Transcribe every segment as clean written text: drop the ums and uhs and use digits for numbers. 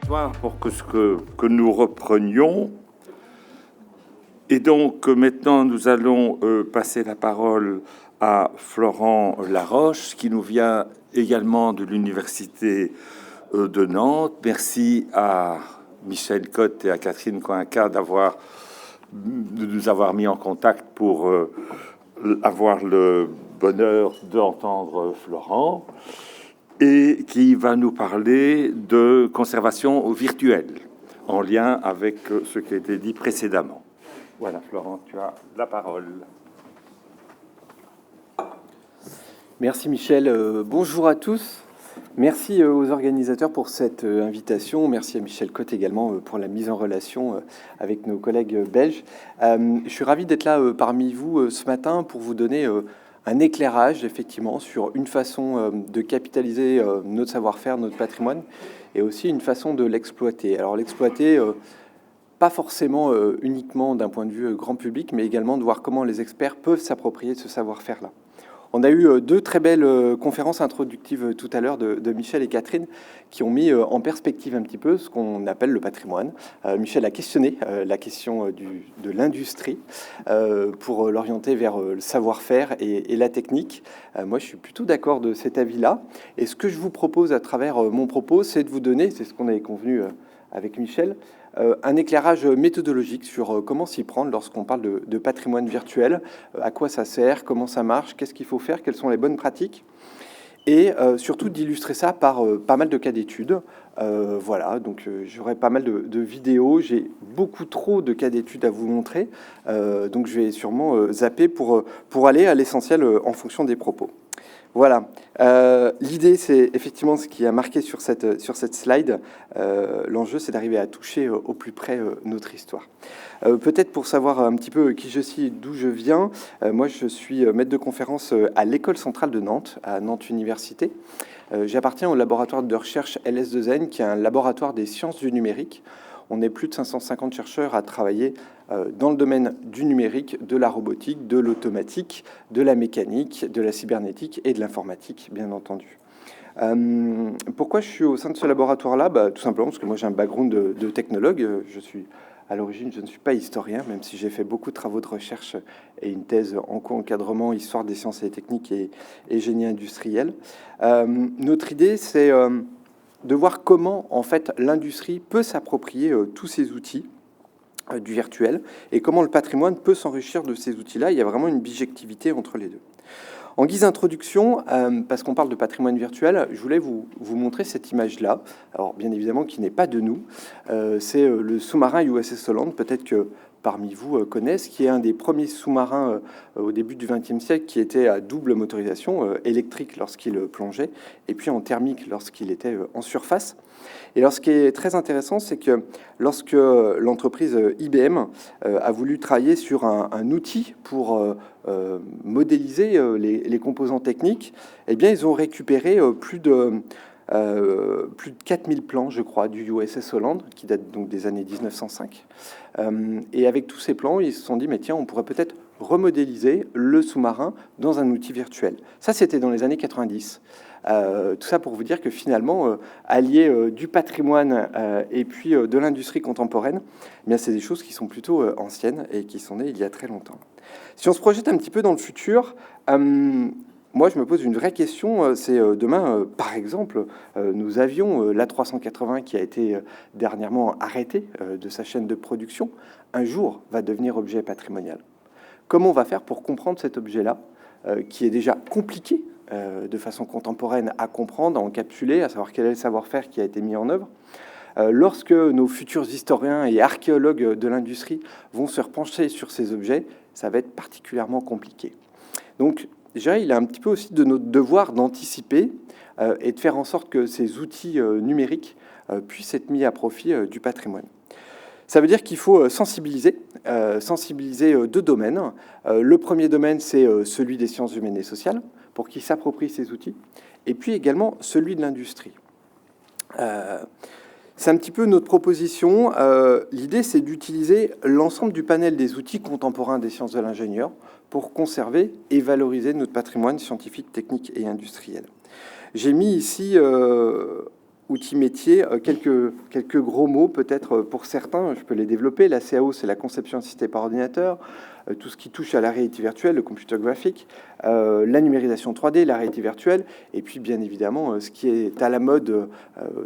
s'asseoir pour que nous reprenions. Et donc maintenant, nous allons passer la parole à Florent Laroche, qui nous vient également de l'Université de Nantes. Merci à Michel Cotte et à Catherine Coinca de nous avoir mis en contact pour avoir le bonheur d'entendre Florent, et qui va nous parler de conservation virtuelle, en lien avec ce qui a été dit précédemment. Voilà, Florent, tu as la parole. Merci Michel. Bonjour à tous. Merci aux organisateurs pour cette invitation. Merci à Michel Cotte également pour la mise en relation avec nos collègues belges. Je suis ravi d'être là parmi vous ce matin pour vous donner un éclairage effectivement sur une façon de capitaliser notre savoir-faire, notre patrimoine, et aussi une façon de l'exploiter. Alors l'exploiter, pas forcément uniquement d'un point de vue grand public, mais également de voir comment les experts peuvent s'approprier ce savoir-faire-là. On a eu deux très belles conférences introductives tout à l'heure de Michel et Catherine qui ont mis en perspective un petit peu ce qu'on appelle le patrimoine. Michel a questionné la question de l'industrie pour l'orienter vers le savoir-faire et la technique. Moi, je suis plutôt d'accord de cet avis-là. Et ce que je vous propose à travers mon propos, c'est de vous donner, c'est ce qu'on avait convenu avec Michel, un éclairage méthodologique sur comment s'y prendre lorsqu'on parle de patrimoine virtuel, à quoi ça sert, comment ça marche, qu'est-ce qu'il faut faire, quelles sont les bonnes pratiques, et surtout d'illustrer ça par pas mal de cas d'études. Voilà, donc j'aurai pas mal de vidéos, j'ai beaucoup trop de cas d'études à vous montrer, donc je vais sûrement zapper pour aller à l'essentiel en fonction des propos. Voilà, l'idée, c'est effectivement ce qui a marqué sur cette slide. L'enjeu, c'est d'arriver à toucher au plus près notre histoire. Peut-être pour savoir un petit peu qui je suis et d'où je viens, moi, je suis maître de conférence à l'École centrale de Nantes, à Nantes Université. J'appartiens au laboratoire de recherche LS2N, qui est un laboratoire des sciences du numérique. On est plus de 550 chercheurs à travailler dans le domaine du numérique, de la robotique, de l'automatique, de la mécanique, de la cybernétique et de l'informatique, bien entendu. Pourquoi je suis au sein de ce laboratoire-là ? Tout simplement parce que moi j'ai un background de technologue. À l'origine, je ne suis pas historien, même si j'ai fait beaucoup de travaux de recherche et une thèse en co-encadrement, histoire des sciences et techniques et génie industriel. Notre idée, c'est de voir comment en fait l'industrie peut s'approprier tous ces outils du virtuel et comment le patrimoine peut s'enrichir de ces outils-là. Il y a vraiment une bijectivité entre les deux. En guise d'introduction, parce qu'on parle de patrimoine virtuel, je voulais vous montrer cette image-là. Alors bien évidemment qui n'est pas de nous, c'est le sous-marin USS Holland, peut-être que parmi vous connaissent, qui est un des premiers sous-marins au début du XXe siècle qui était à double motorisation, électrique lorsqu'il plongeait, et puis en thermique lorsqu'il était en surface. Et alors, ce qui est très intéressant, c'est que lorsque l'entreprise IBM a voulu travailler sur un outil pour modéliser les composants techniques, eh bien, ils ont récupéré plus de 4000 plans, je crois, du USS Holland, qui date donc des années 1905. Et avec tous ces plans, ils se sont dit, mais tiens, on pourrait peut-être remodéliser le sous-marin dans un outil virtuel. Ça, c'était dans les années 90. Tout ça pour vous dire que finalement, allier du patrimoine et puis de l'industrie contemporaine, eh bien, c'est des choses qui sont plutôt anciennes et qui sont nées il y a très longtemps. Si on se projette un petit peu dans le futur, moi, je me pose une vraie question, c'est demain, par exemple, nous avions l'A380 qui a été dernièrement arrêté de sa chaîne de production, un jour va devenir objet patrimonial. Comment on va faire pour comprendre cet objet-là, qui est déjà compliqué de façon contemporaine à comprendre, à encapsuler, à savoir quel est le savoir-faire qui a été mis en œuvre. Lorsque nos futurs historiens et archéologues de l'industrie vont se repencher sur ces objets, ça va être particulièrement compliqué. Donc, déjà, il est un petit peu aussi de notre devoir d'anticiper et de faire en sorte que ces outils numériques puissent être mis à profit du patrimoine. Ça veut dire qu'il faut sensibiliser deux domaines. Le premier domaine, c'est celui des sciences humaines et sociales, pour qu'ils s'approprient ces outils, et puis également celui de l'industrie. C'est un petit peu notre proposition. L'idée, c'est d'utiliser l'ensemble du panel des outils contemporains des sciences de l'ingénieur pour conserver et valoriser notre patrimoine scientifique, technique et industriel. J'ai mis ici outils métiers, quelques gros mots peut-être pour certains, je peux les développer. La CAO, c'est la conception assistée par ordinateur, tout ce qui touche à la réalité virtuelle, le computer graphique, la numérisation 3D, la réalité virtuelle, et puis bien évidemment, ce qui est à la mode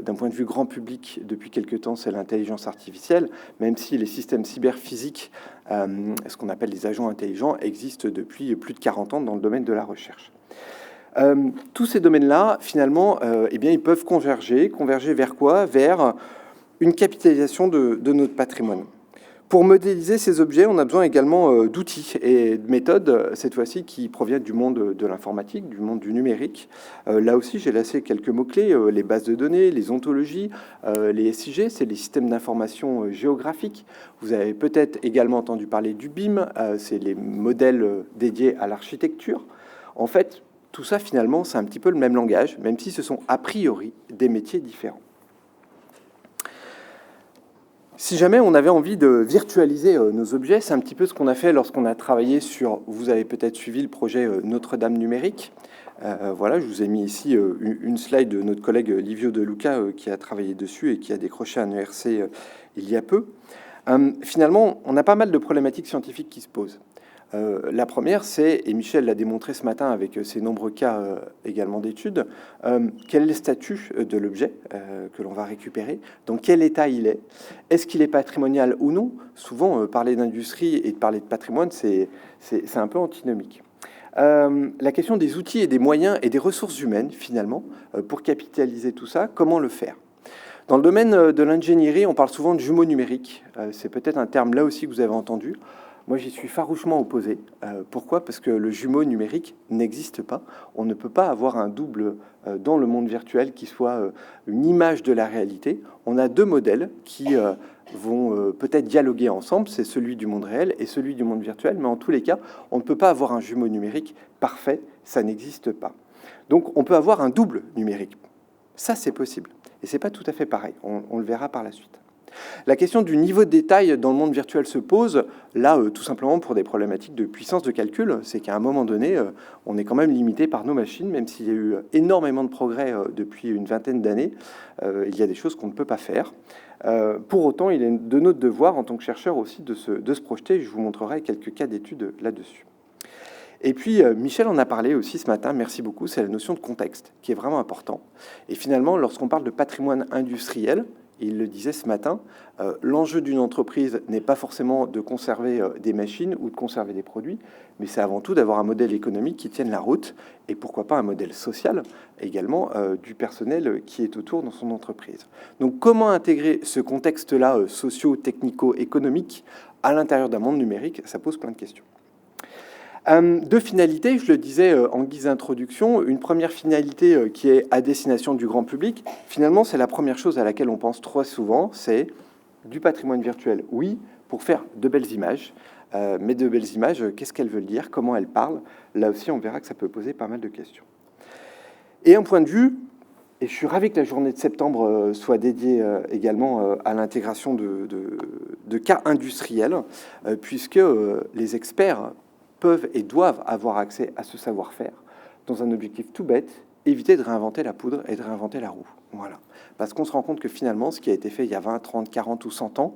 d'un point de vue grand public depuis quelque temps, c'est l'intelligence artificielle, même si les systèmes cyberphysiques, ce qu'on appelle les agents intelligents, existent depuis plus de 40 ans dans le domaine de la recherche. Tous ces domaines-là, finalement, eh bien, ils peuvent converger. Converger vers quoi? Vers une capitalisation de notre patrimoine. Pour modéliser ces objets, on a besoin également d'outils et de méthodes, cette fois-ci, qui proviennent du monde de l'informatique, du monde du numérique. Là aussi, j'ai laissé quelques mots-clés, les bases de données, les ontologies, les SIG, c'est les systèmes d'information géographiques. Vous avez peut-être également entendu parler du BIM, c'est les modèles dédiés à l'architecture. En fait, tout ça, finalement, c'est un petit peu le même langage, même si ce sont a priori des métiers différents. Si jamais on avait envie de virtualiser nos objets, c'est un petit peu ce qu'on a fait lorsqu'on a travaillé sur, vous avez peut-être suivi le projet Notre-Dame numérique. Voilà, je vous ai mis ici une slide de notre collègue Livio De Luca qui a travaillé dessus et qui a décroché un ERC il y a peu. Finalement, on a pas mal de problématiques scientifiques qui se posent. La première, c'est, et Michel l'a démontré ce matin avec ses nombreux cas également d'études, quel est le statut de l'objet que l'on va récupérer, dans quel état il est, est-ce qu'il est patrimonial ou non. Souvent, parler d'industrie et de parler de patrimoine, c'est un peu antinomique. La question des outils et des moyens et des ressources humaines, finalement, pour capitaliser tout ça, comment le faire? Dans le domaine de l'ingénierie, on parle souvent de jumeaux numériques. C'est peut-être un terme là aussi que vous avez entendu. Moi, j'y suis farouchement opposé. Pourquoi? Parce que le jumeau numérique n'existe pas. On ne peut pas avoir un double dans le monde virtuel qui soit une image de la réalité. On a deux modèles qui vont peut-être dialoguer ensemble. C'est celui du monde réel et celui du monde virtuel. Mais en tous les cas, on ne peut pas avoir un jumeau numérique parfait. Ça n'existe pas. Donc, on peut avoir un double numérique. Ça, c'est possible. Et ce n'est pas tout à fait pareil. On le verra par la suite. La question du niveau de détail dans le monde virtuel se pose, là, tout simplement pour des problématiques de puissance de calcul. C'est qu'à un moment donné, on est quand même limité par nos machines, même s'il y a eu énormément de progrès depuis une vingtaine d'années. Il y a des choses qu'on ne peut pas faire. Pour autant, il est de notre devoir, en tant que chercheur aussi, de se projeter. Je vous montrerai quelques cas d'études là-dessus. Et puis, Michel en a parlé aussi ce matin, merci beaucoup, c'est la notion de contexte, qui est vraiment important. Et finalement, lorsqu'on parle de patrimoine industriel, il le disait ce matin, l'enjeu d'une entreprise n'est pas forcément de conserver des machines ou de conserver des produits, mais c'est avant tout d'avoir un modèle économique qui tienne la route, et pourquoi pas un modèle social également du personnel qui est autour dans son entreprise. Donc comment intégrer ce contexte-là socio-technico-économique à l'intérieur d'un monde numérique? Ça pose plein de questions. Deux finalités, je le disais en guise d'introduction. Une première finalité qui est à destination du grand public. Finalement, c'est la première chose à laquelle on pense trop souvent, c'est du patrimoine virtuel. Oui, pour faire de belles images. Mais de belles images, qu'est-ce qu'elles veulent dire? Comment elles parlent? Là aussi, on verra que ça peut poser pas mal de questions. Et un point de vue, et je suis ravi que la journée de septembre soit dédiée également à l'intégration de cas industriels, puisque les experts peuvent et doivent avoir accès à ce savoir-faire dans un objectif tout bête, éviter de réinventer la poudre et de réinventer la roue. Voilà. Parce qu'on se rend compte que finalement, ce qui a été fait il y a 20, 30, 40 ou 100 ans,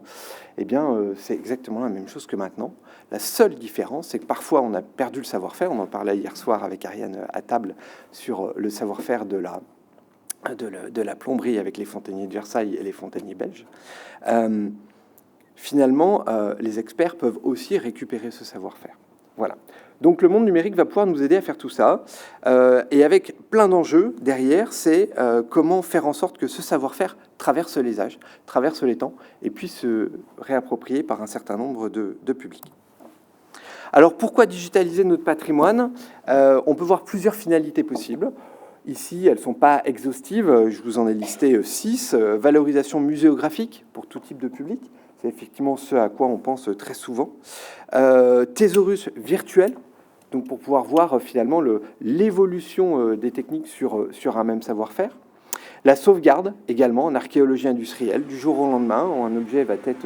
eh bien, c'est exactement la même chose que maintenant. La seule différence, c'est que parfois, on a perdu le savoir-faire. On en parlait hier soir avec Ariane à table sur le savoir-faire de la plomberie avec les fontainiers de Versailles et les fontainiers belges. Finalement, les experts peuvent aussi récupérer ce savoir-faire. Voilà. Donc le monde numérique va pouvoir nous aider à faire tout ça. Et avec plein d'enjeux derrière, c'est comment faire en sorte que ce savoir-faire traverse les âges, traverse les temps, et puisse se réapproprier par un certain nombre de publics. Alors pourquoi digitaliser notre patrimoine? On peut voir plusieurs finalités possibles. Ici, elles ne sont pas exhaustives, je vous en ai listé 6. Valorisation muséographique pour tout type de public. C'est effectivement ce à quoi on pense très souvent. Thésaurus virtuel, donc pour pouvoir voir finalement l'évolution des techniques sur un même savoir-faire. La sauvegarde également en archéologie industrielle. Du jour au lendemain, un objet va être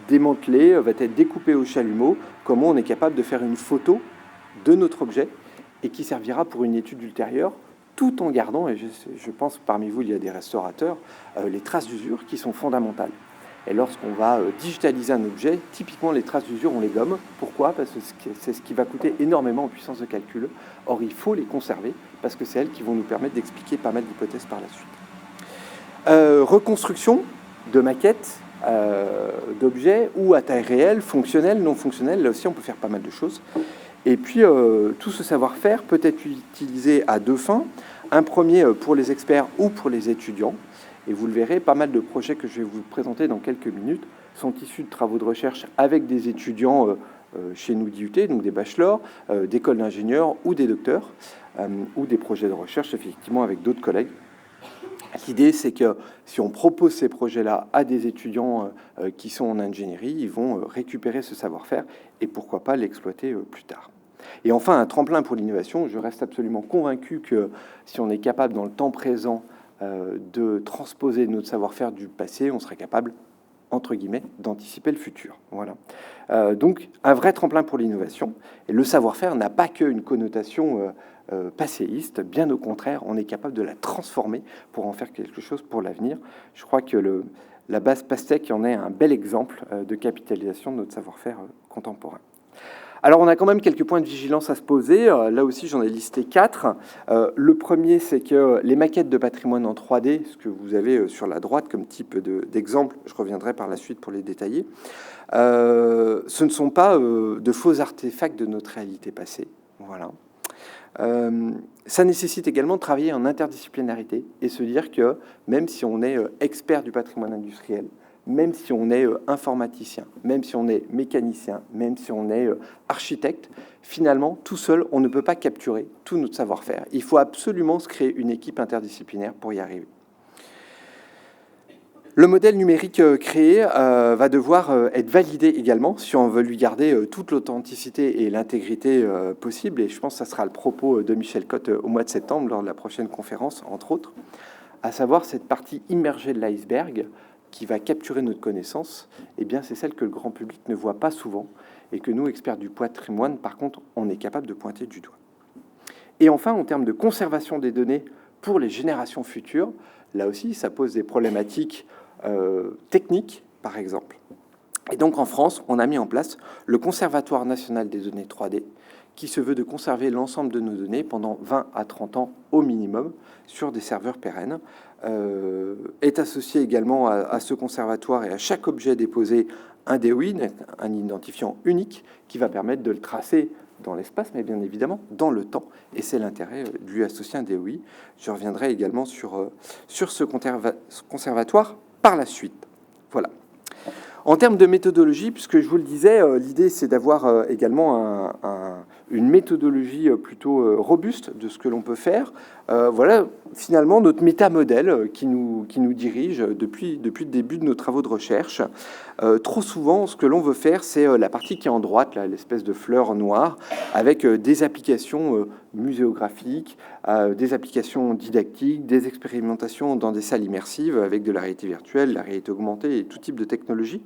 démantelé, va être découpé au chalumeau. Comment on est capable de faire une photo de notre objet et qui servira pour une étude ultérieure, tout en gardant, et je pense parmi vous, il y a des restaurateurs, les traces d'usure qui sont fondamentales. Et lorsqu'on va digitaliser un objet, typiquement les traces d'usure, on les gomme. Pourquoi? Parce que c'est ce qui va coûter énormément en puissance de calcul. Or, il faut les conserver parce que c'est elles qui vont nous permettre d'expliquer pas mal d'hypothèses par la suite. Reconstruction de maquettes, d'objets ou à taille réelle, fonctionnels, non fonctionnels. Là aussi, on peut faire pas mal de choses. Et puis, tout ce savoir-faire peut être utilisé à deux fins. Un premier pour les experts ou pour les étudiants. Et vous le verrez, pas mal de projets que je vais vous présenter dans quelques minutes sont issus de travaux de recherche avec des étudiants chez nous d'IUT, donc des bachelors, d'écoles d'ingénieurs ou des docteurs, ou des projets de recherche effectivement avec d'autres collègues. L'idée, c'est que si on propose ces projets-là à des étudiants qui sont en ingénierie, ils vont récupérer ce savoir-faire et pourquoi pas l'exploiter plus tard. Et enfin, un tremplin pour l'innovation. Je reste absolument convaincu que si on est capable dans le temps présent de transposer notre savoir-faire du passé, on sera capable, entre guillemets, d'anticiper le futur. Voilà. Donc, un vrai tremplin pour l'innovation. Et le savoir-faire n'a pas qu'une connotation passéiste. Bien au contraire, on est capable de la transformer pour en faire quelque chose pour l'avenir. Je crois que la base PASTEC en est un bel exemple de capitalisation de notre savoir-faire contemporain. Alors, on a quand même quelques points de vigilance à se poser. Là aussi, j'en ai listé 4. Le premier, c'est que les maquettes de patrimoine en 3D, ce que vous avez sur la droite comme type d'exemple, je reviendrai par la suite pour les détailler, ce ne sont pas de faux artefacts de notre réalité passée. Voilà. Ça nécessite également de travailler en interdisciplinarité et se dire que même si on est expert du patrimoine industriel, même si on est informaticien, même si on est mécanicien, même si on est architecte, finalement, tout seul, on ne peut pas capturer tout notre savoir-faire. Il faut absolument se créer une équipe interdisciplinaire pour y arriver. Le modèle numérique créé va devoir être validé également si on veut lui garder toute l'authenticité et l'intégrité possible. Et je pense que ça sera le propos de Michel Cotte au mois de septembre, lors de la prochaine conférence, entre autres, à savoir cette partie immergée de l'iceberg qui va capturer notre connaissance, eh bien, c'est celle que le grand public ne voit pas souvent et que nous, experts du patrimoine, par contre, on est capable de pointer du doigt. Et enfin, en termes de conservation des données pour les générations futures, là aussi, ça pose des problématiques techniques, par exemple. Et donc, en France, on a mis en place le Conservatoire national des données 3D, qui se veut de conserver l'ensemble de nos données pendant 20 à 30 ans au minimum sur des serveurs pérennes. Est associé également à ce conservatoire et à chaque objet déposé un DOI, un identifiant unique, qui va permettre de le tracer dans l'espace, mais bien évidemment dans le temps. Et c'est l'intérêt de lui associer un DOI. Je reviendrai également sur ce conservatoire par la suite. Voilà. En termes de méthodologie, puisque je vous le disais, l'idée c'est d'avoir également une méthodologie plutôt robuste de ce que l'on peut faire. Voilà finalement notre métamodèle qui nous dirige depuis le début de nos travaux de recherche. Trop souvent, ce que l'on veut faire, c'est la partie qui est en droite, là, l'espèce de fleur noire, avec des applications muséographiques, des applications didactiques, des expérimentations dans des salles immersives avec de la réalité virtuelle, la réalité augmentée et tout type de technologie.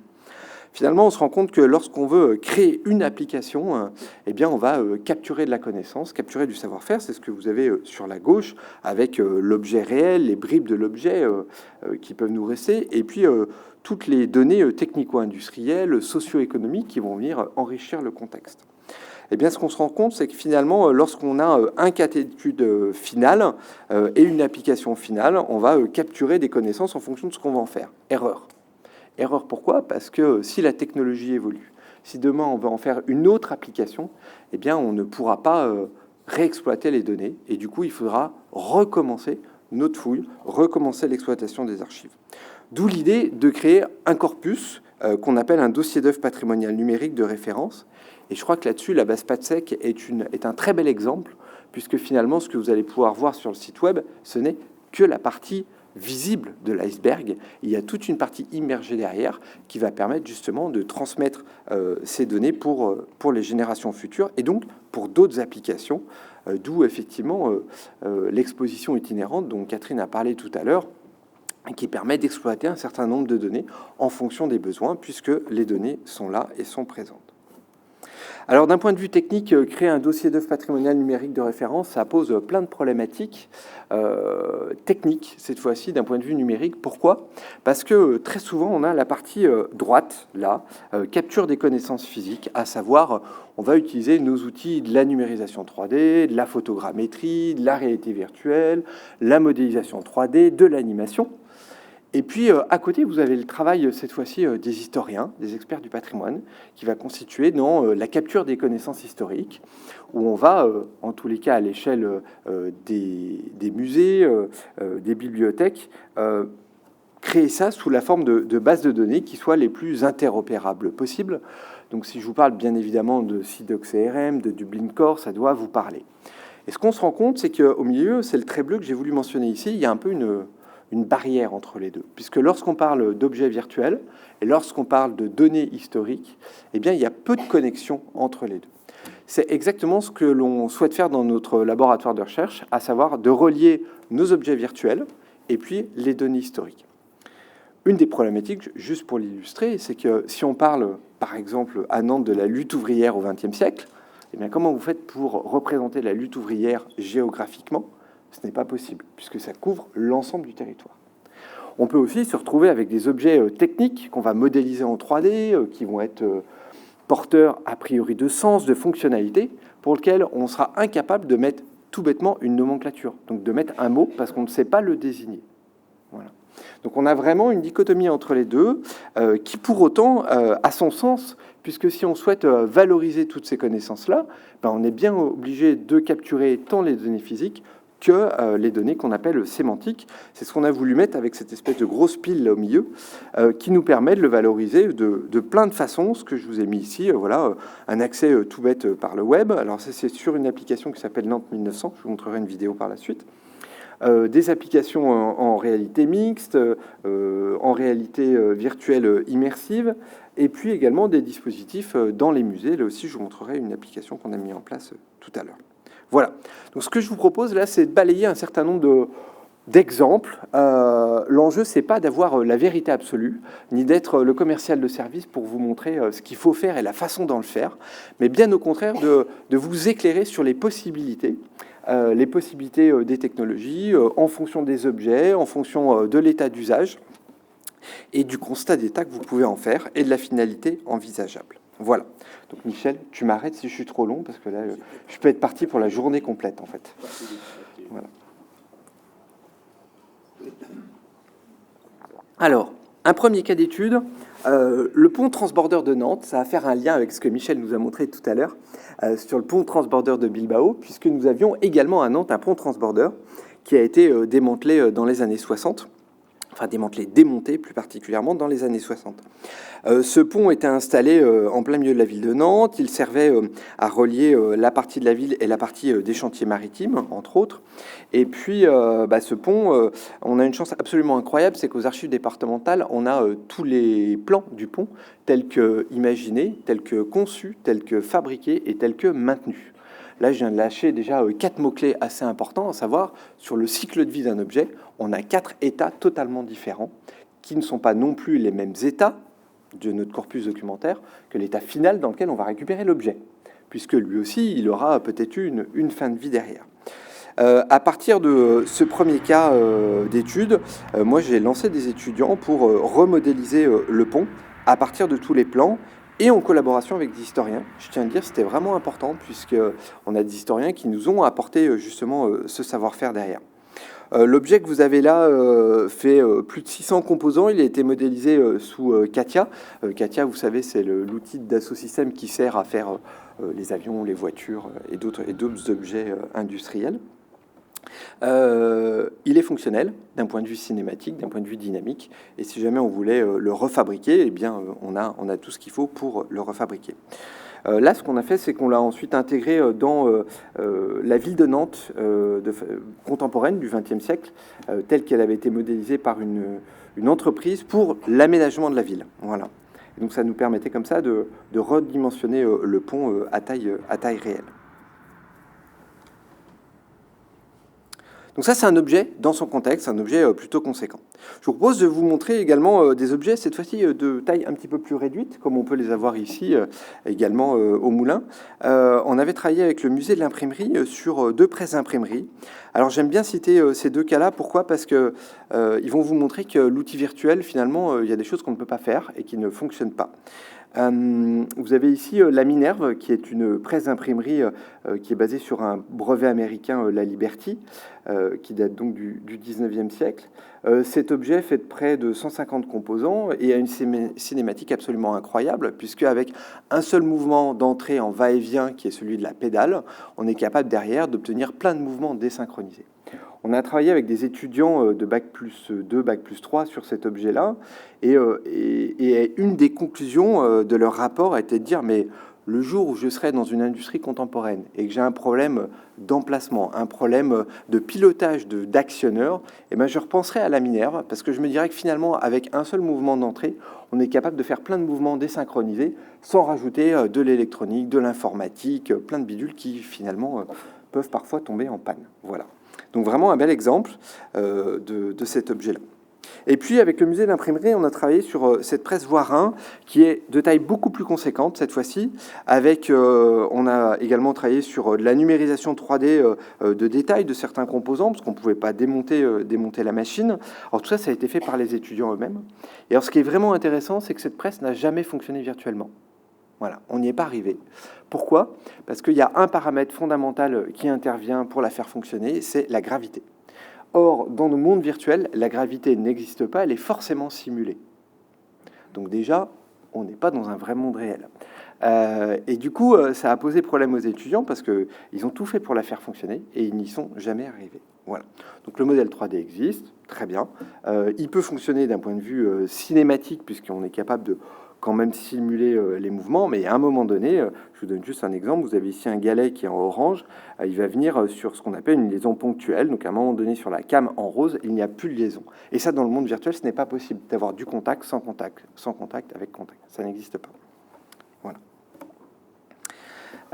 Finalement, on se rend compte que lorsqu'on veut créer une application, eh bien, on va capturer de la connaissance, capturer du savoir-faire. C'est ce que vous avez sur la gauche, avec l'objet réel, les bribes de l'objet qui peuvent nous rester, et puis toutes les données technico-industrielles, socio-économiques qui vont venir enrichir le contexte. Eh bien, ce qu'on se rend compte, c'est que finalement, lorsqu'on a un cas d'étude final et une application finale, on va capturer des connaissances en fonction de ce qu'on va en faire. Erreur. Erreur pourquoi? Parce que si la technologie évolue, si demain on va en faire une autre application, eh bien on ne pourra pas réexploiter les données et du coup il faudra recommencer notre fouille, recommencer l'exploitation des archives. D'où l'idée de créer un corpus qu'on appelle un dossier d'œuvre patrimonial numérique de référence. Et je crois que là-dessus, la base PASTEC est un très bel exemple, puisque finalement ce que vous allez pouvoir voir sur le site web, ce n'est que la partie visible de l'iceberg. Il y a toute une partie immergée derrière qui va permettre justement de transmettre ces données pour les générations futures et donc pour d'autres applications, d'où effectivement l'exposition itinérante dont Catherine a parlé tout à l'heure, qui permet d'exploiter un certain nombre de données en fonction des besoins, puisque les données sont là et sont présentes. Alors d'un point de vue technique, créer un dossier d'œuvre patrimoniale numérique de référence, ça pose plein de problématiques techniques, cette fois-ci, d'un point de vue numérique. Pourquoi? Parce que très souvent, on a la partie droite, là, capture des connaissances physiques, à savoir, on va utiliser nos outils de la numérisation 3D, de la photogrammétrie, de la réalité virtuelle, la modélisation 3D, de l'animation. Et puis, à côté, vous avez le travail, cette fois-ci, des historiens, des experts du patrimoine, qui va constituer dans la capture des connaissances historiques, où on va, en tous les cas à l'échelle des musées, des bibliothèques, créer ça sous la forme de bases de données qui soient les plus interopérables possibles. Donc, si je vous parle bien évidemment de CIDOC CRM, de Dublin Core, ça doit vous parler. Et ce qu'on se rend compte, c'est qu'au milieu, c'est le trait bleu que j'ai voulu mentionner ici, il y a un peu une barrière entre les deux, puisque lorsqu'on parle d'objets virtuels et lorsqu'on parle de données historiques, eh bien, il y a peu de connexion entre les deux. C'est exactement ce que l'on souhaite faire dans notre laboratoire de recherche, à savoir de relier nos objets virtuels et puis les données historiques. Une des problématiques, juste pour l'illustrer, c'est que si on parle, par exemple, à Nantes de la lutte ouvrière au XXe siècle, eh bien, comment vous faites pour représenter la lutte ouvrière géographiquement? Ce n'est pas possible, puisque ça couvre l'ensemble du territoire. On peut aussi se retrouver avec des objets techniques qu'on va modéliser en 3D, qui vont être porteurs a priori de sens, de fonctionnalité, pour lequel on sera incapable de mettre tout bêtement une nomenclature, donc de mettre un mot parce qu'on ne sait pas le désigner. Voilà. Donc on a vraiment une dichotomie entre les deux, qui pour autant a son sens, puisque si on souhaite valoriser toutes ces connaissances-là, ben on est bien obligé de capturer tant les données physiques que les données qu'on appelle sémantiques. C'est ce qu'on a voulu mettre avec cette espèce de grosse pile là au milieu, qui nous permet de le valoriser de plein de façons. Ce que je vous ai mis ici, voilà, un accès tout bête par le web. Alors ça, c'est sur une application qui s'appelle Nantes 1900. Je vous montrerai une vidéo par la suite. Des applications en réalité mixte, en réalité virtuelle immersive, et puis également des dispositifs dans les musées. Là aussi, je vous montrerai une application qu'on a mis en place tout à l'heure. Voilà. Donc, ce que je vous propose là, c'est de balayer un certain nombre d'exemples. L'enjeu, c'est pas d'avoir la vérité absolue, ni d'être le commercial de service pour vous montrer ce qu'il faut faire et la façon d'en le faire, mais bien au contraire de vous éclairer sur les possibilités des technologies, en fonction des objets, en fonction de l'état d'usage et du constat d'état que vous pouvez en faire et de la finalité envisageable. Voilà. Donc Michel, tu m'arrêtes si je suis trop long, parce que là, je peux être parti pour la journée complète, en fait. Voilà. Alors, un premier cas d'étude, le pont transborder de Nantes, ça va faire un lien avec ce que Michel nous a montré tout à l'heure sur le pont transborder de Bilbao, puisque nous avions également à Nantes un pont transborder qui a été démantelé dans les années 60. Enfin démonté plus particulièrement dans les années 60. Ce pont était installé en plein milieu de la ville de Nantes. Il servait à relier la partie de la ville et la partie des chantiers maritimes, entre autres. Et puis, ce pont, on a une chance absolument incroyable, c'est qu'aux archives départementales, on a tous les plans du pont tels que imaginés, tels que conçus, tels que fabriqués et tels que maintenus. Là, je viens de lâcher déjà 4 mots-clés assez importants, à savoir, sur le cycle de vie d'un objet, on a 4 états totalement différents, qui ne sont pas non plus les mêmes états de notre corpus documentaire que l'état final dans lequel on va récupérer l'objet, puisque lui aussi, il aura peut-être eu une fin de vie derrière. À partir de ce premier cas d'étude, moi, j'ai lancé des étudiants pour remodéliser le pont à partir de tous les plans, et en collaboration avec des historiens. Je tiens à dire, c'était vraiment important, puisqu'on a des historiens qui nous ont apporté justement ce savoir-faire derrière. L'objet que vous avez là fait plus de 600 composants. Il a été modélisé sous CATIA. CATIA, vous savez, c'est l'outil de Dassault Systèmes qui sert à faire les avions, les voitures et d'autres objets industriels. Il est fonctionnel d'un point de vue cinématique, d'un point de vue dynamique, et si jamais on voulait le refabriquer, eh bien on a tout ce qu'il faut pour le refabriquer. Là, ce qu'on a fait, c'est qu'on l'a ensuite intégré dans la ville de Nantes contemporaine du XXe siècle, telle qu'elle avait été modélisée par une entreprise pour l'aménagement de la ville. Voilà. Et donc ça nous permettait comme ça de redimensionner le pont à taille réelle. Donc ça, c'est un objet dans son contexte, un objet plutôt conséquent. Je vous propose de vous montrer également des objets, cette fois-ci de taille un petit peu plus réduite, comme on peut les avoir ici également au Moulin. On avait travaillé avec le musée de l'imprimerie sur 2 presses d'imprimerie. Alors j'aime bien citer ces 2 cas-là. Pourquoi? Parce qu'ils vont vous montrer que l'outil virtuel, finalement, il y a des choses qu'on ne peut pas faire et qui ne fonctionnent pas. Vous avez ici la Minerve, qui est une presse d'imprimerie qui est basée sur un brevet américain, la Liberty, qui date donc du 19e siècle. Cet objet fait près de 150 composants et a une cinématique absolument incroyable, puisque avec un seul mouvement d'entrée en va-et-vient, qui est celui de la pédale, on est capable derrière d'obtenir plein de mouvements désynchronisés. On a travaillé avec des étudiants de Bac+2, Bac+3 sur cet objet-là, et une des conclusions de leur rapport a été de dire, mais le jour où je serai dans une industrie contemporaine et que j'ai un problème d'emplacement, un problème de pilotage d'actionneur, eh ben je repenserai à la Minerve, parce que je me dirais que finalement, avec un seul mouvement d'entrée, on est capable de faire plein de mouvements désynchronisés sans rajouter de l'électronique, de l'informatique, plein de bidules qui finalement peuvent parfois tomber en panne. Voilà. Donc vraiment un bel exemple de cet objet-là. Et puis avec le musée de l'imprimerie, on a travaillé sur cette presse Voirin qui est de taille beaucoup plus conséquente cette fois-ci. On a également travaillé sur de la numérisation 3D de détails de certains composants parce qu'on ne pouvait pas démonter la machine. Alors tout ça, ça a été fait par les étudiants eux-mêmes. Et alors ce qui est vraiment intéressant, c'est que cette presse n'a jamais fonctionné virtuellement. Voilà, on n'y est pas arrivé. Pourquoi? Parce qu'il y a un paramètre fondamental qui intervient pour la faire fonctionner, c'est la gravité. Or, dans le monde virtuel, la gravité n'existe pas, elle est forcément simulée. Donc déjà, on n'est pas dans un vrai monde réel. Et du coup, ça a posé problème aux étudiants parce qu'ils ont tout fait pour la faire fonctionner et ils n'y sont jamais arrivés. Voilà. Donc le modèle 3D existe, très bien. Il peut fonctionner d'un point de vue cinématique puisqu'on est capable de quand même simuler les mouvements, mais à un moment donné, je vous donne juste un exemple, vous avez ici un galet qui est en orange, il va venir sur ce qu'on appelle une liaison ponctuelle, donc à un moment donné sur la cam en rose, il n'y a plus de liaison. Et ça, dans le monde virtuel, ce n'est pas possible d'avoir du contact, sans contact avec contact, ça n'existe pas. Voilà.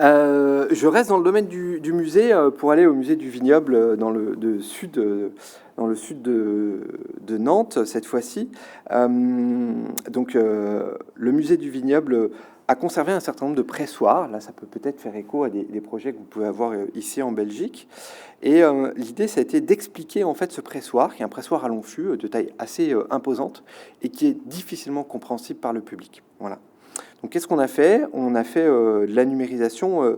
Je reste dans le domaine du musée pour aller au musée du Vignoble dans le sud de Nantes cette fois-ci. Donc le musée du Vignoble a conservé un certain nombre de pressoirs. Là, ça peut peut-être faire écho à des projets que vous pouvez avoir ici en Belgique. Et l'idée, ça a été d'expliquer en fait ce pressoir, qui est un pressoir à long fût de taille assez imposante et qui est difficilement compréhensible par le public. Voilà. Donc, qu'est-ce qu'on a fait? On a fait de la numérisation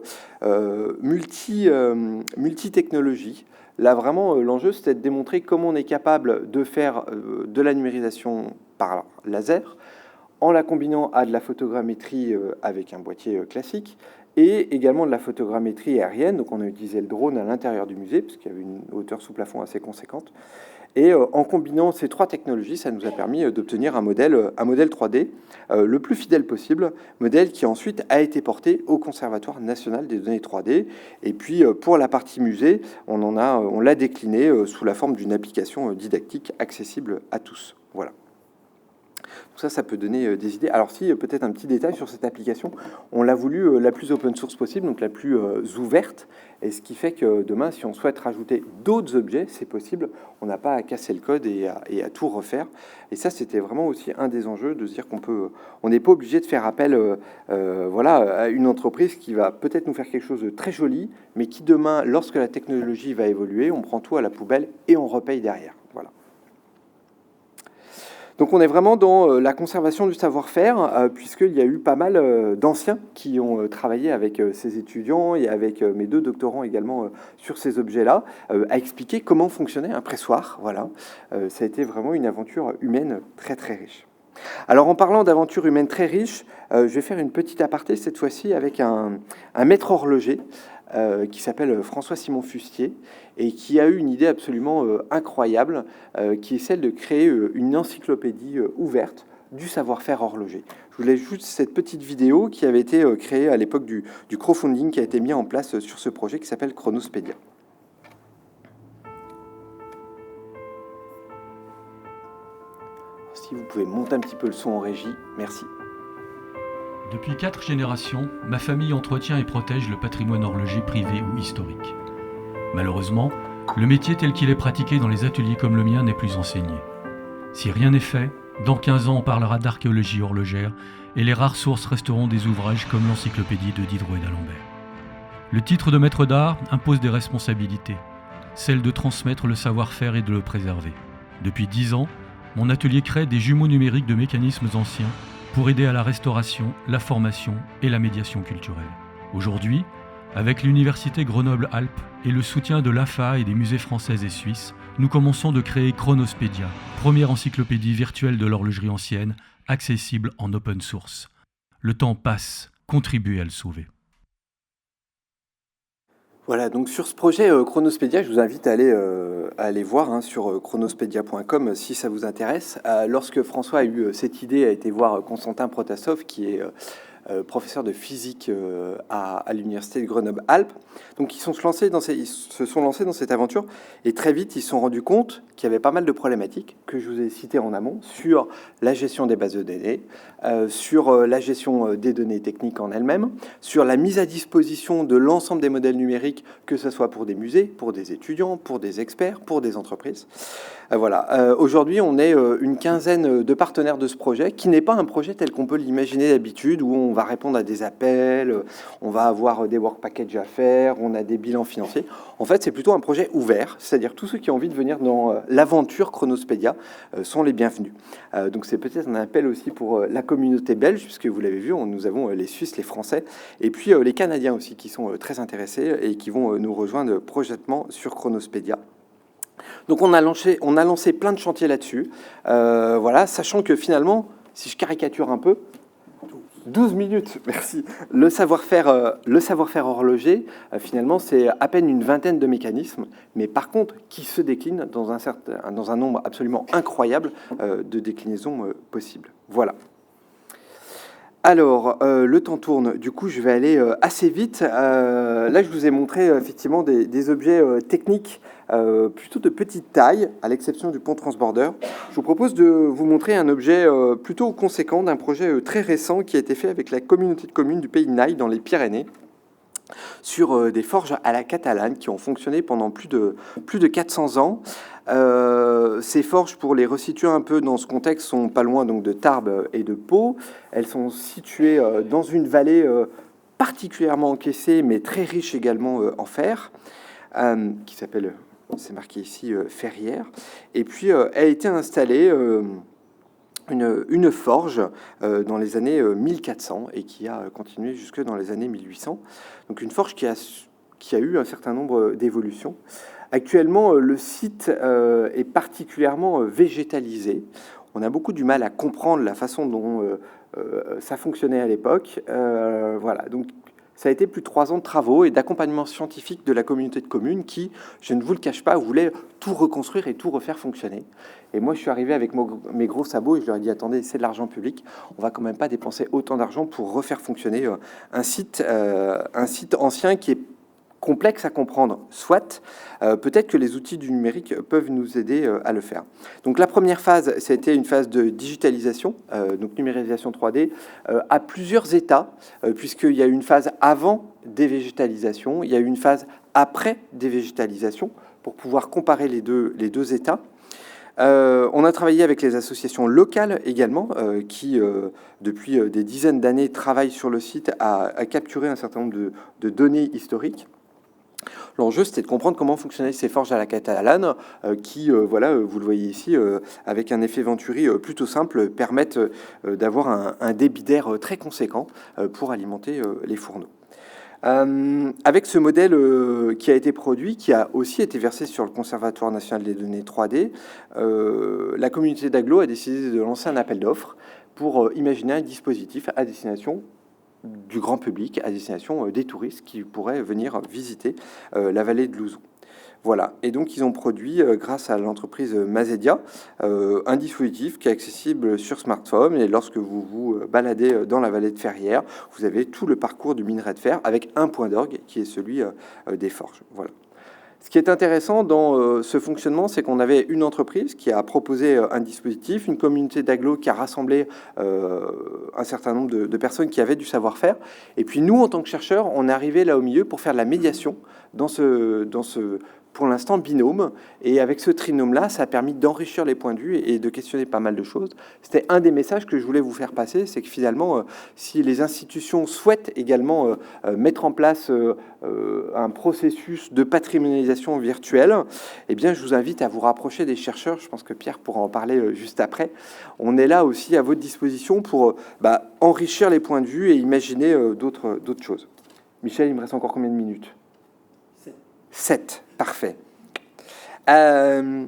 multi-technologie. Là, vraiment, l'enjeu, c'était de démontrer comment on est capable de faire de la numérisation par laser en la combinant à de la photogrammétrie avec un boîtier classique et également de la photogrammétrie aérienne. Donc, on a utilisé le drone à l'intérieur du musée parce qu'il y avait une hauteur sous plafond assez conséquente. Et en combinant ces 3 technologies, ça nous a permis d'obtenir un modèle 3D le plus fidèle possible, modèle qui ensuite a été porté au Conservatoire national des données 3D. Et puis pour la partie musée, on l'a décliné sous la forme d'une application didactique accessible à tous. Voilà. Tout ça, ça peut donner des idées. Alors si, peut-être un petit détail sur cette application, on l'a voulu la plus open source possible, donc la plus ouverte, et ce qui fait que demain, si on souhaite rajouter d'autres objets, c'est possible, on n'a pas à casser le code et à tout refaire. Et ça, c'était vraiment aussi un des enjeux, de se dire on n'est pas obligé de faire appel à une entreprise qui va peut-être nous faire quelque chose de très joli, mais qui demain, lorsque la technologie va évoluer, on prend tout à la poubelle et on repaye derrière. Voilà. Donc on est vraiment dans la conservation du savoir-faire, puisqu'il y a eu pas mal d'anciens qui ont travaillé avec ces étudiants et avec mes 2 doctorants également sur ces objets-là, à expliquer comment fonctionnait un pressoir. Voilà. Ça a été vraiment une aventure humaine très très riche. Alors en parlant d'aventure humaine très riche, je vais faire une petite aparté cette fois-ci avec un maître horloger qui s'appelle François-Simon Fustier et qui a eu une idée absolument incroyable, qui est celle de créer une encyclopédie ouverte du savoir-faire horloger. Je vous laisse juste cette petite vidéo qui avait été créée à l'époque du crowdfunding qui a été mis en place sur ce projet qui s'appelle Chronospédia. Si vous pouvez monter un petit peu le son en régie, merci. Depuis 4 générations, ma famille entretient et protège le patrimoine horloger privé ou historique. Malheureusement, Le métier tel qu'il est pratiqué dans les ateliers comme le mien n'est plus enseigné. Si rien n'est fait, dans 15 ans on parlera d'archéologie horlogère et les rares sources resteront des ouvrages comme l'encyclopédie de Diderot et d'Alembert. Le titre de maître d'art impose des responsabilités, celle de transmettre le savoir-faire et de le préserver. Depuis 10 ans, mon atelier crée des jumeaux numériques de mécanismes anciens pour aider à la restauration, la formation et la médiation culturelle. Aujourd'hui, avec l'Université Grenoble-Alpes et le soutien de l'AFA et des musées français et suisses, nous commençons de créer Chronospédia, première encyclopédie virtuelle de l'horlogerie ancienne, accessible en open source. Le temps passe, contribuez à le sauver. Voilà, donc sur ce projet Chronospédia, je vous invite à aller voir sur chronospédia.com si ça vous intéresse. Lorsque François a eu cette idée, a été voir Constantin Protasov, qui est professeur de physique à l'université de Grenoble-Alpes. Donc ils se sont lancés dans cette aventure et très vite ils se sont rendus compte qu'il y avait pas mal de problématiques que je vous ai citées en amont sur la gestion des bases de données, sur la gestion des données techniques en elles-mêmes, sur la mise à disposition de l'ensemble des modèles numériques, que ce soit pour des musées, pour des étudiants, pour des experts, pour des entreprises. Voilà. Aujourd'hui, on est une quinzaine de partenaires de ce projet, qui n'est pas un projet tel qu'on peut l'imaginer d'habitude, où on va répondre à des appels, on va avoir des work packages à faire, on a des bilans financiers. En fait, c'est plutôt un projet ouvert, c'est-à-dire tous ceux qui ont envie de venir dans l'aventure Chronospédia sont les bienvenus. Donc c'est peut-être un appel aussi pour la communauté belge, puisque vous l'avez vu, nous avons les Suisses, les Français, et puis les Canadiens aussi, qui sont très intéressés et qui vont nous rejoindre prochainement sur Chronospédia. Donc on a lancé plein de chantiers là-dessus, voilà, sachant que finalement, si je caricature un peu, 12 minutes, merci. Le savoir-faire horloger, finalement, c'est à peine une vingtaine de mécanismes, mais par contre, qui se déclinent dans un nombre absolument incroyable de déclinaisons possibles. Voilà. Alors, le temps tourne, du coup, je vais aller assez vite. Là, je vous ai montré effectivement des objets techniques plutôt de petite taille, à l'exception du pont transborder. Je vous propose de vous montrer un objet plutôt conséquent d'un projet très récent qui a été fait avec la communauté de communes du Pays de Naï dans les Pyrénées, sur des forges à la catalane qui ont fonctionné pendant plus de 400 ans. Ces forges, pour les resituer un peu dans ce contexte, sont pas loin donc de Tarbes et de Pau. Elles sont situées dans une vallée particulièrement encaissée, mais très riche également en fer, qui s'appelle, c'est marqué ici, Ferrières. Et puis, a été installée une forge dans les années 1400 et qui a continué jusque dans les années 1800. Donc une forge qui a eu un certain nombre d'évolutions. Actuellement, le site est particulièrement végétalisé. On a beaucoup du mal à comprendre la façon dont ça fonctionnait à l'époque. Voilà, donc ça a été plus de 3 ans de travaux et d'accompagnement scientifique de la communauté de communes qui, je ne vous le cache pas, voulait tout reconstruire et tout refaire fonctionner. Et moi, je suis arrivé avec mes gros sabots et je leur ai dit, attendez, c'est de l'argent public, on va quand même pas dépenser autant d'argent pour refaire fonctionner un site ancien qui est complexe à comprendre, soit, peut-être que les outils du numérique peuvent nous aider à le faire. Donc la première phase, c'était une phase de digitalisation, donc numérisation 3D, à plusieurs états, puisqu'il y a eu une phase avant dévégétalisation, il y a eu une phase après dévégétalisation, pour pouvoir comparer les deux états. On a travaillé avec les associations locales également, qui, depuis des dizaines d'années, travaillent sur le site à capturer un certain nombre de données historiques. L'enjeu, c'était de comprendre comment fonctionnaient ces forges à la catalane qui, voilà, vous le voyez ici, avec un effet Venturi plutôt simple, permettent d'avoir un débit d'air très conséquent pour alimenter les fourneaux. Avec ce modèle qui a été produit, qui a aussi été versé sur le Conservatoire national des données 3D, la communauté d'Aglo a décidé de lancer un appel d'offres pour imaginer un dispositif à destination du grand public, à destination des touristes qui pourraient venir visiter la vallée de Louzon. Voilà, et donc ils ont produit, grâce à l'entreprise Mazedia, un dispositif qui est accessible sur smartphone, et lorsque vous vous baladez dans la vallée de Ferrières, vous avez tout le parcours du minerai de fer avec un point d'orgue qui est celui des forges. Voilà. Ce qui est intéressant dans ce fonctionnement, c'est qu'on avait une entreprise qui a proposé un dispositif, une communauté d'agglos qui a rassemblé un certain nombre de personnes qui avaient du savoir-faire. Et puis nous, en tant que chercheurs, on est arrivé là au milieu pour faire de la médiation dans ce pour l'instant binôme, et avec ce trinôme-là, ça a permis d'enrichir les points de vue et de questionner pas mal de choses. C'était un des messages que je voulais vous faire passer, c'est que finalement, si les institutions souhaitent également mettre en place un processus de patrimonialisation virtuelle, eh bien, je vous invite à vous rapprocher des chercheurs. Je pense que Pierre pourra en parler juste après. On est là aussi à votre disposition pour enrichir les points de vue et imaginer d'autres choses. Michel, il me reste encore combien de minutes ? 7, parfait. Je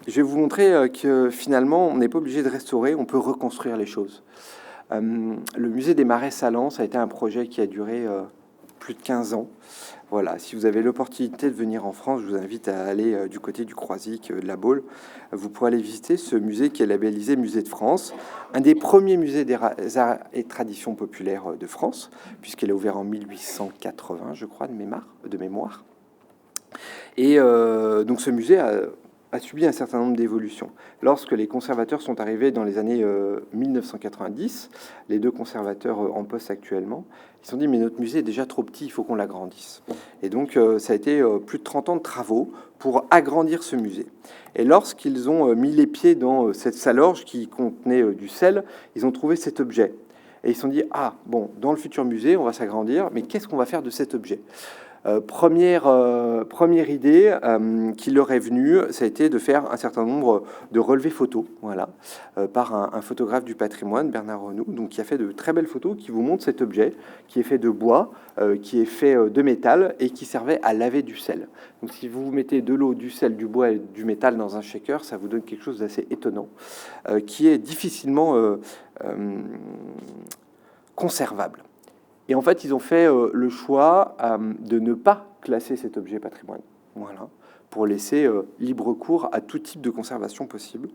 vais vous montrer que finalement, on n'est pas obligé de restaurer, on peut reconstruire les choses. Le musée des Marais Salants, ça a été un projet qui a duré plus de 15 ans. Voilà, si vous avez l'opportunité de venir en France, je vous invite à aller du côté du Croisic, de la Baule. Vous pourrez aller visiter ce musée qui est labellisé Musée de France, un des premiers musées des arts et traditions populaires de France, puisqu'il est ouvert en 1880, je crois, de mémoire. Et donc ce musée a subi un certain nombre d'évolutions. Lorsque les conservateurs sont arrivés dans les années 1990, les 2 conservateurs en poste actuellement, ils se sont dit, mais notre musée est déjà trop petit, il faut qu'on l'agrandisse. Et donc, ça a été plus de 30 ans de travaux pour agrandir ce musée. Et lorsqu'ils ont mis les pieds dans cette salorge qui contenait du sel, ils ont trouvé cet objet. Et ils se sont dit, ah, bon, dans le futur musée, on va s'agrandir, mais qu'est-ce qu'on va faire de cet objet ? Première idée qui leur est venue, ça a été de faire un certain nombre de relevés photos, voilà, par un photographe du patrimoine, Bernard Renou, donc qui a fait de très belles photos qui vous montrent cet objet, qui est fait de bois, qui est fait de métal et qui servait à laver du sel. Donc si vous mettez de l'eau, du sel, du bois et du métal dans un shaker, ça vous donne quelque chose d'assez étonnant, qui est difficilement conservable. Et en fait, ils ont fait le choix de ne pas classer cet objet patrimoine, voilà, pour laisser libre cours à tout type de conservation possible.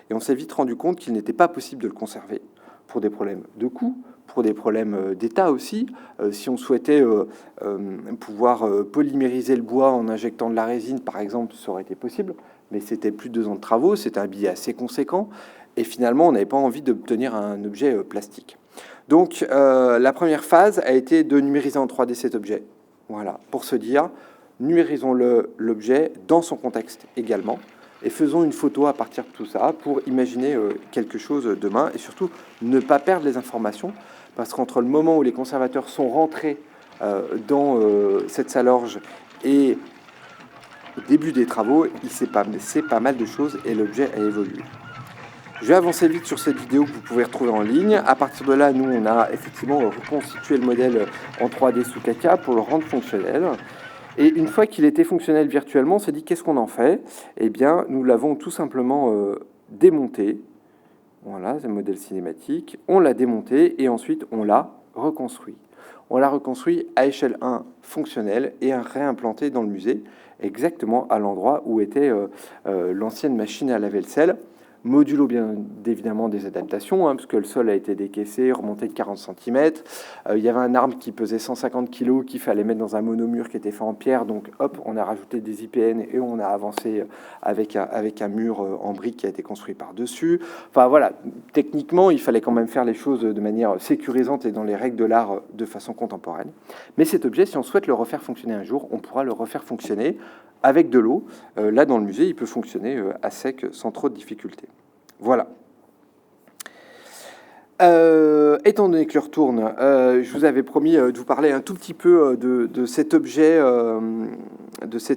Et on s'est vite rendu compte qu'il n'était pas possible de le conserver pour des problèmes de coût, pour des problèmes d'état aussi. Si on souhaitait pouvoir polymériser le bois en injectant de la résine, par exemple, ça aurait été possible, mais c'était plus de 2 ans de travaux, c'était un billet assez conséquent, et finalement, on n'avait pas envie d'obtenir un objet plastique. Donc, la première phase a été de numériser en 3D cet objet. Voilà, pour se dire, numérisons l'objet dans son contexte également, et faisons une photo à partir de tout ça pour imaginer quelque chose demain, et surtout ne pas perdre les informations, parce qu'entre le moment où les conservateurs sont rentrés dans cette salorge et au début des travaux, il s'est passé pas mal de choses et l'objet a évolué. Je vais avancer vite sur cette vidéo que vous pouvez retrouver en ligne. À partir de là, nous, on a effectivement reconstitué le modèle en 3D sous Catia pour le rendre fonctionnel. Et une fois qu'il était fonctionnel virtuellement, on s'est dit, qu'est-ce qu'on en fait ? Eh bien, nous l'avons tout simplement démonté. Voilà, c'est le modèle cinématique. On l'a démonté et ensuite, on l'a reconstruit. On l'a reconstruit à échelle 1 fonctionnelle et réimplanté dans le musée, exactement à l'endroit où était l'ancienne machine à laver le sel. Modulo bien évidemment des adaptations, parce que le sol a été décaissé, remonté de 40 cm. Il y avait un arbre qui pesait 150 kg qu'il fallait mettre dans un monomure qui était fait en pierre. Donc hop, on a rajouté des IPN et on a avancé avec un mur en briques qui a été construit par-dessus. Enfin voilà, techniquement, il fallait quand même faire les choses de manière sécurisante et dans les règles de l'art de façon contemporaine. Mais cet objet, si on souhaite le refaire fonctionner un jour, on pourra le refaire fonctionner avec de l'eau. Là, dans le musée, il peut fonctionner à sec sans trop de difficultés. Voilà. Étant donné que l'heure tourne, je vous avais promis de vous parler un tout petit peu de cet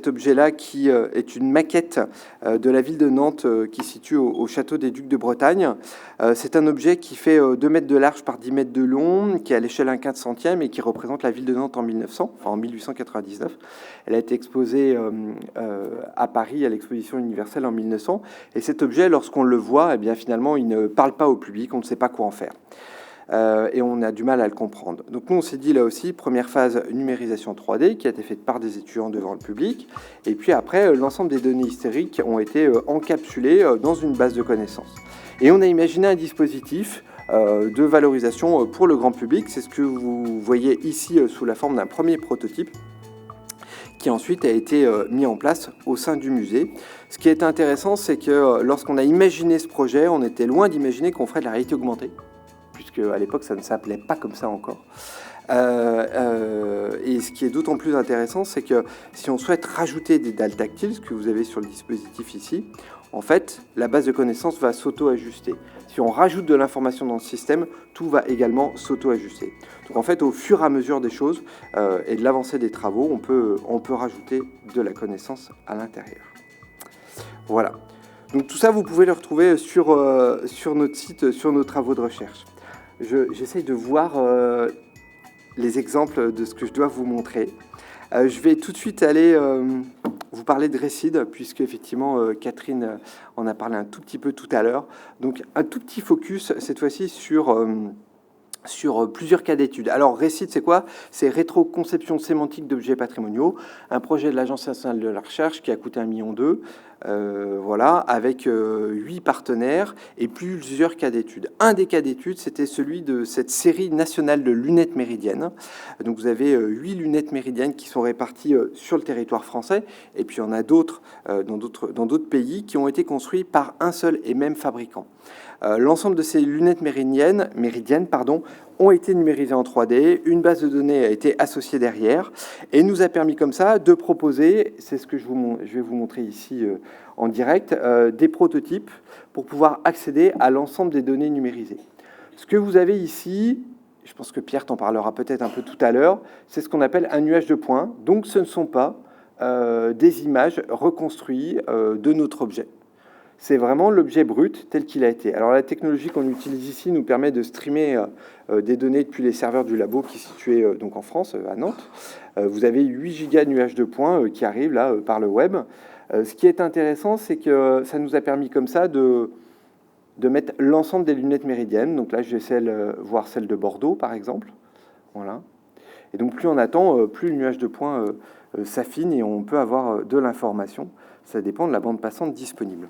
objet-là qui est une maquette de la ville de Nantes qui se situe au château des Ducs de Bretagne. C'est un objet qui fait 2 mètres de large par 10 mètres de long, qui est à l'échelle 1/400 et qui représente la ville de Nantes en 1899. Elle a été exposée à Paris à l'exposition universelle en 1900. Et cet objet, lorsqu'on le voit, eh bien, finalement, il ne parle pas au public, on ne sait pas quoi en faire. Et on a du mal à le comprendre. Donc nous, on s'est dit là aussi, première phase, numérisation 3D, qui a été faite par des étudiants devant le public. Et puis après, l'ensemble des données historiques ont été encapsulées dans une base de connaissances. Et on a imaginé un dispositif de valorisation pour le grand public. C'est ce que vous voyez ici sous la forme d'un premier prototype, qui ensuite a été mis en place au sein du musée. Ce qui est intéressant, c'est que lorsqu'on a imaginé ce projet, on était loin d'imaginer qu'on ferait de la réalité augmentée, puisque à l'époque, ça ne s'appelait pas comme ça encore. Et ce qui est d'autant plus intéressant, c'est que si on souhaite rajouter des dalles tactiles, ce que vous avez sur le dispositif ici, en fait, la base de connaissances va s'auto-ajuster. Si on rajoute de l'information dans le système, tout va également s'auto-ajuster. Donc en fait, au fur et à mesure des choses et de l'avancée des travaux, on peut rajouter de la connaissance à l'intérieur. Voilà. Donc tout ça, vous pouvez le retrouver sur notre site, sur nos travaux de recherche. J'essaye de voir les exemples de ce que je dois vous montrer. Je vais tout de suite aller vous parler de Récide, puisque effectivement Catherine en a parlé un tout petit peu tout à l'heure. Donc un tout petit focus cette fois-ci sur plusieurs cas d'études. Alors Récide, c'est quoi? C'est rétroconception sémantique d'objets patrimoniaux, un projet de l'Agence nationale de la recherche qui a coûté 1,2 million, voilà, avec 8 partenaires et plusieurs cas d'études. Un des cas d'études, c'était celui de cette série nationale de lunettes méridiennes. Donc vous avez 8 lunettes méridiennes qui sont réparties sur le territoire français, et puis il y en a d'autres dans d'autres pays qui ont été construits par un seul et même fabricant. L'ensemble de ces lunettes méridiennes ont été numérisées en 3D, une base de données a été associée derrière et nous a permis comme ça de proposer, c'est ce que je vais vous montrer ici en direct, des prototypes pour pouvoir accéder à l'ensemble des données numérisées. Ce que vous avez ici, je pense que Pierre t'en parlera peut-être un peu tout à l'heure, c'est ce qu'on appelle un nuage de points, donc ce ne sont pas des images reconstruites de notre objet. C'est vraiment l'objet brut tel qu'il a été. Alors la technologie qu'on utilise ici nous permet de streamer des données depuis les serveurs du labo qui est situé donc en France, à Nantes. Vous avez 8 gigas de nuages de points qui arrivent là par le web. Ce qui est intéressant, c'est que ça nous a permis comme ça de mettre l'ensemble des lunettes méridiennes. Donc là, je vais voir celle de Bordeaux, par exemple. Voilà. Et donc plus on attend, plus le nuage de points s'affine et on peut avoir de l'information. Ça dépend de la bande passante disponible.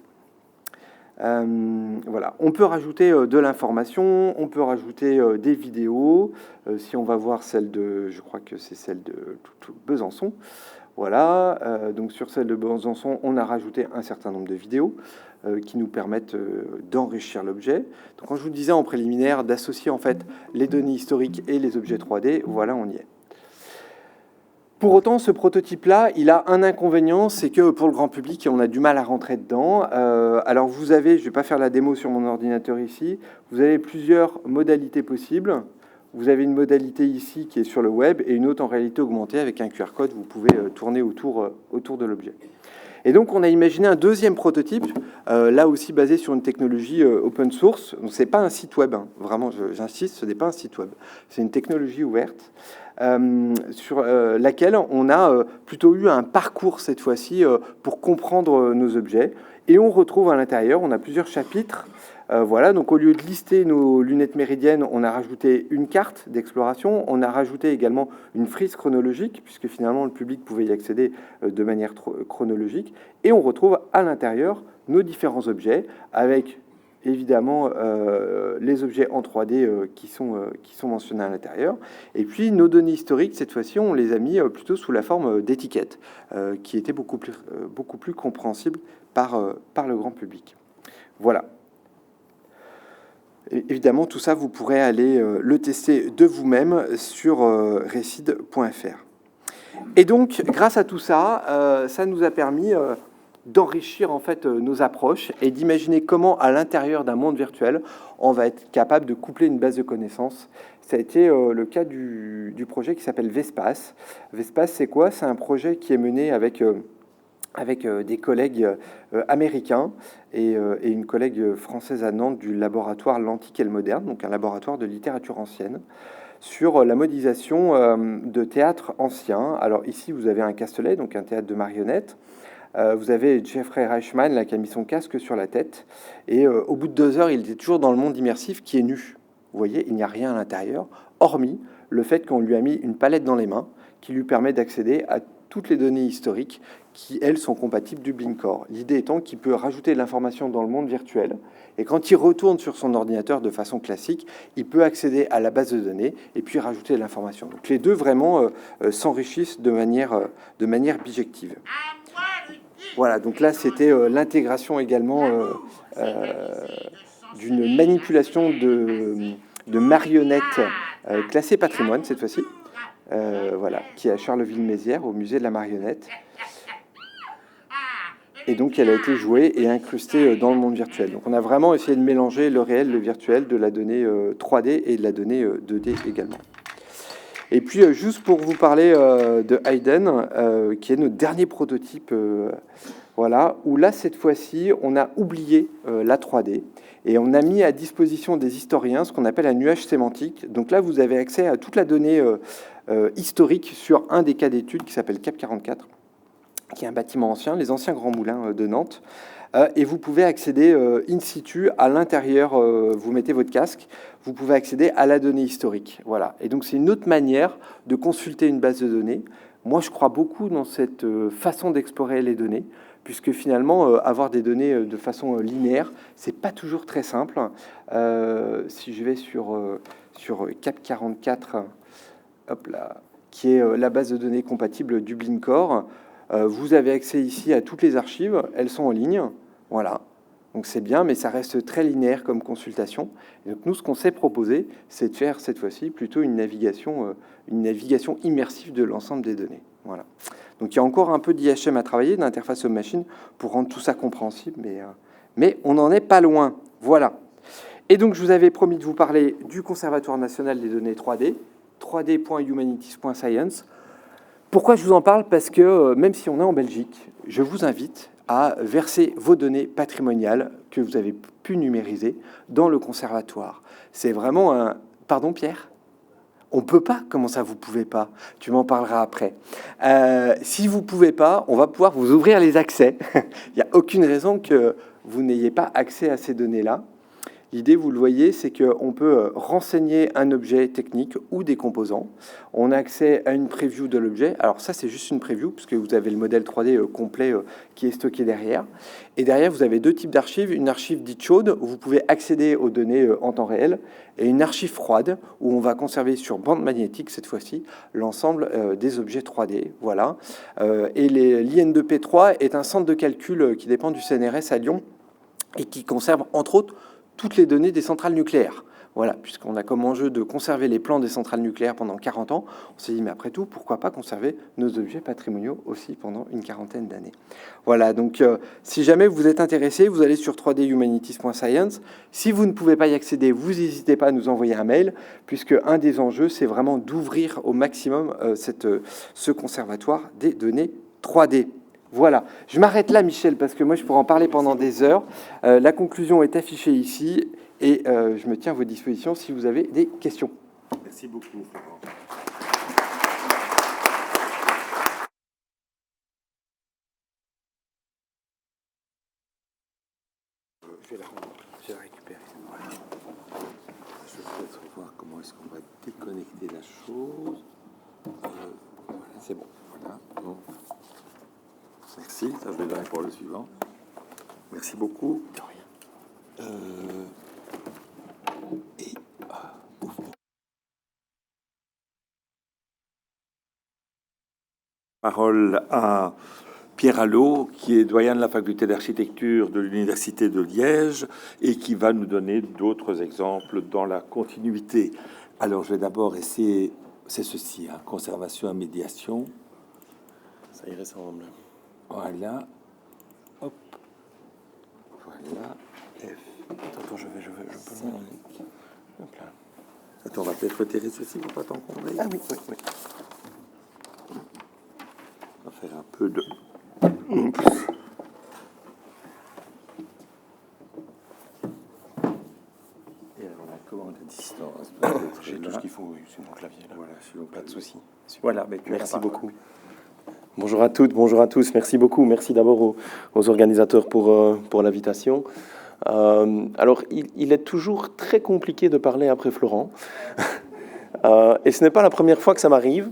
Voilà. On peut rajouter de l'information, on peut rajouter des vidéos. Si on va voir celle de, je crois que c'est celle de Besançon. Voilà. Donc sur celle de Besançon, on a rajouté un certain nombre de vidéos qui nous permettent d'enrichir l'objet. Donc quand je vous disais en préliminaire d'associer en fait les données historiques et les objets 3D, voilà, on y est. Pour autant, ce prototype-là, il a un inconvénient, c'est que pour le grand public, on a du mal à rentrer dedans. Alors vous avez, je ne vais pas faire la démo sur mon ordinateur ici, vous avez plusieurs modalités possibles. Vous avez une modalité ici qui est sur le web et une autre en réalité augmentée avec un QR code, vous pouvez tourner autour de l'objet. Et donc on a imaginé un deuxième prototype, là aussi basé sur une technologie open source. Donc c'est pas un site web, hein. Vraiment, j'insiste, ce n'est pas un site web. C'est une technologie ouverte. Sur laquelle on a plutôt eu un parcours cette fois-ci pour comprendre nos objets. Et on retrouve à l'intérieur, on a plusieurs chapitres. Voilà, donc au lieu de lister nos lunettes méridiennes, on a rajouté une carte d'exploration. On a rajouté également une frise chronologique, puisque finalement le public pouvait y accéder de manière chronologique. Et on retrouve à l'intérieur nos différents objets avec évidemment les objets en 3D qui sont mentionnés à l'intérieur. Et puis nos données historiques, cette fois-ci, on les a mis plutôt sous la forme d'étiquettes, qui étaient beaucoup plus compréhensibles par le grand public. Voilà. Et évidemment, tout ça, vous pourrez aller le tester de vous-même sur récide.fr. Et donc, grâce à tout ça, ça nous a permis d'enrichir en fait nos approches et d'imaginer comment, à l'intérieur d'un monde virtuel, on va être capable de coupler une base de connaissances. Ça a été le cas du projet qui s'appelle Vespace. Vespace, c'est quoi? C'est un projet qui est mené avec des collègues américains et une collègue française à Nantes du laboratoire L'Antique et le Moderne, donc un laboratoire de littérature ancienne, sur la modélisation de théâtre ancien. Alors ici, vous avez un Castelet, donc un théâtre de marionnettes. Vous avez Jeffrey Reichman là, qui a mis son casque sur la tête. Et au bout de 2 heures, il était toujours dans le monde immersif qui est nu. Vous voyez, il n'y a rien à l'intérieur, hormis le fait qu'on lui a mis une palette dans les mains qui lui permet d'accéder à toutes les données historiques qui, elles, sont compatibles du Blinkcore. L'idée étant qu'il peut rajouter de l'information dans le monde virtuel. Et quand il retourne sur son ordinateur de façon classique, il peut accéder à la base de données et puis rajouter de l'information. Donc les deux vraiment s'enrichissent de manière bijective. Voilà, donc là, c'était l'intégration également d'une manipulation de marionnettes classée patrimoine cette fois-ci, voilà, qui est à Charleville-Mézières, au musée de la marionnette. Et donc, elle a été jouée et incrustée dans le monde virtuel. Donc, on a vraiment essayé de mélanger le réel, le virtuel, de la donnée 3D et de la donnée 2D également. Et puis, juste pour vous parler de Hayden, qui est notre dernier prototype, voilà, où là, cette fois-ci, on a oublié la 3D et on a mis à disposition des historiens ce qu'on appelle un nuage sémantique. Donc là, vous avez accès à toute la donnée historique sur un des cas d'études qui s'appelle Cap 44, qui est un bâtiment ancien, les anciens grands moulins de Nantes. Et vous pouvez accéder in situ à l'intérieur, vous mettez votre casque, vous pouvez accéder à la donnée historique. Voilà. Et donc c'est une autre manière de consulter une base de données. Moi, je crois beaucoup dans cette façon d'explorer les données, puisque finalement, avoir des données de façon linéaire, c'est pas toujours très simple. Si je vais sur Cap 44, hop là, qui est la base de données compatible Dublin Core, vous avez accès ici à toutes les archives, elles sont en ligne, voilà. Donc c'est bien, mais ça reste très linéaire comme consultation. Et donc nous, ce qu'on s'est proposé, c'est de faire cette fois-ci plutôt une navigation immersive de l'ensemble des données. Voilà. Donc il y a encore un peu d'IHM à travailler, d'interface homme-machine, pour rendre tout ça compréhensible, mais on n'en est pas loin. Voilà. Et donc je vous avais promis de vous parler du Conservatoire national des données 3D, 3d.humanities.science. Pourquoi je vous en parle? Parce que même si on est en Belgique, je vous invite à verser vos données patrimoniales que vous avez pu numériser dans le conservatoire. C'est vraiment un... Pardon, Pierre? On ne peut pas? Comment ça, vous ne pouvez pas? Tu m'en parleras après. Si vous ne pouvez pas, on va pouvoir vous ouvrir les accès. Il n'y a aucune raison que vous n'ayez pas accès à ces données-là. L'idée, vous le voyez, c'est qu'on peut renseigner un objet technique ou des composants. On a accès à une preview de l'objet. Alors ça, c'est juste une preview, puisque vous avez le modèle 3D complet qui est stocké derrière. Et derrière, vous avez deux types d'archives. Une archive dite chaude, où vous pouvez accéder aux données en temps réel, et une archive froide, où on va conserver sur bande magnétique, cette fois-ci, l'ensemble des objets 3D. Voilà. Et l'IN2P3 est un centre de calcul qui dépend du CNRS à Lyon, et qui conserve, entre autres, toutes les données des centrales nucléaires. Voilà, puisqu'on a comme enjeu de conserver les plans des centrales nucléaires pendant 40 ans, on s'est dit, mais après tout, pourquoi pas conserver nos objets patrimoniaux aussi pendant une quarantaine d'années. Voilà, donc si jamais vous êtes intéressé, vous allez sur 3dhumanities.science. Si vous ne pouvez pas y accéder, vous n'hésitez pas à nous envoyer un mail, puisque un des enjeux, c'est vraiment d'ouvrir au maximum ce conservatoire des données 3D. Voilà, je m'arrête là, Michel, parce que moi, je pourrais en parler pendant des heures. La conclusion est affichée ici, et je me tiens à vos dispositions si vous avez des questions. Merci beaucoup, Florent. Je vais la récupérer. Voilà. Je vais peut-être voir comment est-ce qu'on va déconnecter la chose. Voilà, c'est bon. Voilà. Bon. Merci, ça je vais donner pour le suivant. Merci beaucoup. De rien. Parole à Pierre Allot, qui est doyen de la faculté d'architecture de l'Université de Liège et qui va nous donner d'autres exemples dans la continuité. Alors, je vais d'abord essayer, c'est ceci, hein, conservation et médiation. Ça y ressemble. Voilà. Hop. Voilà. F. Attends, je peux 5. Hop là. Attends, on va peut-être retirer ceci pour pas t'encombrer. Ah oui, oui, oui. On va faire un peu de... Et alors, la commande à distance. J'ai tout ce qu'il faut, oui, c'est mon clavier. Là. Voilà, Pas de souci. Voilà, mais merci beaucoup. Bonjour à toutes, bonjour à tous. Merci beaucoup. Merci d'abord aux organisateurs pour l'invitation. Alors, il est toujours très compliqué de parler après Florent. Et ce n'est pas la première fois que ça m'arrive.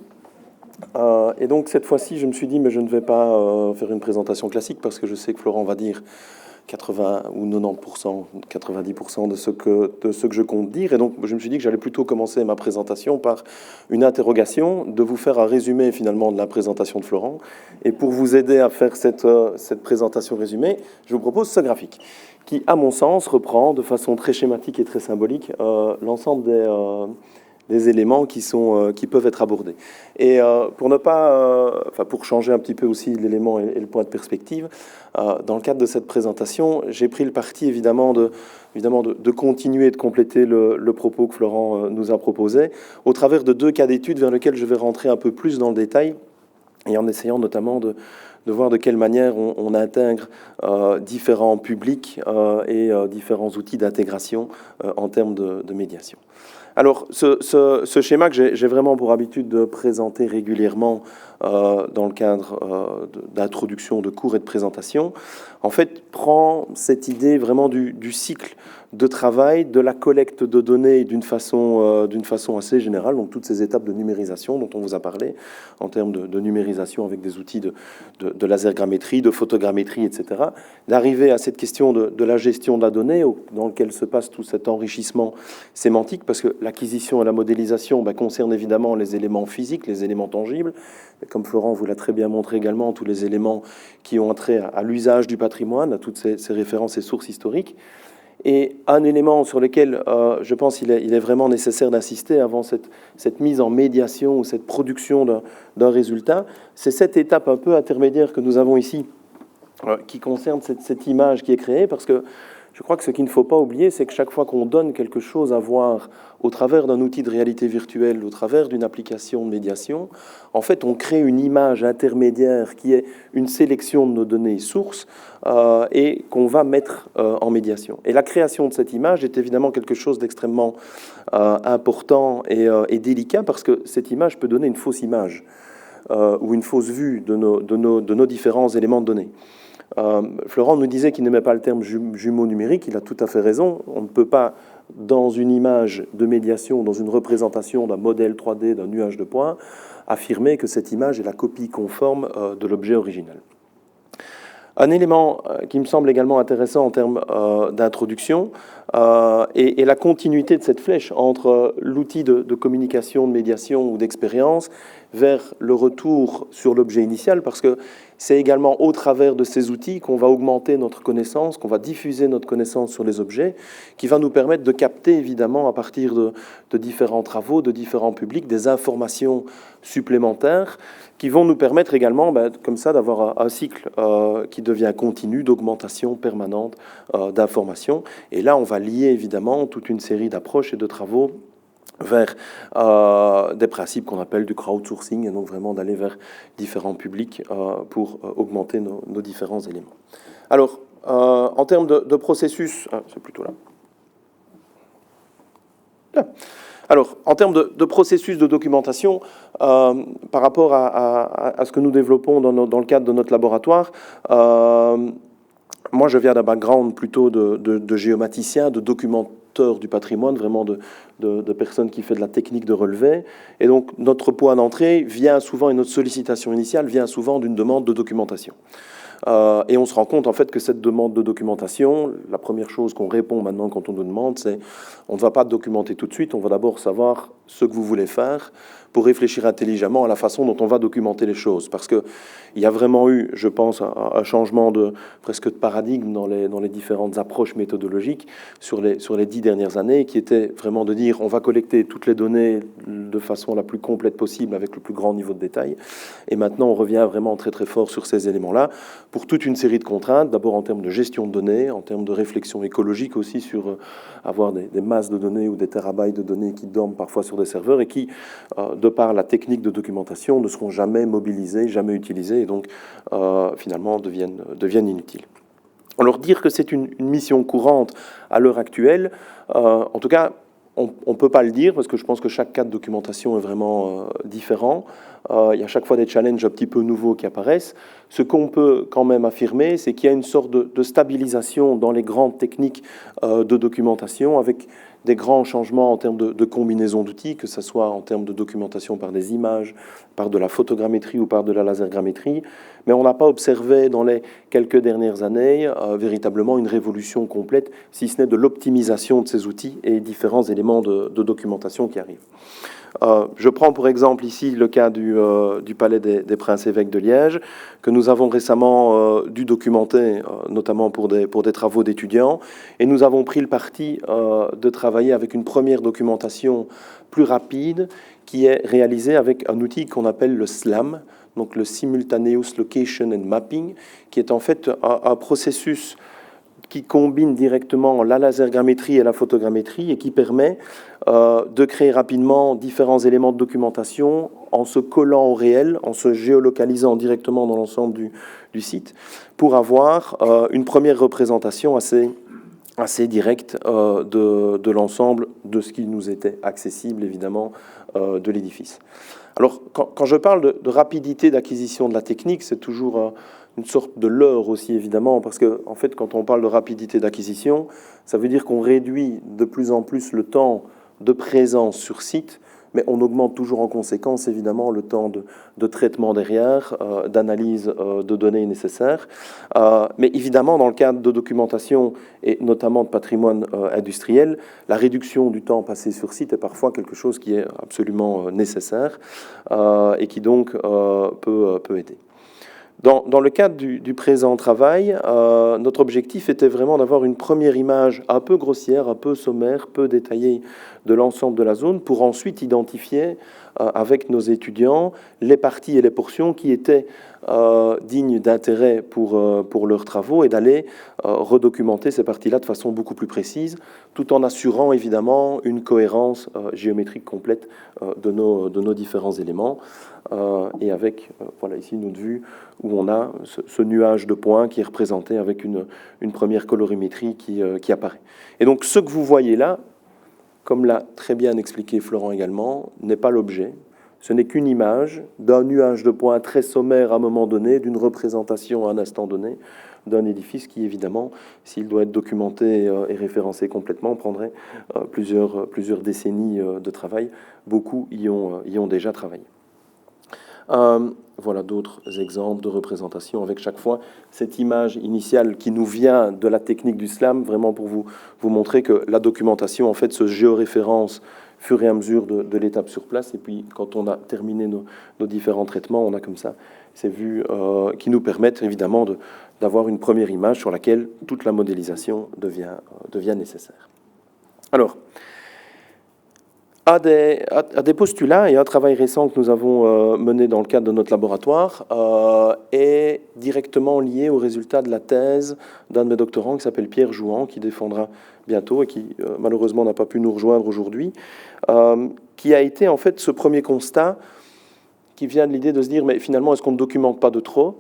Et donc, cette fois-ci, je me suis dit, mais je ne vais pas faire une présentation classique parce que je sais que Florent va dire 80 ou 90%, 90% de ce que je compte dire. Et donc, je me suis dit que j'allais plutôt commencer ma présentation par une interrogation, de vous faire un résumé finalement de la présentation de Florent. Et pour vous aider à faire cette présentation résumée, je vous propose ce graphique qui, à mon sens, reprend de façon très schématique et très symbolique l'ensemble des éléments qui peuvent être abordés. Et pour changer un petit peu aussi l'élément et le point de perspective, dans le cadre de cette présentation, j'ai pris le parti évidemment de continuer et de compléter le propos que Florent nous a proposé au travers de 2 cas d'études vers lesquels je vais rentrer un peu plus dans le détail et en essayant notamment de voir de quelle manière on intègre différents publics et différents outils d'intégration en termes de médiation. Alors, ce schéma que j'ai vraiment pour habitude de présenter régulièrement dans le cadre d'introduction de cours et de présentation, en fait, prend cette idée vraiment du cycle de travail, de la collecte de données d'une façon assez générale, donc toutes ces étapes de numérisation dont on vous a parlé, en termes de numérisation avec des outils de lasergrammétrie, de photogrammétrie, etc., d'arriver à cette question de la gestion de la donnée, dans laquelle se passe tout cet enrichissement sémantique, parce que l'acquisition et la modélisation concernent évidemment les éléments physiques, les éléments tangibles, comme Florent vous l'a très bien montré également, tous les éléments qui ont trait à l'usage du patrimoine, à toutes ces références et sources historiques. Et un élément sur lequel je pense qu'il est vraiment nécessaire d'insister avant cette mise en médiation ou cette production d'un résultat, c'est cette étape un peu intermédiaire que nous avons ici, qui concerne cette image qui est créée, parce que je crois que ce qu'il ne faut pas oublier, c'est que chaque fois qu'on donne quelque chose à voir au travers d'un outil de réalité virtuelle, au travers d'une application de médiation, en fait, on crée une image intermédiaire qui est une sélection de nos données sources et qu'on va mettre en médiation. Et la création de cette image est évidemment quelque chose d'extrêmement important et délicat, parce que cette image peut donner une fausse image ou une fausse vue de nos différents éléments de données. Florent nous disait qu'il n'aimait pas le terme jumeau numérique, il a tout à fait raison. On ne peut pas, dans une image de médiation, dans une représentation d'un modèle 3D, d'un nuage de points, affirmer que cette image est la copie conforme de l'objet original. Un élément qui me semble également intéressant en termes d'introduction est la continuité de cette flèche entre l'outil de communication, de médiation ou d'expérience vers le retour sur l'objet initial, parce que c'est également au travers de ces outils qu'on va augmenter notre connaissance, qu'on va diffuser notre connaissance sur les objets, qui va nous permettre de capter évidemment à partir de différents travaux, de différents publics, des informations supplémentaires qui vont nous permettre également, comme ça, d'avoir un cycle qui devient continu, d'augmentation permanente d'informations. Et là, on va lier évidemment toute une série d'approches et de travaux vers des principes qu'on appelle du crowdsourcing, et donc vraiment d'aller vers différents publics pour augmenter nos différents éléments. Alors, en termes de processus, c'est plutôt là. Alors, en termes de processus de documentation, par rapport à ce que nous développons dans le cadre de notre laboratoire, moi, je viens d'un background plutôt de géomaticien, de documenteur du patrimoine, vraiment de personnes qui fait de la technique de relevé. Et donc, notre point d'entrée vient souvent, et notre sollicitation initiale vient souvent d'une demande de documentation. Et on se rend compte en fait que cette demande de documentation, la première chose qu'on répond maintenant quand on nous demande, c'est on ne va pas documenter tout de suite, on va d'abord savoir ce que vous voulez faire pour réfléchir intelligemment à la façon dont on va documenter les choses. Parce qu'il y a vraiment eu, je pense, un changement presque de paradigme dans les différentes approches méthodologiques sur les 10 dernières années, qui était vraiment de dire on va collecter toutes les données de façon la plus complète possible avec le plus grand niveau de détail. Et maintenant, on revient vraiment très très fort sur ces éléments-là pour toute une série de contraintes, d'abord en termes de gestion de données, en termes de réflexion écologique aussi sur avoir des masses de données ou des terabytes de données qui dorment parfois sur des serveurs et qui, de par la technique de documentation, ne seront jamais mobilisés, jamais utilisés et donc finalement deviennent inutiles. Alors dire que c'est une mission courante à l'heure actuelle, en tout cas, on ne peut pas le dire parce que je pense que chaque cas de documentation est vraiment différent. Il y a chaque fois des challenges un petit peu nouveaux qui apparaissent. Ce qu'on peut quand même affirmer, c'est qu'il y a une sorte de stabilisation dans les grandes techniques de documentation avec des grands changements en termes de combinaison d'outils, que ce soit en termes de documentation par des images, par de la photogrammétrie ou par de la lasergrammétrie. Mais on n'a pas observé dans les quelques dernières années véritablement une révolution complète, si ce n'est de l'optimisation de ces outils et différents éléments de documentation qui arrivent. Je prends pour exemple ici le cas du Palais des Princes-Évêques de Liège, que nous avons récemment dû documenter, notamment pour des travaux d'étudiants, et nous avons pris le parti de travailler avec une première documentation plus rapide, qui est réalisée avec un outil qu'on appelle le SLAM, donc le Simultaneous Location and Mapping, qui est en fait un processus qui combine directement la lasergrammétrie et la photogrammétrie et qui permet de créer rapidement différents éléments de documentation en se collant au réel, en se géolocalisant directement dans l'ensemble du site, pour avoir une première représentation assez directe de l'ensemble de ce qui nous était accessible, évidemment, de l'édifice. Alors, quand je parle de rapidité d'acquisition de la technique, c'est toujours une sorte de leurre aussi, évidemment, parce que, en fait, quand on parle de rapidité d'acquisition, ça veut dire qu'on réduit de plus en plus le temps de présence sur site, mais on augmente toujours en conséquence, évidemment, le temps de traitement derrière, d'analyse de données nécessaires. Mais évidemment, dans le cadre de documentation, et notamment de patrimoine industriel, la réduction du temps passé sur site est parfois quelque chose qui est absolument nécessaire et qui donc peut aider. Dans le cadre du présent travail, notre objectif était vraiment d'avoir une première image un peu grossière, un peu sommaire, peu détaillée de l'ensemble de la zone, pour ensuite identifier avec nos étudiants les parties et les portions qui étaient dignes d'intérêt pour leurs travaux et d'aller redocumenter ces parties-là de façon beaucoup plus précise, tout en assurant évidemment une cohérence géométrique complète de nos différents éléments. Et avec, voilà ici une autre vue où on a ce nuage de points qui est représenté avec une première colorimétrie qui apparaît. Et donc ce que vous voyez là, comme l'a très bien expliqué Florent également, n'est pas l'objet. Ce n'est qu'une image d'un nuage de points très sommaire à un moment donné, d'une représentation à un instant donné, d'un édifice qui, évidemment, s'il doit être documenté et référencé complètement, prendrait plusieurs décennies de travail. Beaucoup y ont déjà travaillé. Voilà d'autres exemples de représentation avec chaque fois cette image initiale qui nous vient de la technique du SLAM, vraiment pour vous montrer que la documentation en fait se géoréférence au fur et à mesure de l'étape sur place, et puis quand on a terminé nos différents traitements, on a comme ça ces vues qui nous permettent évidemment d'avoir une première image sur laquelle toute la modélisation devient nécessaire. Alors, à des postulats et un travail récent que nous avons mené dans le cadre de notre laboratoire est directement lié aux résultats de la thèse d'un de mes doctorants qui s'appelle Pierre Jouan, qui défendra bientôt et qui malheureusement n'a pas pu nous rejoindre aujourd'hui, qui a été en fait ce premier constat qui vient de l'idée de se dire mais finalement est-ce qu'on ne documente pas de trop ?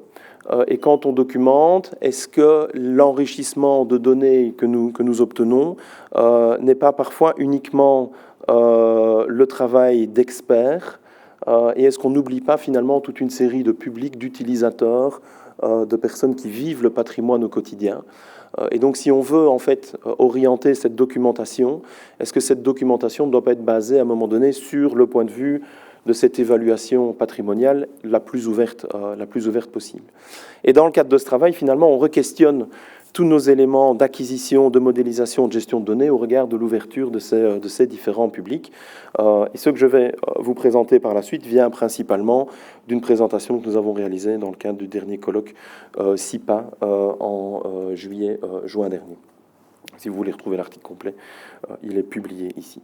Et quand on documente, est-ce que l'enrichissement de données que nous obtenons n'est pas parfois uniquement le travail d'experts, et est-ce qu'on n'oublie pas finalement toute une série de publics, d'utilisateurs, de personnes qui vivent le patrimoine au quotidien. Et donc si on veut en fait orienter cette documentation, est-ce que cette documentation ne doit pas être basée à un moment donné sur le point de vue de cette évaluation patrimoniale la plus ouverte possible. Et dans le cadre de ce travail, finalement, on re-questionne tous nos éléments d'acquisition, de modélisation, de gestion de données au regard de l'ouverture de ces différents publics. Et ce que je vais vous présenter par la suite vient principalement d'une présentation que nous avons réalisée dans le cadre du dernier colloque SIPA en juin dernier. Si vous voulez retrouver l'article complet, il est publié ici.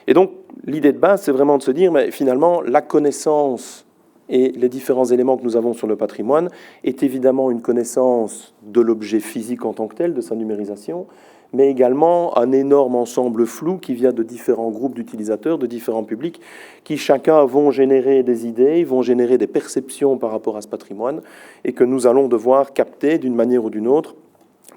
Et donc, l'idée de base, c'est vraiment de se dire, mais finalement, la connaissance et les différents éléments que nous avons sur le patrimoine est évidemment une connaissance de l'objet physique en tant que tel, de sa numérisation, mais également un énorme ensemble flou qui vient de différents groupes d'utilisateurs, de différents publics, qui chacun vont générer des idées, vont générer des perceptions par rapport à ce patrimoine, et que nous allons devoir capter d'une manière ou d'une autre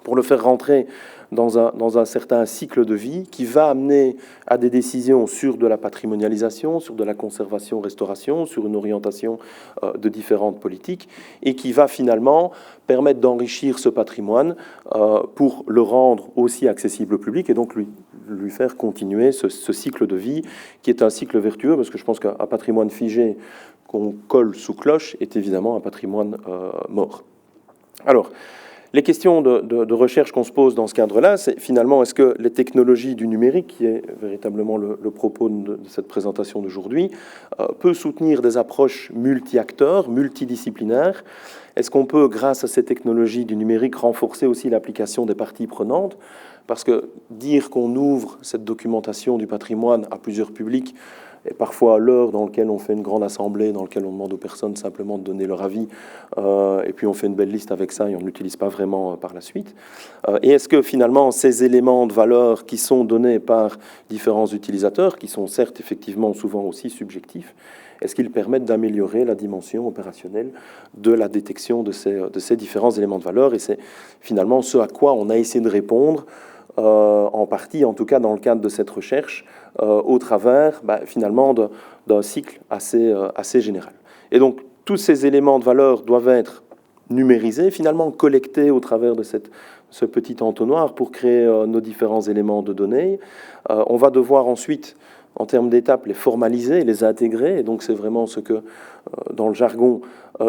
pour le faire rentrer dans un certain cycle de vie qui va amener à des décisions sur de la patrimonialisation, sur de la conservation-restauration, sur une orientation de différentes politiques, et qui va finalement permettre d'enrichir ce patrimoine pour le rendre aussi accessible au public et donc lui faire continuer ce cycle de vie qui est un cycle vertueux, parce que je pense qu'un patrimoine figé qu'on colle sous cloche est évidemment un patrimoine mort. Alors, Les questions de recherche qu'on se pose dans ce cadre-là, c'est finalement, est-ce que les technologies du numérique, qui est véritablement le propos de cette présentation d'aujourd'hui, peut soutenir des approches multi-acteurs, multidisciplinaires? Est-ce qu'on peut, grâce à ces technologies du numérique, renforcer aussi l'application des parties prenantes? Parce que dire qu'on ouvre cette documentation du patrimoine à plusieurs publics, et parfois à l'heure dans laquelle on fait une grande assemblée, dans laquelle on demande aux personnes simplement de donner leur avis, et puis on fait une belle liste avec ça et on ne l'utilise pas vraiment par la suite. Et est-ce que finalement ces éléments de valeur qui sont donnés par différents utilisateurs, qui sont certes effectivement souvent aussi subjectifs, est-ce qu'ils permettent d'améliorer la dimension opérationnelle de la détection de ces différents éléments de valeur? Et c'est finalement ce à quoi on a essayé de répondre, en partie, en tout cas dans le cadre de cette recherche, au travers finalement d'un cycle assez général. Et donc tous ces éléments de valeur doivent être numérisés, finalement collectés au travers de ce petit entonnoir pour créer nos différents éléments de données. On va devoir ensuite, en termes d'étapes, les formaliser, les intégrer. Et donc c'est vraiment ce que, dans le jargon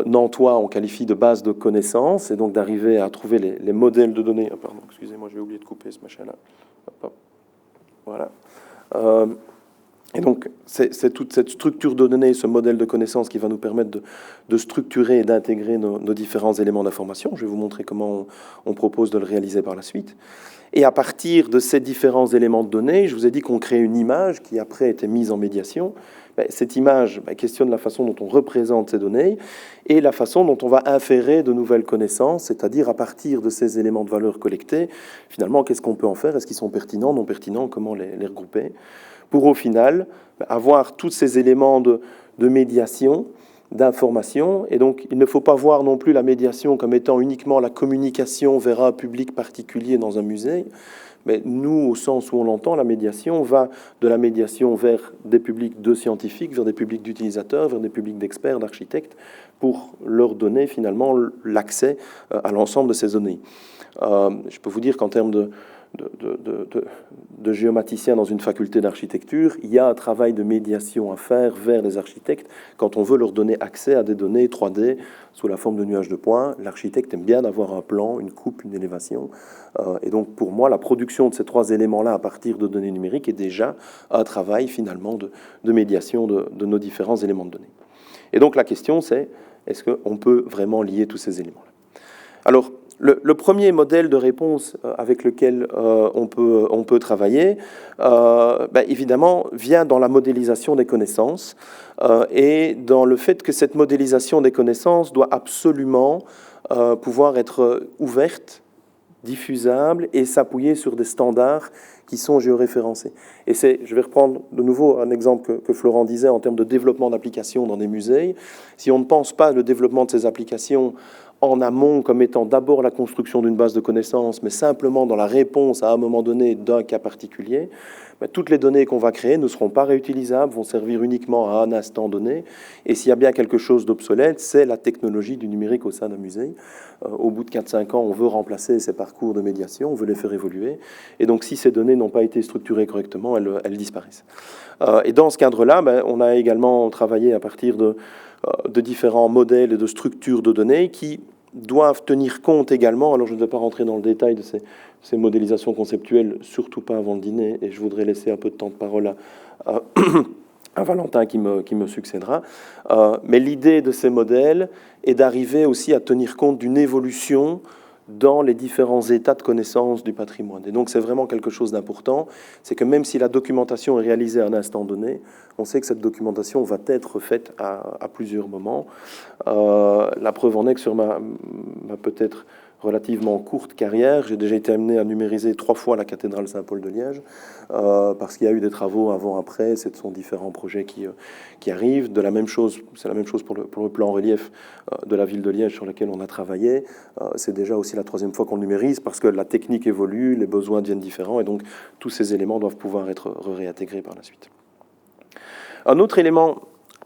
nantois, on qualifie de base de connaissances, et donc d'arriver à trouver les modèles de données. Oh, pardon, excusez-moi, je vais oublier de couper ce machin-là. Voilà. Et donc, c'est toute cette structure de données, ce modèle de connaissances qui va nous permettre de structurer et d'intégrer nos différents éléments d'information. Je vais vous montrer comment on propose de le réaliser par la suite. Et à partir de ces différents éléments de données, je vous ai dit qu'on crée une image qui après a été mise en médiation. Cette image questionne la façon dont on représente ces données et la façon dont on va inférer de nouvelles connaissances, c'est-à-dire à partir de ces éléments de valeur collectés, finalement, qu'est-ce qu'on peut en faire? Est-ce qu'ils sont pertinents, non pertinents? Comment les regrouper? Pour au final avoir tous ces éléments de médiation, d'information. Et donc, il ne faut pas voir non plus la médiation comme étant uniquement la communication vers un public particulier dans un musée. Mais nous, au sens où on l'entend, la médiation va de la médiation vers des publics de scientifiques, vers des publics d'utilisateurs, vers des publics d'experts, d'architectes, pour leur donner finalement l'accès à l'ensemble de ces données. Je peux vous dire qu'en termes de géomaticien dans une faculté d'architecture, il y a un travail de médiation à faire vers les architectes quand on veut leur donner accès à des données 3D sous la forme de nuages de points. L'architecte aime bien d'avoir un plan, une coupe, une élévation. Et donc pour moi, la production de ces trois éléments-là à partir de données numériques est déjà un travail finalement de médiation de nos différents éléments de données. Et donc la question c'est, est-ce qu'on peut vraiment lier tous ces éléments-là? Alors, le premier modèle de réponse avec lequel on peut travailler, évidemment, vient dans la modélisation des connaissances et dans le fait que cette modélisation des connaissances doit absolument pouvoir être ouverte, diffusable et s'appuyer sur des standards qui sont géoréférencés. Et je vais reprendre de nouveau un exemple que Florent disait en termes de développement d'applications dans des musées. Si on ne pense pas le développement de ces applications en amont comme étant d'abord la construction d'une base de connaissances, mais simplement dans la réponse à un moment donné d'un cas particulier, toutes les données qu'on va créer ne seront pas réutilisables, vont servir uniquement à un instant donné. Et s'il y a bien quelque chose d'obsolète, c'est la technologie du numérique au sein d'un musée. Au bout de 4-5 ans, on veut remplacer ces parcours de médiation, on veut les faire évoluer. Et donc, si ces données n'ont pas été structurées correctement, elles disparaissent. Et dans ce cadre-là, on a également travaillé à partir de différents modèles et de structures de données qui doivent tenir compte également, alors je ne vais pas rentrer dans le détail de ces modélisations conceptuelles, surtout pas avant le dîner, et je voudrais laisser un peu de temps de parole à Valentin qui me succédera. Mais l'idée de ces modèles est d'arriver aussi à tenir compte d'une évolution dans les différents états de connaissance du patrimoine. Et donc c'est vraiment quelque chose d'important, c'est que même si la documentation est réalisée à un instant donné, on sait que cette documentation va être faite à plusieurs moments. La preuve en est que sur ma peut-être relativement courte carrière, j'ai déjà été amené à numériser 3 fois la cathédrale Saint-Paul de Liège, parce qu'il y a eu des travaux avant-après, ce sont différents projets qui arrivent. C'est la même chose pour le plan relief de la ville de Liège sur lequel on a travaillé. C'est déjà aussi la 3e fois qu'on le numérise, parce que la technique évolue, les besoins deviennent différents, et donc tous ces éléments doivent pouvoir être réintégrés par la suite. Un autre élément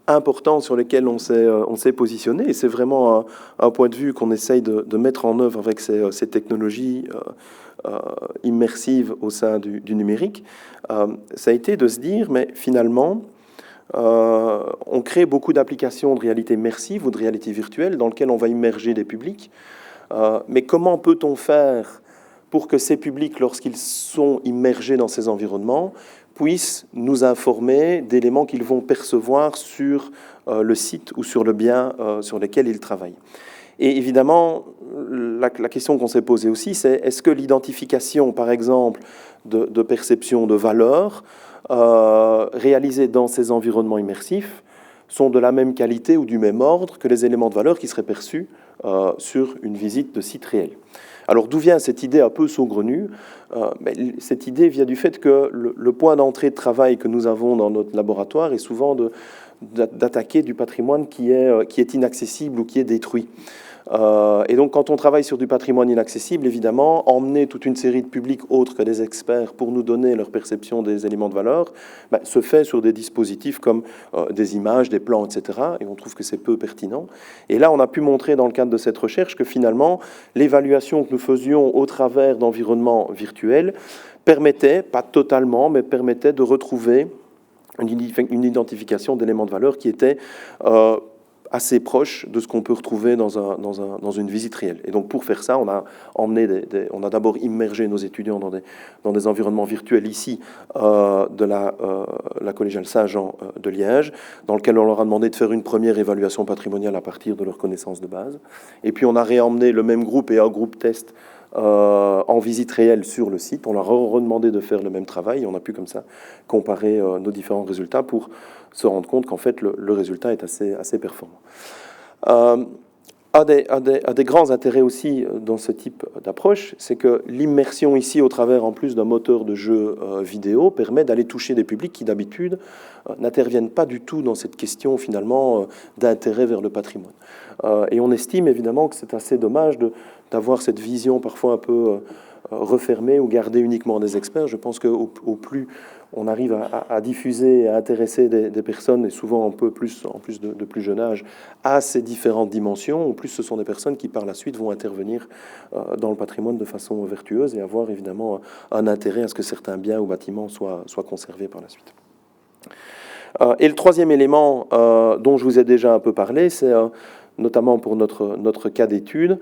important sur lesquels on s'est positionné, et c'est vraiment un point de vue qu'on essaye de mettre en œuvre avec ces technologies immersives au sein du numérique, ça a été de se dire, mais finalement, on crée beaucoup d'applications de réalité immersive ou de réalité virtuelle dans lesquelles on va immerger des publics. Mais comment peut-on faire pour que ces publics, lorsqu'ils sont immergés dans ces environnements, puissent nous informer d'éléments qu'ils vont percevoir sur le site ou sur le bien sur lequel ils travaillent. Et évidemment, la question qu'on s'est posée aussi, c'est est-ce que l'identification, par exemple, de perception de valeur réalisée dans ces environnements immersifs sont de la même qualité ou du même ordre que les éléments de valeur qui seraient perçus sur une visite de site réel. Alors d'où vient cette idée un peu saugrenue? Cette idée vient du fait que le point d'entrée de travail que nous avons dans notre laboratoire est souvent d'attaquer du patrimoine qui est inaccessible ou qui est détruit. Et donc, quand on travaille sur du patrimoine inaccessible, évidemment, emmener toute une série de publics autres que des experts pour nous donner leur perception des éléments de valeur se fait sur des dispositifs comme des images, des plans, etc. Et on trouve que c'est peu pertinent. Et là, on a pu montrer dans le cadre de cette recherche que finalement, l'évaluation que nous faisions au travers d'environnements virtuels permettait, pas totalement, mais permettait de retrouver une identification d'éléments de valeur qui était assez proche de ce qu'on peut retrouver dans une visite réelle. Et donc pour faire ça, on a d'abord immergé nos étudiants dans des environnements virtuels ici de la collégiale Saint-Jean de Liège, dans lequel on leur a demandé de faire une première évaluation patrimoniale à partir de leurs connaissances de base. Et puis on a réemmené le même groupe et un groupe test en visite réelle sur le site. On leur a redemandé de faire le même travail et on a pu comme ça comparer nos différents résultats pour se rendre compte qu'en fait le résultat est assez performant. Un des grands intérêts aussi dans ce type d'approche, c'est que l'immersion ici au travers en plus d'un moteur de jeu vidéo permet d'aller toucher des publics qui d'habitude n'interviennent pas du tout dans cette question finalement d'intérêt vers le patrimoine. Et on estime évidemment que c'est assez dommage d'avoir cette vision parfois un peu refermée ou gardée uniquement des experts. Je pense qu'au plus on arrive à diffuser et à intéresser des personnes, et souvent un peu plus, en plus de plus jeune âge, à ces différentes dimensions, au plus ce sont des personnes qui par la suite vont intervenir dans le patrimoine de façon vertueuse et avoir évidemment un intérêt à ce que certains biens ou bâtiments soient conservés par la suite. Et le troisième élément dont je vous ai déjà un peu parlé, c'est notamment pour notre cas d'étude,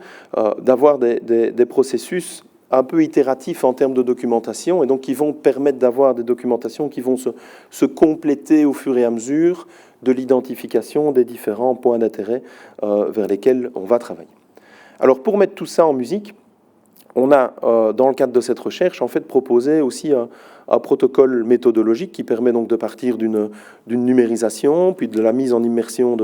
d'avoir des processus un peu itératifs en termes de documentation, et donc qui vont permettre d'avoir des documentations qui vont se compléter au fur et à mesure de l'identification des différents points d'intérêt vers lesquels on va travailler. Alors pour mettre tout ça en musique, on a, dans le cadre de cette recherche, en fait proposé aussi un protocole méthodologique qui permet donc de partir d'une numérisation, puis de la mise en immersion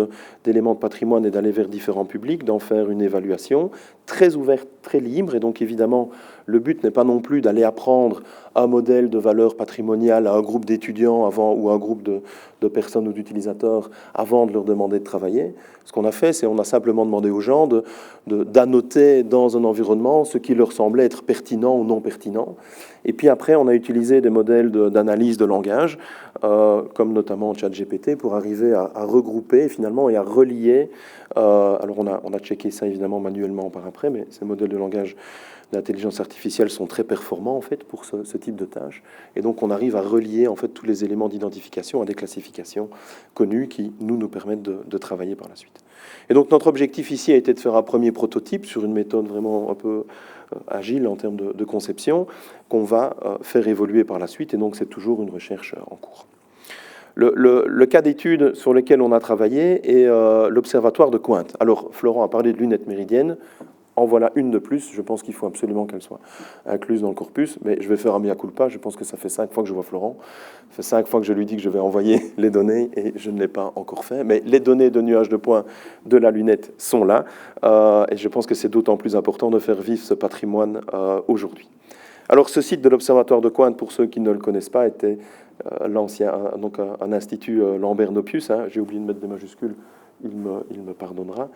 d'éléments de patrimoine et d'aller vers différents publics, d'en faire une évaluation très ouverte, très libre. Et donc évidemment, le but n'est pas non plus d'aller apprendre un modèle de valeur patrimoniale à un groupe d'étudiants avant ou à un groupe de personnes ou d'utilisateurs avant de leur demander de travailler. Ce qu'on a fait, c'est on a simplement demandé aux gens d'annoter dans un environnement ce qui leur semblait être pertinent ou non pertinent. Et puis après, on a utilisé des modèles d'analyse de langage, comme notamment ChatGPT, pour arriver à regrouper finalement et à relier. Alors on a checké ça évidemment manuellement par après, mais ces modèles de langage d'intelligence artificielle sont très performants en fait pour ce type de tâches. Et donc on arrive à relier en fait tous les éléments d'identification à des classifications connues qui nous permettent de travailler par la suite. Et donc notre objectif ici a été de faire un premier prototype sur une méthode vraiment un peu agile en termes de conception qu'on va faire évoluer par la suite. Et donc c'est toujours une recherche en cours. Le cas d'étude sur lequel on a travaillé est l'observatoire de Cointe. Alors Florent a parlé de lunettes méridiennes. En voilà une de plus. Je pense qu'il faut absolument qu'elle soit incluse dans le corpus, mais je vais faire un mea culpa. Je pense que ça fait 5 fois que je vois Florent. Ça fait 5 fois que je lui dis que je vais envoyer les données et je ne l'ai pas encore fait. Mais les données de nuage de points de la lunette sont là. Et je pense que c'est d'autant plus important de faire vivre ce patrimoine aujourd'hui. Alors ce site de l'Observatoire de Cointe, pour ceux qui ne le connaissent pas, était l'ancien, donc un institut Lambert Nopius. J'ai oublié de mettre des majuscules, il me pardonnera.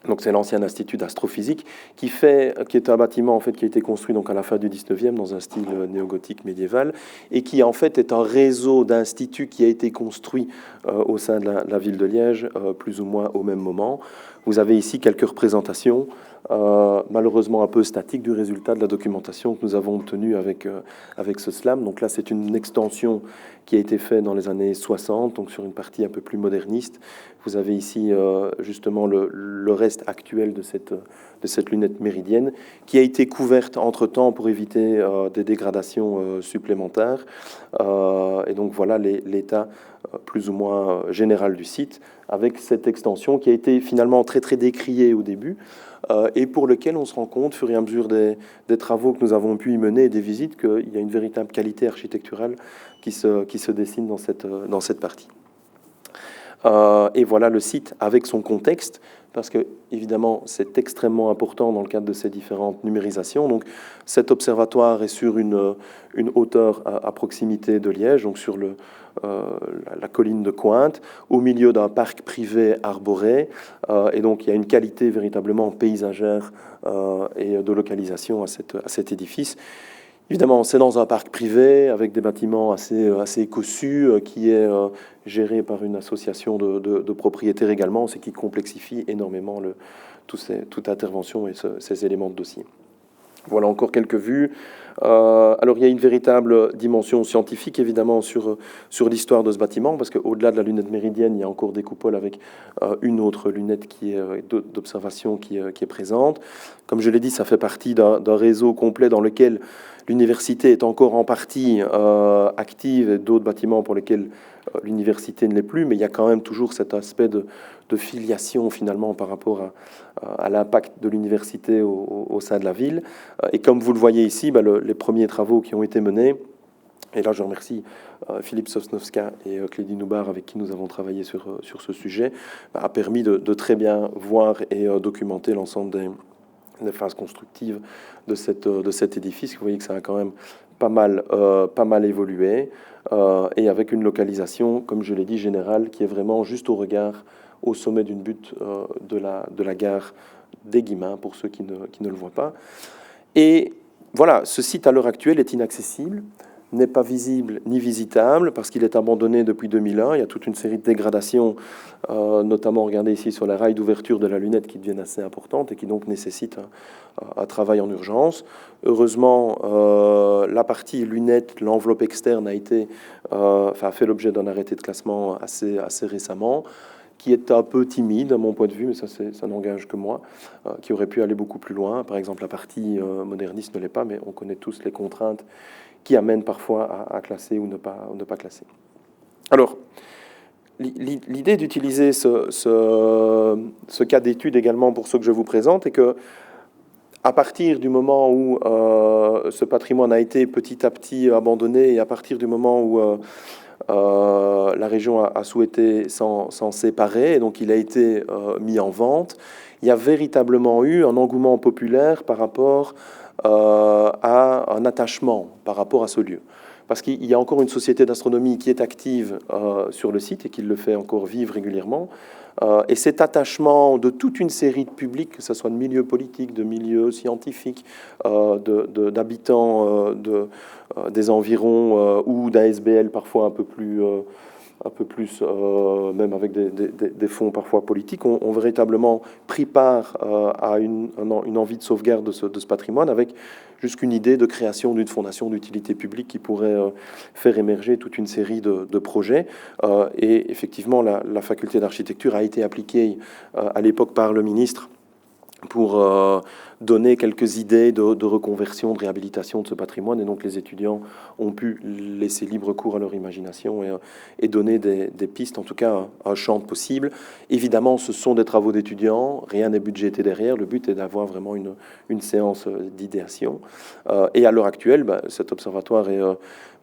Donc c'est l'ancien institut d'astrophysique qui est un bâtiment en fait qui a été construit donc à la fin du 19e dans un style néo-gothique médiéval et qui en fait est un réseau d'instituts qui a été construit au sein de la ville de Liège plus ou moins au même moment. Vous avez ici quelques représentations, malheureusement un peu statiques, du résultat de la documentation que nous avons obtenue avec ce SLAM. Donc là, c'est une extension qui a été faite dans les années 60, donc sur une partie un peu plus moderniste. Vous avez ici justement le reste actuel de cette lunette méridienne, qui a été couverte entre-temps pour éviter des dégradations supplémentaires. Et donc voilà l'état plus ou moins général du site, avec cette extension qui a été finalement très très décriée au début, et pour lequel on se rend compte, au fur et à mesure des travaux que nous avons pu y mener et des visites, qu'il y a une véritable qualité architecturale qui se dessine dans cette partie. Et voilà le site avec son contexte, parce que évidemment c'est extrêmement important dans le cadre de ces différentes numérisations. Donc cet observatoire est sur une hauteur à proximité de Liège, donc sur la colline de Cointe, au milieu d'un parc privé arboré, et donc il y a une qualité véritablement paysagère et de localisation à cet édifice. Évidemment, c'est dans un parc privé avec des bâtiments assez cossus, qui est géré par une association de propriétaires également, ce qui complexifie énormément toute intervention et ces éléments de dossier. Voilà encore quelques vues. Alors il y a une véritable dimension scientifique évidemment sur l'histoire de ce bâtiment, parce qu'au-delà de la lunette méridienne, il y a encore des coupoles avec une autre lunette d'observation qui est présente. Comme je l'ai dit, ça fait partie d'un réseau complet dans lequel l'université est encore en partie active, et d'autres bâtiments pour lesquels l'université ne l'est plus, mais il y a quand même toujours cet aspect de filiation finalement par rapport à l'impact de l'université au sein de la ville. Et comme vous le voyez ici, les premiers travaux qui ont été menés, et là je remercie Philippe Sosnowska et Clédy Noubar avec qui nous avons travaillé sur ce sujet, a permis de très bien voir et documenter l'ensemble des phases constructives de cet édifice. Vous voyez que ça a quand même pas mal évolué, et avec une localisation, comme je l'ai dit, générale, qui est vraiment juste au sommet d'une butte de la gare des Guillemins, pour ceux qui ne le voient pas. Et voilà, ce site à l'heure actuelle est inaccessible, n'est pas visible ni visitable, parce qu'il est abandonné depuis 2001. Il y a toute une série de dégradations, notamment, regardez ici, sur la rail d'ouverture de la lunette, qui deviennent assez importantes et qui donc nécessitent un travail en urgence. Heureusement, la partie lunette, l'enveloppe externe a fait l'objet d'un arrêté de classement assez récemment, qui est un peu timide à mon point de vue, mais ça n'engage que moi, qui aurait pu aller beaucoup plus loin. Par exemple, la partie moderniste ne l'est pas, mais on connaît tous les contraintes qui amènent parfois à classer ou ne pas classer. Alors, l'idée d'utiliser ce cas d'étude également pour ce que je vous présente est que, à partir du moment où ce patrimoine a été petit à petit abandonné, et à partir du moment où la région a souhaité s'en séparer, et donc il a été mis en vente, il y a véritablement eu un engouement populaire par rapport à un attachement par rapport à ce lieu. Parce qu'il y a encore une société d'astronomie qui est active sur le site et qui le fait encore vivre régulièrement. Et cet attachement de toute une série de publics, que ce soit de milieux politiques, de milieux scientifiques, d'habitants des environs, ou d'ASBL parfois un peu plus même avec des fonds parfois politiques, ont véritablement pris part à une envie de sauvegarde de ce patrimoine, avec jusqu'une idée de création d'une fondation d'utilité publique qui pourrait faire émerger toute une série de projets. Et effectivement, la faculté d'architecture a été appliquée à l'époque par le ministre pour donner quelques idées de reconversion, de réhabilitation de ce patrimoine. Et donc les étudiants ont pu laisser libre cours à leur imagination et donner des pistes, en tout cas un champ possible. Évidemment, ce sont des travaux d'étudiants, rien n'est budgété derrière. Le but est d'avoir vraiment une séance d'idéation. Et à l'heure actuelle, cet observatoire est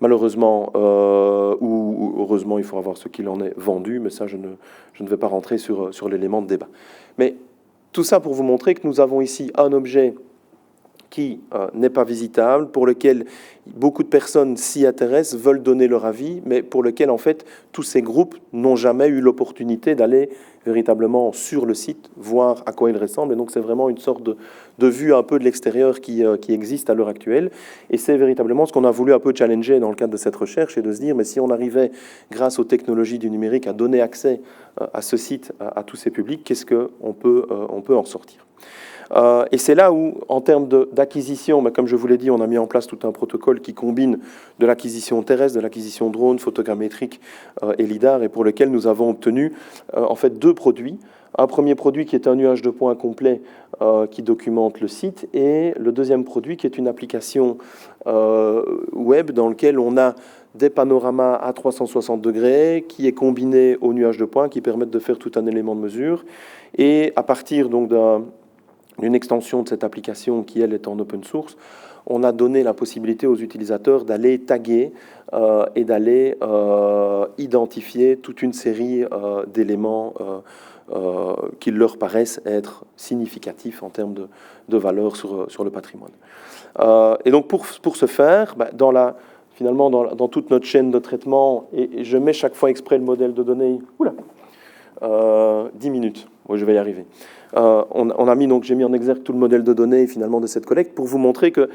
malheureusement, ou heureusement, il faut voir ce qu'il en est vendu, mais ça, je ne vais pas rentrer sur l'élément de débat. Mais tout ça pour vous montrer que nous avons ici un objet qui n'est pas visitable, pour lequel beaucoup de personnes s'y intéressent, veulent donner leur avis, mais pour lequel, en fait, tous ces groupes n'ont jamais eu l'opportunité d'aller véritablement sur le site, voir à quoi il ressemble. Et donc, c'est vraiment une sorte de vue un peu de l'extérieur qui existe à l'heure actuelle. Et c'est véritablement ce qu'on a voulu un peu challenger dans le cadre de cette recherche, et de se dire, mais si on arrivait, grâce aux technologies du numérique, à donner accès à ce site, à tous ces publics, qu'est-ce qu'on peut en sortir ? Et c'est là où, en termes d'acquisition, comme je vous l'ai dit, on a mis en place tout un protocole qui combine de l'acquisition terrestre, de l'acquisition drone, photogrammétrique et LIDAR, et pour lequel nous avons obtenu en fait 2 produits. Un premier produit qui est un nuage de points complet qui documente le site, et le deuxième produit qui est une application web dans lequel on a des panoramas à 360 degrés qui est combiné au nuage de points qui permettent de faire tout un élément de mesure. Et à partir donc d'une extension de cette application qui, elle, est en open source, on a donné la possibilité aux utilisateurs d'aller taguer et d'aller identifier toute une série d'éléments qui leur paraissent être significatifs en termes de valeur sur le patrimoine. Et donc, pour ce faire, finalement, dans toute notre chaîne de traitement, et je mets chaque fois exprès le modèle de données... 10 minutes, oui, je vais y arriver. J'ai mis en exergue tout le modèle de données finalement de cette collecte pour vous montrer que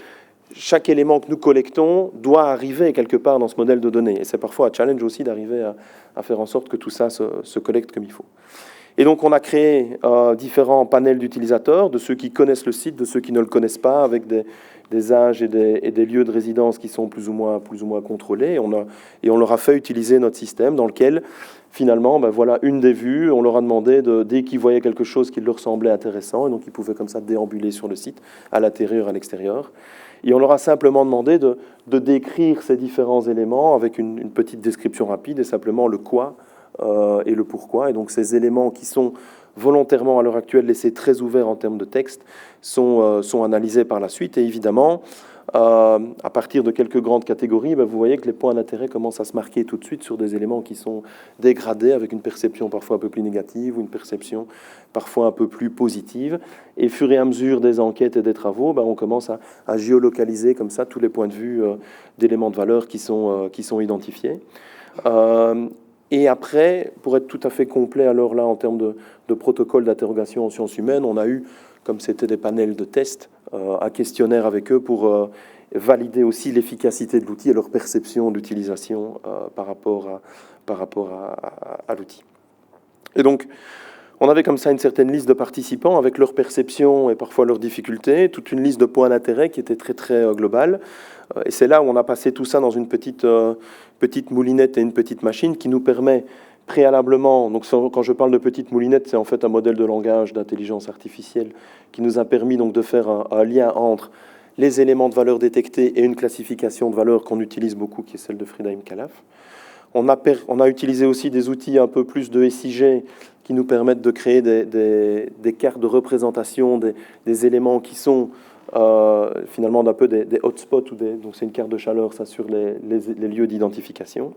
chaque élément que nous collectons doit arriver quelque part dans ce modèle de données. Et c'est parfois un challenge aussi d'arriver à faire en sorte que tout ça se collecte comme il faut. Et donc on a créé différents panels d'utilisateurs, de ceux qui connaissent le site, de ceux qui ne le connaissent pas, avec des âges et des lieux de résidence qui sont plus ou moins contrôlés. Et on leur a fait utiliser notre système dans lequel, finalement, voilà une des vues. On leur a demandé, dès qu'ils voyaient quelque chose qui leur semblait intéressant, et donc ils pouvaient comme ça déambuler sur le site, à l'intérieur, à l'extérieur. Et on leur a simplement demandé de décrire ces différents éléments avec une petite description rapide et simplement le quoi et le pourquoi. Et donc ces éléments qui sont volontairement à l'heure actuelle laissés très ouverts en termes de texte sont analysés par la suite. Et évidemment, à partir de quelques grandes catégories, vous voyez que les points d'intérêt commencent à se marquer tout de suite sur des éléments qui sont dégradés avec une perception parfois un peu plus négative ou une perception parfois un peu plus positive. Et au fur et à mesure des enquêtes et des travaux, on commence à géolocaliser comme ça tous les points de vue d'éléments de valeur qui sont identifiés. Et après, pour être tout à fait complet, alors là, en termes de protocole d'interrogation en sciences humaines, on a eu, comme c'était des panels de tests, un questionnaire avec eux pour valider aussi l'efficacité de l'outil et leur perception d'utilisation par rapport à l'outil. Et donc, on avait comme ça une certaine liste de participants avec leur perception et parfois leurs difficultés, toute une liste de points d'intérêt qui était très, très globale. Et c'est là où on a passé tout ça dans une petite moulinette et une petite machine qui nous permet préalablement, donc quand je parle de petite moulinette, c'est en fait un modèle de langage d'intelligence artificielle qui nous a permis donc de faire un lien entre les éléments de valeur détectés et une classification de valeur qu'on utilise beaucoup, qui est celle de Friedheim-Calaf. On a utilisé aussi des outils un peu plus de SIG qui nous permettent de créer des cartes de représentation, des éléments qui sont finalement un peu des hotspots, donc c'est une carte de chaleur, ça, sur les lieux d'identification,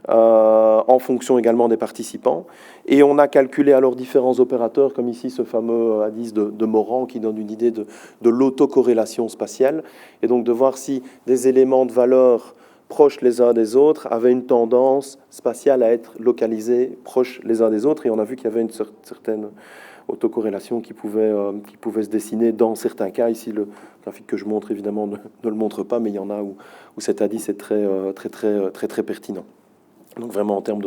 en fonction également des participants. Et on a calculé alors différents opérateurs, comme ici ce fameux indice de Morand qui donne une idée de l'autocorrélation spatiale, et donc de voir si des éléments de valeur proches les uns des autres avaient une tendance spatiale à être localisés proches les uns des autres, et on a vu qu'il y avait une certaine autocorrélation qui pouvait se dessiner dans certains cas. Ici, le graphique que je montre, évidemment, ne le montre pas, mais il y en a où cet indice est très pertinent. Donc vraiment, en termes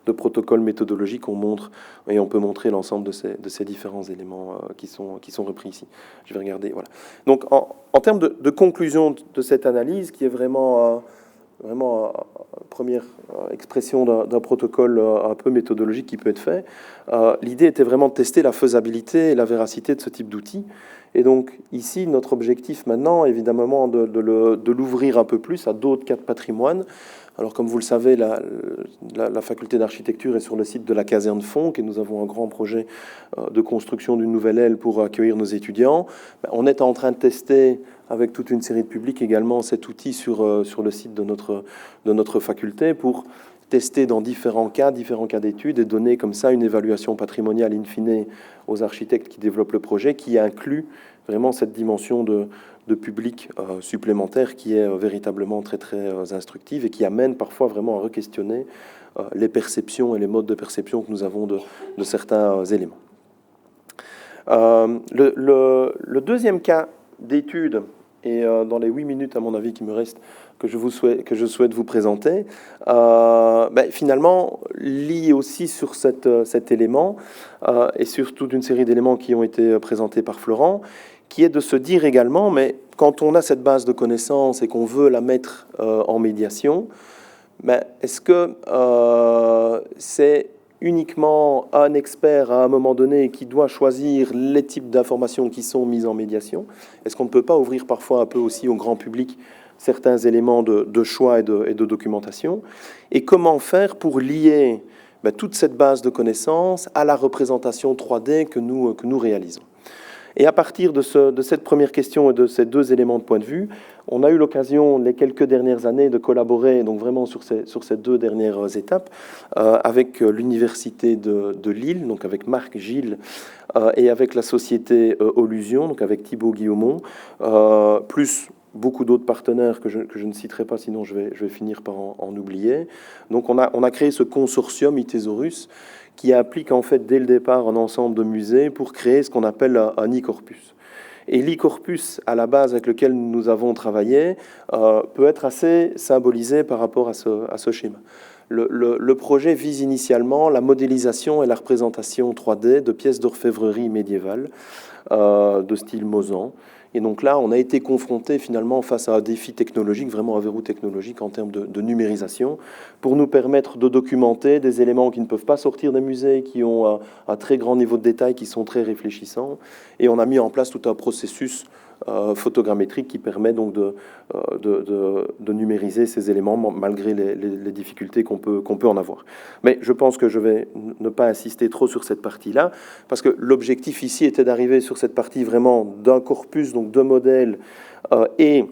de protocole méthodologique, on peut montrer l'ensemble de ces différents éléments qui sont repris ici. Je vais regarder, voilà. Donc, en termes de conclusion de cette analyse, qui est vraiment première expression d'un protocole un peu méthodologique qui peut être fait, l'idée était vraiment de tester la faisabilité et la véracité de ce type d'outil. Et donc ici, notre objectif maintenant, évidemment, de l'ouvrir un peu plus à d'autres cas de patrimoine. Alors, comme vous le savez, la faculté d'architecture est sur le site de la caserne Fonck et nous avons un grand projet de construction d'une nouvelle aile pour accueillir nos étudiants. On est en train de tester avec toute une série de publics également cet outil sur le site de notre faculté pour tester dans différents cas d'études et donner comme ça une évaluation patrimoniale in fine aux architectes qui développent le projet, qui inclut vraiment cette dimension de public supplémentaire qui est véritablement très très instructive et qui amène parfois vraiment à re-questionner les perceptions et les modes de perception que nous avons de certains éléments. Le deuxième cas d'étude, et dans les 8 minutes à mon avis qui me restent, que je souhaite vous présenter, finalement lie aussi sur cet élément et sur toute une série d'éléments qui ont été présentés par Florent, qui est de se dire également, mais quand on a cette base de connaissances et qu'on veut la mettre en médiation, est-ce que c'est uniquement un expert à un moment donné qui doit choisir les types d'informations qui sont mises en médiation? Est-ce qu'on ne peut pas ouvrir parfois un peu aussi au grand public certains éléments de choix et de documentation? Et comment faire pour lier toute cette base de connaissances à la représentation 3D que nous réalisons? Et à partir de cette première question et de ces deux éléments de point de vue, on a eu l'occasion, les quelques dernières années, de collaborer donc vraiment sur ces deux dernières étapes avec l'Université de Lille, donc avec Marc Gilles, et avec la société Olusion, donc avec Thibaut Guillaumont, plus beaucoup d'autres partenaires que je ne citerai pas, sinon je vais finir par en oublier. Donc on a créé ce consortium Itésaurus, qui implique en fait dès le départ un ensemble de musées pour créer ce qu'on appelle un e-corpus. Et l'e-corpus, à la base avec lequel nous avons travaillé, peut être assez symbolisé par rapport à ce schéma. Le projet vise initialement la modélisation et la représentation 3D de pièces d'orfèvrerie médiévale de style Mozan. Et donc là, on a été confronté finalement face à un défi technologique, vraiment un verrou technologique en termes de numérisation, pour nous permettre de documenter des éléments qui ne peuvent pas sortir des musées, qui ont un très grand niveau de détail, qui sont très réfléchissants. Et on a mis en place tout un processus photogrammétrique qui permet donc de numériser ces éléments malgré les difficultés qu'on peut en avoir. Mais je pense que je vais ne pas insister trop sur cette partie-là, parce que l'objectif ici était d'arriver sur cette partie vraiment d'un corpus, donc de modèles et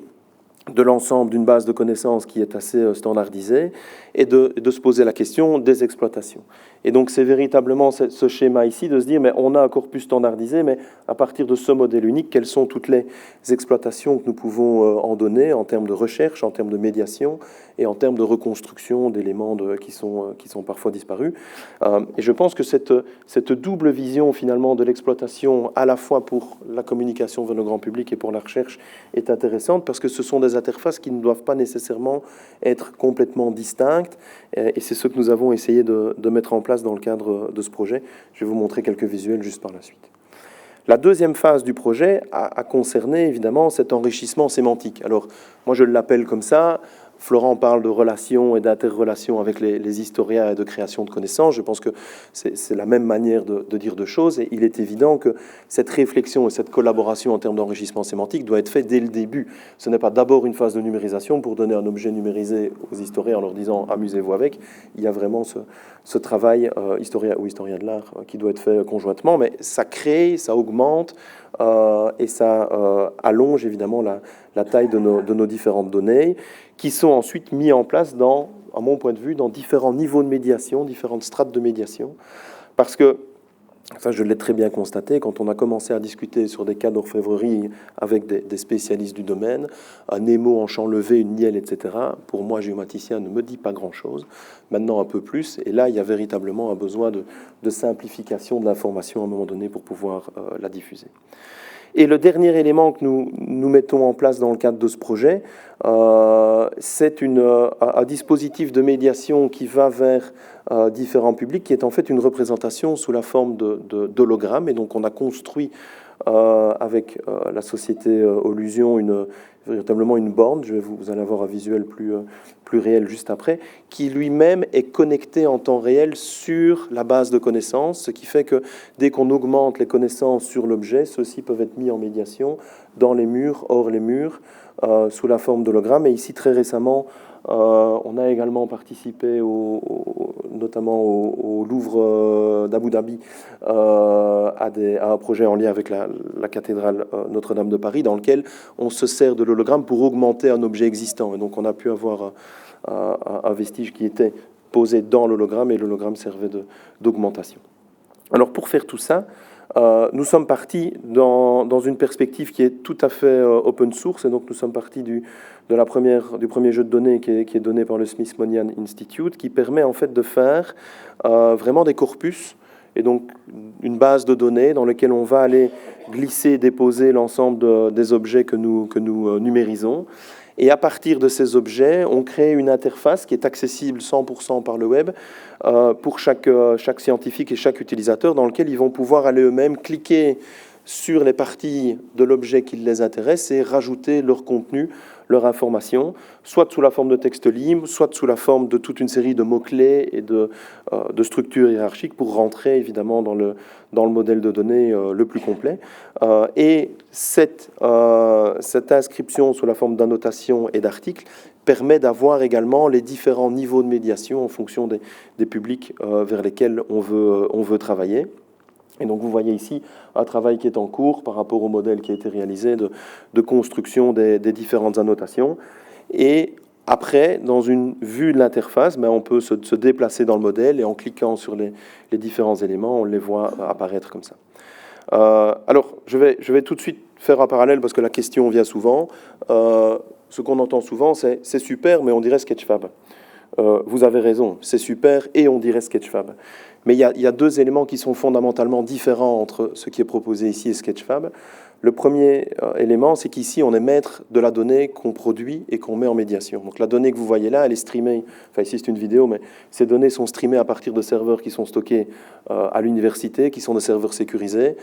de l'ensemble d'une base de connaissances qui est assez standardisée, et de se poser la question des exploitations. Et donc c'est véritablement ce schéma ici de se dire, mais on a un corpus standardisé, mais à partir de ce modèle unique, quelles sont toutes les exploitations que nous pouvons en donner en termes de recherche, en termes de médiation et en termes de reconstruction d'éléments qui sont parfois disparus. Et je pense que cette double vision finalement de l'exploitation, à la fois pour la communication vers le grand public et pour la recherche, est intéressante parce que ce sont des interfaces qui ne doivent pas nécessairement être complètement distinctes. Et c'est ce que nous avons essayé de mettre en place dans le cadre de ce projet. Je vais vous montrer quelques visuels juste par la suite. La deuxième phase du projet a concerné évidemment cet enrichissement sémantique. Alors, moi je l'appelle comme ça. Florent parle de relations et d'interrelations avec les historiens et de création de connaissances. Je pense que c'est la même manière de dire deux choses. Et il est évident que cette réflexion et cette collaboration en termes d'enrichissement sémantique doit être faite dès le début. Ce n'est pas d'abord une phase de numérisation pour donner un objet numérisé aux historiens en leur disant « amusez-vous avec ». Il y a vraiment ce travail historien ou historien de l'art qui doit être fait conjointement. Mais ça crée, ça augmente et ça allonge évidemment la taille de nos différentes données, qui sont ensuite mis en place à mon point de vue, dans différents niveaux de médiation, différentes strates de médiation. Parce que, ça je l'ai très bien constaté, quand on a commencé à discuter sur des cas d'orfèvrerie avec des spécialistes du domaine, un émau en champ levé, une nielle, etc., pour moi, géomaticien, ne me dit pas grand-chose. Maintenant, un peu plus. Et là, il y a véritablement un besoin de simplification de l'information à un moment donné pour pouvoir la diffuser. Et le dernier élément que nous mettons en place dans le cadre de ce projet, c'est un dispositif de médiation qui va vers différents publics, qui est en fait une représentation sous la forme d'hologrammes. Et donc on a construit avec la société Olusion véritablement une borne, vous allez avoir un visuel plus réel juste après, qui lui-même est connecté en temps réel sur la base de connaissances, ce qui fait que dès qu'on augmente les connaissances sur l'objet, ceux-ci peuvent être mis en médiation dans les murs, hors les murs, sous la forme d'hologrammes. Et ici, très récemment, on a également participé notamment au Louvre d'Abu Dhabi à un projet en lien avec la cathédrale Notre-Dame de Paris, dans lequel on se sert de l'hologramme pour augmenter un objet existant. Et donc on a pu avoir un vestige qui était posé dans l'hologramme, et l'hologramme servait d'augmentation. Alors pour faire tout ça, nous sommes partis dans une perspective qui est tout à fait open source, et donc nous sommes partis du premier jeu de données qui est donné par le Smithsonian Institute, qui permet en fait de faire vraiment des corpus, et donc une base de données dans laquelle on va aller glisser, déposer l'ensemble des objets que nous numérisons. Et à partir de ces objets, on crée une interface qui est accessible 100% par le web pour chaque scientifique et chaque utilisateur, dans lequel ils vont pouvoir aller eux-mêmes cliquer sur les parties de l'objet qui les intéressent et rajouter leur contenu, leur information, soit sous la forme de texte libre, soit sous la forme de toute une série de mots-clés et de structures hiérarchiques pour rentrer évidemment dans le modèle de données le plus complet. Et cette inscription sous la forme d'annotation et d'articles permet d'avoir également les différents niveaux de médiation en fonction des publics vers lesquels on veut travailler. Et donc vous voyez ici un travail qui est en cours par rapport au modèle qui a été réalisé de construction des différentes annotations. Et après, dans une vue de l'interface, on peut se déplacer dans le modèle, et en cliquant sur les différents éléments, on les voit apparaître comme ça. Alors, je vais tout de suite faire un parallèle parce que la question vient souvent. Ce qu'on entend souvent, c'est super, mais on dirait Sketchfab. Vous avez raison, c'est super et on dirait Sketchfab. Mais il y a deux éléments qui sont fondamentalement différents entre ce qui est proposé ici et Sketchfab. Le premier élément, c'est qu'ici, on est maître de la donnée qu'on produit et qu'on met en médiation. Donc la donnée que vous voyez là, elle est streamée, enfin ici c'est une vidéo, mais ces données sont streamées à partir de serveurs qui sont stockés à l'université, qui sont des serveurs sécurisés,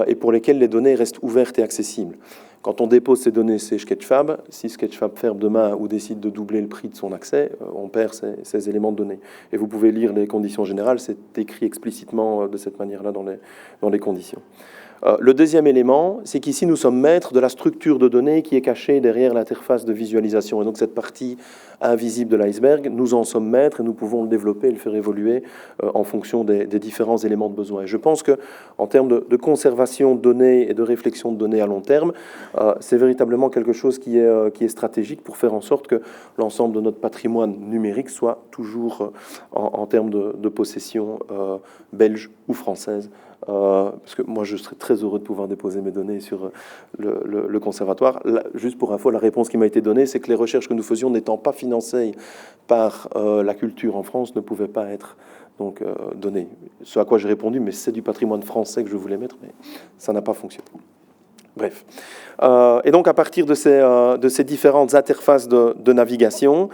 et pour lesquels les données restent ouvertes et accessibles. Quand on dépose ces données chez Sketchfab, si Sketchfab ferme demain ou décide de doubler le prix de son accès, on perd ces éléments de données. Et vous pouvez lire les conditions générales, c'est écrit explicitement de cette manière-là dans les conditions. Le deuxième élément, c'est qu'ici, nous sommes maîtres de la structure de données qui est cachée derrière l'interface de visualisation. Et donc, cette partie invisible de l'iceberg, nous en sommes maîtres et nous pouvons le développer et le faire évoluer en fonction des différents éléments de besoin. Et je pense qu'en termes de conservation de données et de réflexion de données à long terme, c'est véritablement quelque chose qui est stratégique pour faire en sorte que l'ensemble de notre patrimoine numérique soit toujours en termes de possession belge ou française. Parce que moi, je serais très heureux de pouvoir déposer mes données sur le conservatoire. Là, juste pour info, la réponse qui m'a été donnée, c'est que les recherches que nous faisions n'étant pas financées par la culture en France ne pouvaient pas être donc données. Ce à quoi j'ai répondu, mais c'est du patrimoine français que je voulais mettre, mais ça n'a pas fonctionné. Bref. Et donc, à partir de ces différentes interfaces de navigation,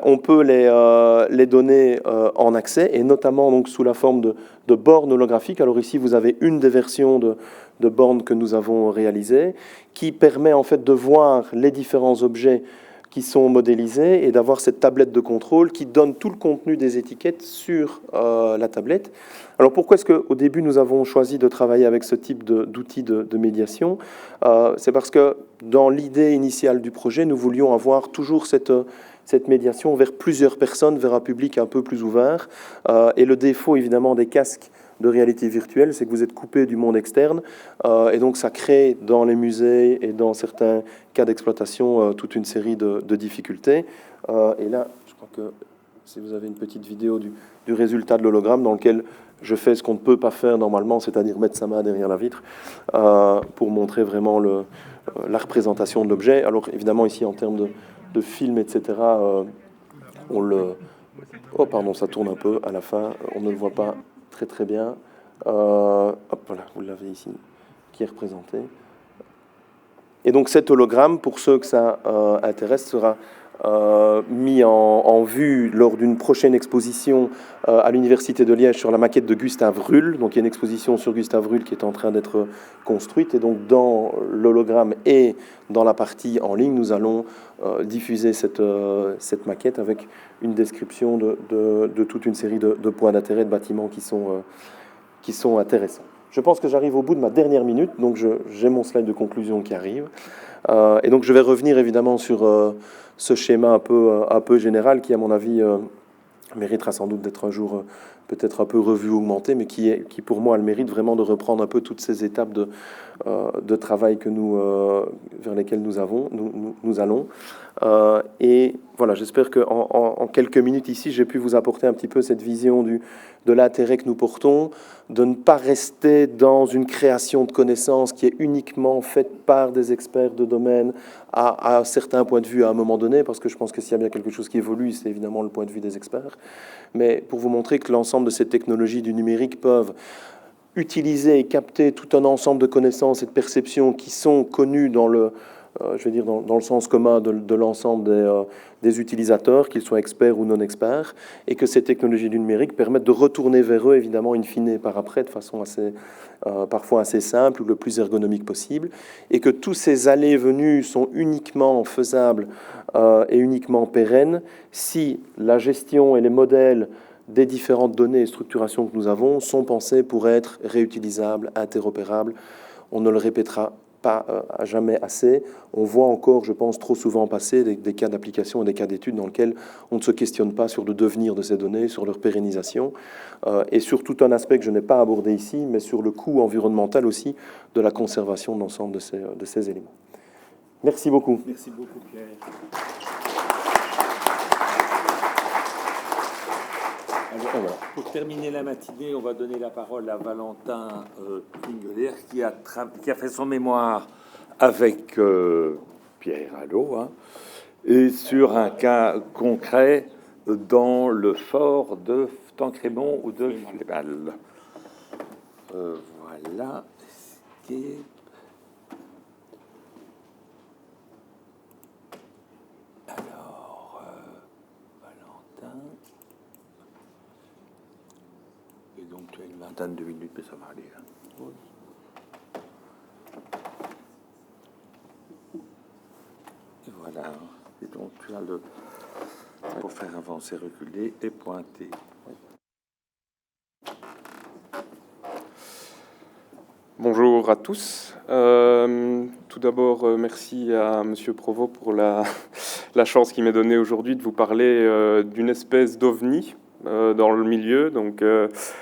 on peut les donner en accès, et notamment donc, sous la forme de bornes holographiques. Alors ici, vous avez une des versions de bornes que nous avons réalisées, qui permet en fait de voir les différents objets qui sont modélisés et d'avoir cette tablette de contrôle qui donne tout le contenu des étiquettes sur la tablette. Alors pourquoi est-ce qu'au début nous avons choisi de travailler avec ce type d'outils de médiation? C'est parce que dans l'idée initiale du projet, nous voulions avoir toujours cette médiation vers plusieurs personnes, vers un public un peu plus ouvert. Et le défaut évidemment des casques de réalité virtuelle, c'est que vous êtes coupé du monde externe, et donc ça crée dans les musées et dans certains cas d'exploitation toute une série de difficultés. Et là, je crois que si vous avez une petite vidéo du résultat de l'hologramme dans lequel je fais ce qu'on ne peut pas faire normalement, c'est-à-dire mettre sa main derrière la vitre, pour montrer vraiment la représentation de l'objet. Alors évidemment ici en termes de film, etc., on le... Oh pardon, ça tourne un peu à la fin, on ne le voit pas très bien. Hop, voilà, vous l'avez ici, qui est représenté. Et donc cet hologramme, pour ceux que ça intéresse, sera mis en vue lors d'une prochaine exposition à l'Université de Liège sur la maquette de Gustave Ruhl. Donc il y a une exposition sur Gustave Ruhl qui est en train d'être construite. Et donc dans l'hologramme et dans la partie en ligne, nous allons diffuser cette maquette avec une description de toute une série de points d'intérêt, de bâtiments qui sont intéressants. Je pense que j'arrive au bout de ma dernière minute, donc j'ai mon slide de conclusion qui arrive. Et donc je vais revenir évidemment sur ce schéma un peu général qui, à mon avis, méritera sans doute d'être un jour peut-être un peu revue, augmentée, mais qui pour moi a le mérite vraiment de reprendre un peu toutes ces étapes de travail vers lesquelles nous allons. Et voilà, j'espère qu'en quelques minutes ici, j'ai pu vous apporter un petit peu cette vision de l'intérêt que nous portons, de ne pas rester dans une création de connaissances qui est uniquement faite par des experts de domaine à un certain point de vue à un moment donné, parce que je pense que s'il y a bien quelque chose qui évolue, c'est évidemment le point de vue des experts. Mais pour vous montrer que l'ensemble de ces technologies du numérique peuvent utiliser et capter tout un ensemble de connaissances et de perceptions qui sont connues dans le sens commun de l'ensemble des utilisateurs, qu'ils soient experts ou non experts, et que ces technologies du numérique permettent de retourner vers eux, évidemment, in fine, par après, de façon parfois assez simple ou le plus ergonomique possible, et que tous ces allées et venues sont uniquement faisables et uniquement pérennes si la gestion et les modèles des différentes données et structurations que nous avons sont pensés pour être réutilisables, interopérables. On ne le répétera pas à jamais assez. On voit encore, je pense, trop souvent passer des cas d'application et des cas d'études dans lesquels on ne se questionne pas sur le devenir de ces données, sur leur pérennisation, et sur tout un aspect que je n'ai pas abordé ici, mais sur le coût environnemental aussi de la conservation de l'ensemble de ces éléments. Merci beaucoup. Merci beaucoup, Pierre. Alors, pour terminer la matinée, on va donner la parole à Valentin Pingler, qui a fait son mémoire avec Pierre Allot, et sur un cas concret dans le fort de Tancrémont ou de Flémal. Voilà. Alors, Valentin. Et donc, tu as une vingtaine de minutes, mais ça va aller. Et voilà. Et donc, tu as pour faire avancer, reculer et pointer. Bonjour à tous. Tout d'abord, merci à Monsieur Provost pour la chance qui m'est donnée aujourd'hui de vous parler d'une espèce d'ovni dans le milieu. Donc,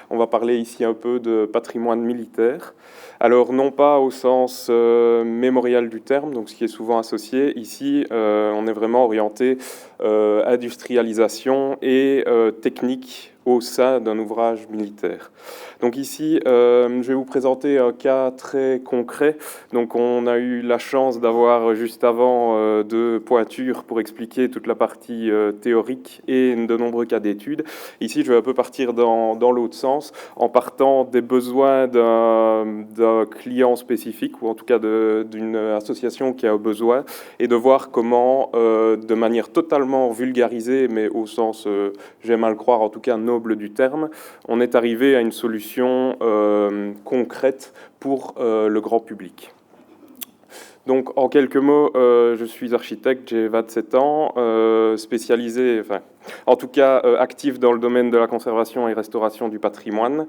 on va parler ici un peu de patrimoine militaire. Alors, non pas au sens mémorial du terme, donc ce qui est souvent associé. Ici, on est vraiment orienté industrialisation et technique au sein d'un ouvrage militaire. Donc ici, je vais vous présenter un cas très concret. Donc on a eu la chance d'avoir juste avant deux pointures pour expliquer toute la partie théorique et de nombreux cas d'études. Ici, je vais un peu partir dans l'autre sens, en partant des besoins d'un client spécifique, ou en tout cas d'une association qui a besoin, et de voir comment, de manière totalement vulgarisée, mais au sens, j'aime à le croire, en tout cas noble du terme, on est arrivé à une solution concrète pour le grand public. Donc, en quelques mots, je suis architecte, j'ai 27 ans, spécialisé, enfin, en tout cas actif dans le domaine de la conservation et restauration du patrimoine,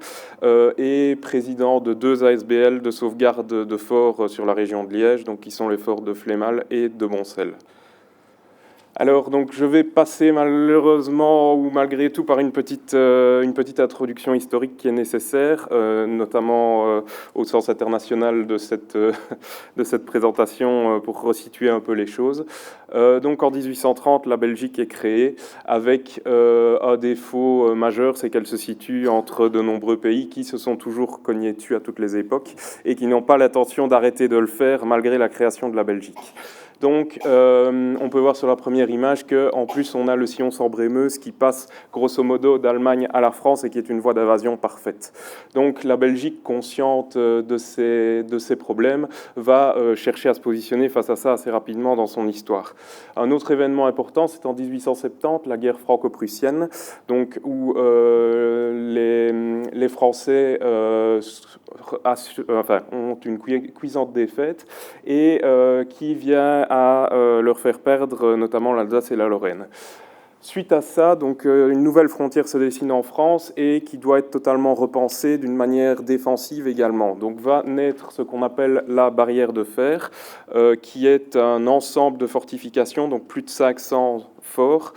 et président de 2 ASBL de sauvegarde de forts sur la région de Liège, donc qui sont les forts de Flémal et de Boncel. Alors, donc, je vais passer malheureusement ou malgré tout par une petite introduction historique qui est nécessaire, notamment au sens international de cette présentation pour resituer un peu les choses. Donc, en 1830, la Belgique est créée avec un défaut majeur, c'est qu'elle se situe entre de nombreux pays qui se sont toujours cognés dessus à toutes les époques et qui n'ont pas l'intention d'arrêter de le faire malgré la création de la Belgique. Donc, on peut voir sur la première image qu'en plus, on a le sillon Sambre-et-Meuse qui passe grosso modo d'Allemagne à la France et qui est une voie d'invasion parfaite. Donc, la Belgique, consciente de ces problèmes, va chercher à se positionner face à ça assez rapidement dans son histoire. Un autre événement important, c'est en 1870, la guerre franco-prussienne, donc, où les Français ont une cuisante défaite et qui vient à leur faire perdre notamment l'Alsace et la Lorraine. Suite à ça, donc, une nouvelle frontière se dessine en France et qui doit être totalement repensée d'une manière défensive également. Donc va naître ce qu'on appelle la barrière de fer, qui est un ensemble de fortifications, donc plus de 500 forts,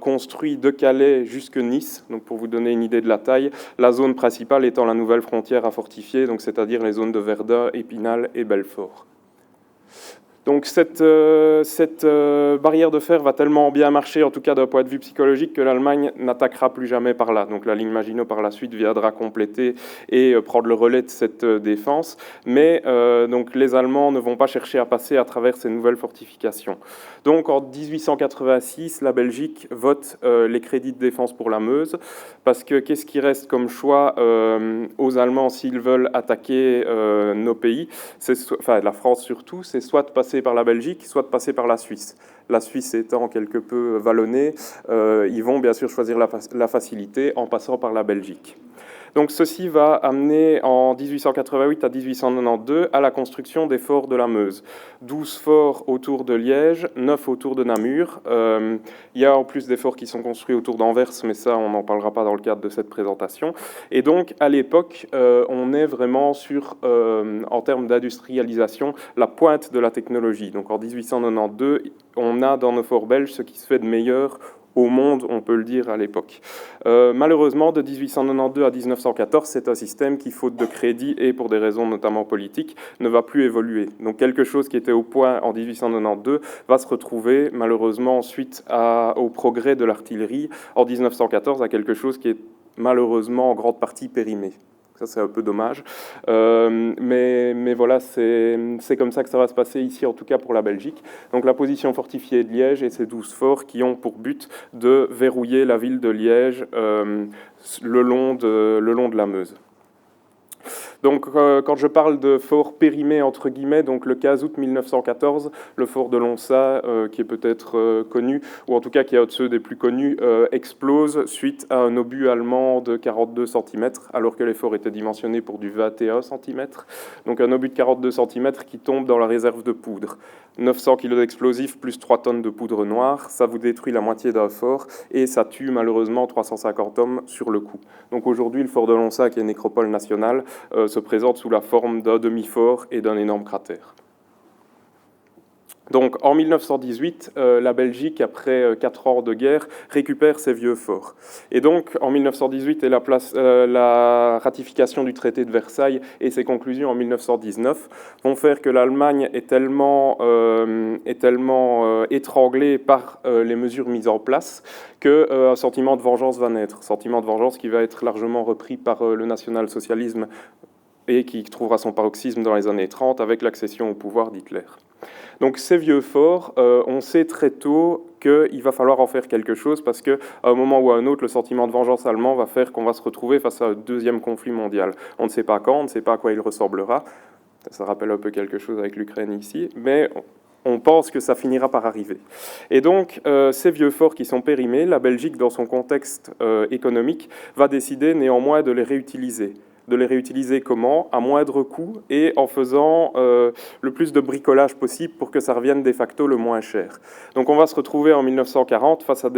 construits de Calais jusque Nice. Donc pour vous donner une idée de la taille, la zone principale étant la nouvelle frontière à fortifier, donc c'est-à-dire les zones de Verdun, Épinal et Belfort. Donc cette barrière de fer va tellement bien marcher, en tout cas d'un point de vue psychologique, que l'Allemagne n'attaquera plus jamais par là. Donc la ligne Maginot par la suite viendra compléter et prendre le relais de cette défense. Mais donc les Allemands ne vont pas chercher à passer à travers ces nouvelles fortifications. Donc en 1886, la Belgique vote les crédits de défense pour la Meuse, parce que qu'est-ce qui reste comme choix aux Allemands s'ils veulent attaquer nos pays, enfin la France surtout, c'est soit de passer par la Belgique, soit de passer par la Suisse. La Suisse étant quelque peu vallonnée, ils vont bien sûr choisir la facilité en passant par la Belgique. Donc ceci va amener en 1888 à 1892 à la construction des forts de la Meuse. 12 forts autour de Liège, 9 autour de Namur. Il y a en plus des forts qui sont construits autour d'Anvers, mais ça on n'en parlera pas dans le cadre de cette présentation. Et donc à l'époque, on est vraiment sur, en termes d'industrialisation, la pointe de la technologie. Donc en 1892, on a dans nos forts belges ce qui se fait de meilleur au monde, on peut le dire à l'époque. Malheureusement, de 1892 à 1914, c'est un système qui, faute de crédit et pour des raisons notamment politiques, ne va plus évoluer. Donc quelque chose qui était au point en 1892 va se retrouver malheureusement suite au progrès de l'artillerie en 1914 à quelque chose qui est malheureusement en grande partie périmé. Ça, c'est un peu dommage. Mais voilà, c'est comme ça que ça va se passer ici, en tout cas pour la Belgique. Donc la position fortifiée de Liège et ces 12 forts qui ont pour but de verrouiller la ville de Liège le long de la Meuse. Donc, quand je parle de fort périmé, entre guillemets, donc le 15 août 1914, le fort de Lonça, qui est peut-être connu, ou en tout cas qui est un de ceux des plus connus, explose suite à un obus allemand de 42 cm, alors que les forts étaient dimensionnés pour du 21 cm. Donc un obus de 42 cm qui tombe dans la réserve de poudre. 900 kg d'explosifs plus 3 tonnes de poudre noire, ça vous détruit la moitié d'un fort et ça tue malheureusement 350 hommes sur le coup. Donc aujourd'hui, le fort de Lonça, qui est nécropole nationale, se présente sous la forme d'un demi-fort et d'un énorme cratère. Donc en 1918, la Belgique, après 4 ans de guerre, récupère ses vieux forts. Et donc en 1918 est la ratification du traité de Versailles et ses conclusions en 1919 vont faire que l'Allemagne est tellement étranglée par les mesures mises en place qu'un sentiment de vengeance va naître. Sentiment de vengeance qui va être largement repris par le national-socialisme et qui trouvera son paroxysme dans les années 30 avec l'accession au pouvoir d'Hitler. Donc ces vieux forts, on sait très tôt qu'il va falloir en faire quelque chose parce qu'à un moment ou à un autre, le sentiment de vengeance allemand va faire qu'on va se retrouver face à un deuxième conflit mondial. On ne sait pas quand, on ne sait pas à quoi il ressemblera. Ça rappelle un peu quelque chose avec l'Ukraine ici, mais on pense que ça finira par arriver. Et donc, ces vieux forts qui sont périmés, la Belgique, dans son contexte économique, va décider néanmoins de les réutiliser. De les réutiliser comment? À moindre coût et en faisant le plus de bricolage possible pour que ça revienne de facto le moins cher. Donc on va se retrouver en 1940 face à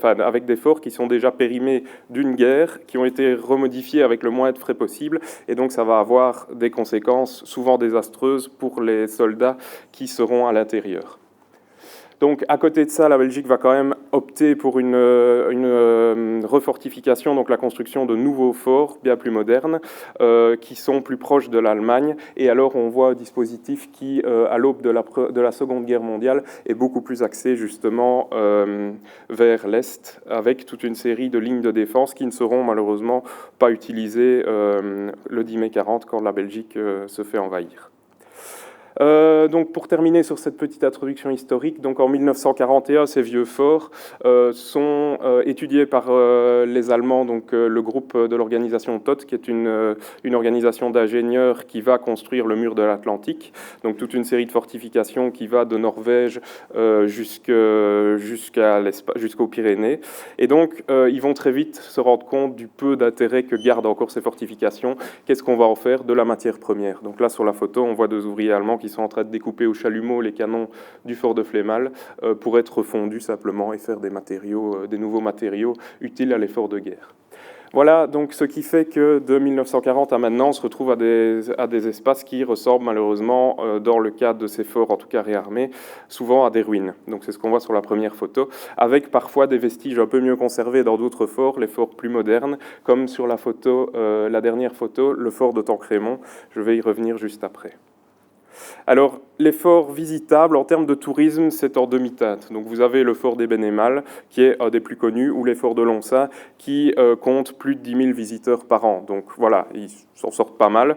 avec des forts qui sont déjà périmés d'une guerre, qui ont été remodifiés avec le moins de frais possible, et donc ça va avoir des conséquences souvent désastreuses pour les soldats qui seront à l'intérieur. Donc, à côté de ça, la Belgique va quand même opter pour une refortification, donc la construction de nouveaux forts bien plus modernes, qui sont plus proches de l'Allemagne. Et alors, on voit un dispositif qui, à l'aube de la Seconde Guerre mondiale, est beaucoup plus axé justement vers l'Est, avec toute une série de lignes de défense qui ne seront malheureusement pas utilisées le 10 mai 40 quand la Belgique se fait envahir. Donc pour terminer sur cette petite introduction historique, donc en 1941, ces vieux forts sont étudiés par les Allemands, donc le groupe de l'organisation TOT, qui est une organisation d'ingénieurs qui va construire le mur de l'Atlantique, donc toute une série de fortifications qui va de Norvège jusqu'aux Pyrénées. Et donc ils vont très vite se rendre compte du peu d'intérêt que gardent encore ces fortifications. Qu'est-ce qu'on va en faire? De la matière première. Donc là sur la photo, on voit deux ouvriers allemands qui qui sont en train de découper au chalumeau les canons du fort de Flémal pour être refondus simplement et faire des nouveaux matériaux utiles à l'effort de guerre. Voilà donc ce qui fait que de 1940 à maintenant, on se retrouve à des espaces qui ressemblent malheureusement, dans le cadre de ces forts, en tout cas réarmés, souvent à des ruines. Donc c'est ce qu'on voit sur la première photo, avec parfois des vestiges un peu mieux conservés dans d'autres forts, les forts plus modernes, comme sur la photo, la dernière photo, le fort de Tancrémont. Je vais y revenir juste après. Alors, les forts visitables en termes de tourisme, c'est en demi-teinte. Donc, vous avez le fort d'Ébène-et-Mal, qui est un des plus connus, ou les forts de Lonça, qui comptent plus de 10 000 visiteurs par an. Donc, voilà, ils s'en sortent pas mal.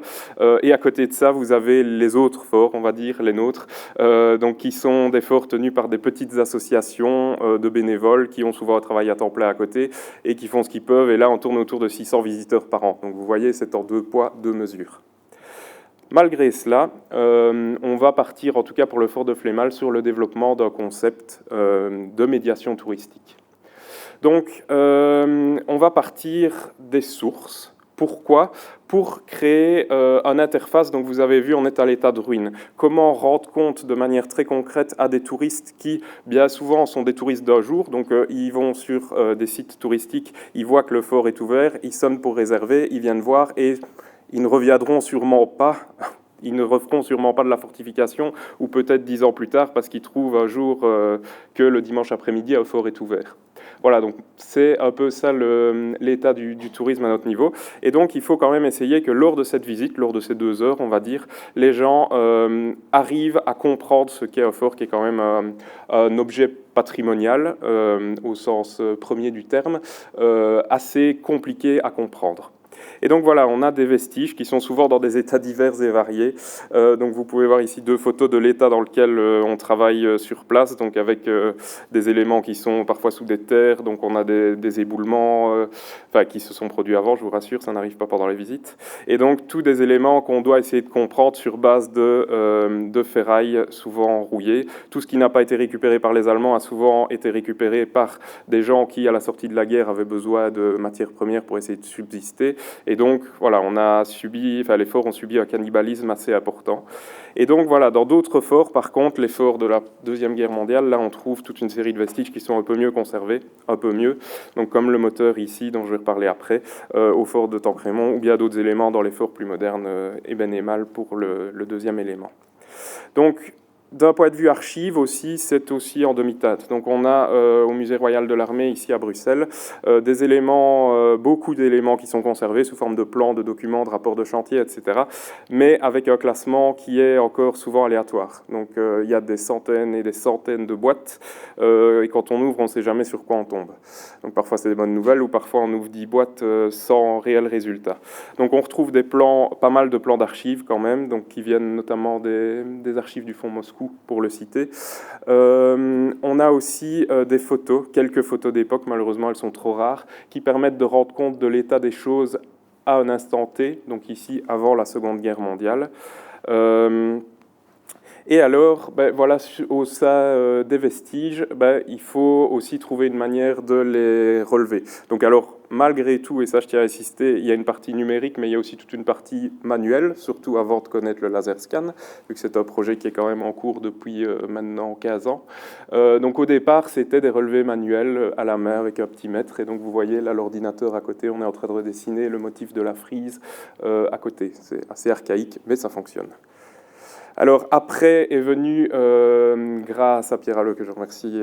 Et à côté de ça, vous avez les autres forts, on va dire, les nôtres, donc, qui sont des forts tenus par des petites associations de bénévoles qui ont souvent un travail à temps plein à côté et qui font ce qu'ils peuvent. Et là, on tourne autour de 600 visiteurs par an. Donc, vous voyez, c'est en 2 poids, 2 mesures. Malgré cela, on va partir, en tout cas pour le fort de Flémal, sur le développement d'un concept de médiation touristique. Donc, on va partir des sources. Pourquoi ? Pour créer une interface. Donc, vous avez vu, on est à l'état de ruine. Comment rendre compte de manière très concrète à des touristes qui, bien souvent, sont des touristes d'un jour. Donc, ils vont sur des sites touristiques, ils voient que le fort est ouvert, ils sonnent pour réserver, ils viennent voir et ils ne reviendront sûrement pas, ils ne referont sûrement pas de la fortification, ou peut-être 10 ans plus tard, parce qu'ils trouvent un jour que le dimanche après-midi, un fort est ouvert. Voilà, donc c'est un peu ça l'état du tourisme à notre niveau. Et donc, il faut quand même essayer que lors de cette visite, lors de ces 2 heures, on va dire, les gens arrivent à comprendre ce qu'est un fort, qui est quand même un objet patrimonial, au sens premier du terme, assez compliqué à comprendre. Et donc voilà, on a des vestiges qui sont souvent dans des états divers et variés. Donc vous pouvez voir ici 2 photos de l'état dans lequel on travaille sur place, donc avec des éléments qui sont parfois sous des terres, donc on a des éboulements qui se sont produits avant, je vous rassure, ça n'arrive pas pendant les visites. Et donc tous des éléments qu'on doit essayer de comprendre sur base de ferraille souvent rouillées. Tout ce qui n'a pas été récupéré par les Allemands a souvent été récupéré par des gens qui, à la sortie de la guerre, avaient besoin de matières premières pour essayer de subsister. Et donc, voilà, les forts ont subi un cannibalisme assez important. Et donc, voilà, dans d'autres forts, par contre, les forts de la Deuxième Guerre mondiale, là, on trouve toute une série de vestiges qui sont un peu mieux conservés, un peu mieux, donc comme le moteur ici, dont je vais reparler après, au fort de Tancrémont, ou bien d'autres éléments dans les forts plus modernes, Ébène-et-Mal pour le deuxième élément. Donc, d'un point de vue archives aussi, c'est aussi en demi-teinte. Donc on a au Musée royal de l'armée, ici à Bruxelles, des éléments, beaucoup d'éléments qui sont conservés sous forme de plans, de documents, de rapports de chantier, etc. Mais avec un classement qui est encore souvent aléatoire. Donc il y a des centaines et des centaines de boîtes, et quand on ouvre, on ne sait jamais sur quoi on tombe. Donc parfois c'est des bonnes nouvelles, ou parfois on ouvre 10 boîtes sans réel résultat. Donc on retrouve des plans, pas mal de plans d'archives quand même, donc qui viennent notamment des archives du Fonds Moscou, pour le citer. On a aussi des photos, quelques photos d'époque, malheureusement elles sont trop rares, qui permettent de rendre compte de l'état des choses à un instant T, donc ici avant la Seconde Guerre mondiale. Et alors, voilà, au sein des vestiges, il faut aussi trouver une manière de les relever. Donc alors, malgré tout, et ça je tiens à insister, il y a une partie numérique, mais il y a aussi toute une partie manuelle, surtout avant de connaître le laser scan, vu que c'est un projet qui est quand même en cours depuis maintenant 15 ans. Donc au départ, c'était des relevés manuels à la main avec un petit mètre, et donc vous voyez là l'ordinateur à côté, on est en train de redessiner le motif de la frise à côté. C'est assez archaïque, mais ça fonctionne. Alors après est venu, grâce à Pierre Halleux, que je remercie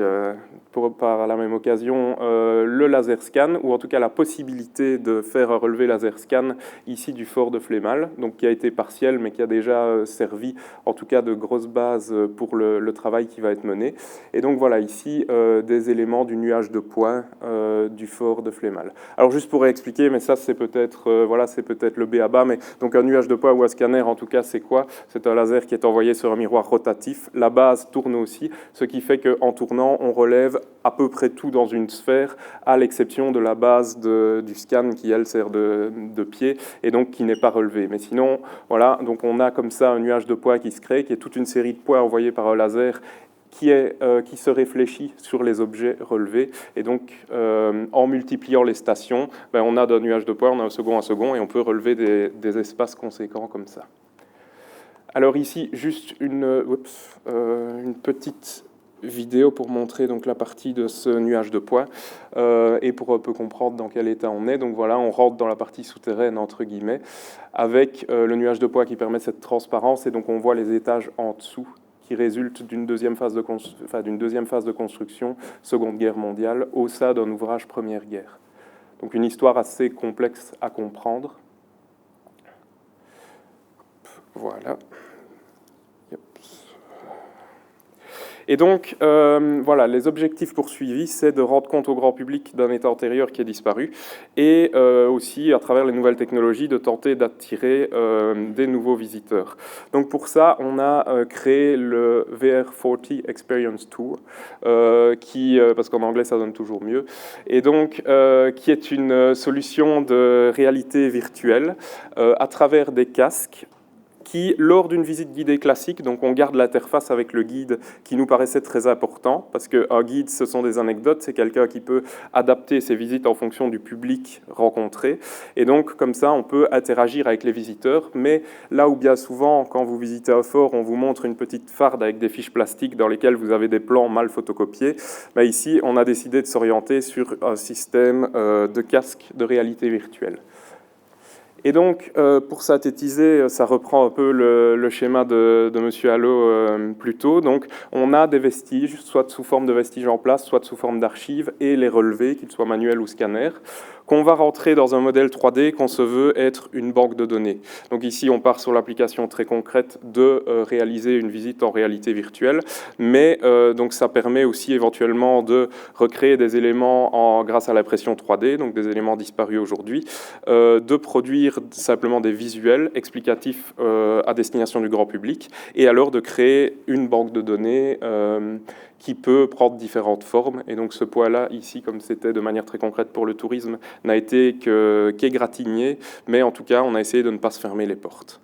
par la même occasion, le laser scan, ou en tout cas la possibilité de faire un relevé laser scan ici du fort de Flémal, donc qui a été partiel mais qui a déjà servi en tout cas de grosse base pour le travail qui va être mené. Et donc voilà ici des éléments du nuage de points du fort de Flémal. Alors juste pour expliquer, mais ça c'est peut-être voilà, c'est peut-être le b.a.-ba, mais donc un nuage de points ou un scanner en tout cas c'est quoi ? C'est un laser qui est envoyé sur un miroir rotatif. La base tourne aussi, ce qui fait qu'en tournant, on relève à peu près tout dans une sphère, à l'exception de la base du scan qui, elle, sert de pied et donc qui n'est pas relevée. Mais sinon, voilà, donc on a comme ça un nuage de points qui se crée, qui est toute une série de points envoyés par un laser qui se réfléchit sur les objets relevés. Et donc, en multipliant les stations, on a d'un nuage de points, on a un second, et on peut relever des espaces conséquents comme ça. Alors ici, juste une petite vidéo pour montrer donc la partie de ce nuage de poids et pour un peu comprendre dans quel état on est. Donc voilà, on rentre dans la partie souterraine entre guillemets avec le nuage de poids qui permet cette transparence et donc on voit les étages en dessous qui résultent d'une deuxième phase de construction, Seconde Guerre mondiale, au sein d'un ouvrage Première Guerre. Donc une histoire assez complexe à comprendre. Voilà. Et donc, voilà, les objectifs poursuivis, c'est de rendre compte au grand public d'un état antérieur qui est disparu et aussi, à travers les nouvelles technologies, de tenter d'attirer des nouveaux visiteurs. Donc pour ça, on a créé le VR40 Experience Tour, parce qu'en anglais, ça donne toujours mieux, et donc qui est une solution de réalité virtuelle à travers des casques qui, lors d'une visite guidée classique, donc on garde l'interface avec le guide qui nous paraissait très important, parce qu'un guide, ce sont des anecdotes, c'est quelqu'un qui peut adapter ses visites en fonction du public rencontré, et donc comme ça, on peut interagir avec les visiteurs, mais là où bien souvent, quand vous visitez un fort, on vous montre une petite farde avec des fiches plastiques dans lesquelles vous avez des plans mal photocopiés, ici, on a décidé de s'orienter sur un système de casque de réalité virtuelle. Et donc, pour synthétiser, ça reprend un peu le schéma de M. Allot plus tôt. Donc, on a des vestiges, soit sous forme de vestiges en place, soit sous forme d'archives, et les relevés, qu'ils soient manuels ou scanner, qu'on va rentrer dans un modèle 3D qu'on se veut être une banque de données. Donc ici, on part sur l'application très concrète de réaliser une visite en réalité virtuelle, mais donc ça permet aussi éventuellement de recréer des éléments grâce à l'impression 3D, donc des éléments disparus aujourd'hui, de produire simplement des visuels explicatifs à destination du grand public, et alors de créer une banque de données qui peut prendre différentes formes. Et donc ce poids-là, ici, comme c'était de manière très concrète pour le tourisme, n'a été qu'égratigné, mais en tout cas, on a essayé de ne pas se fermer les portes.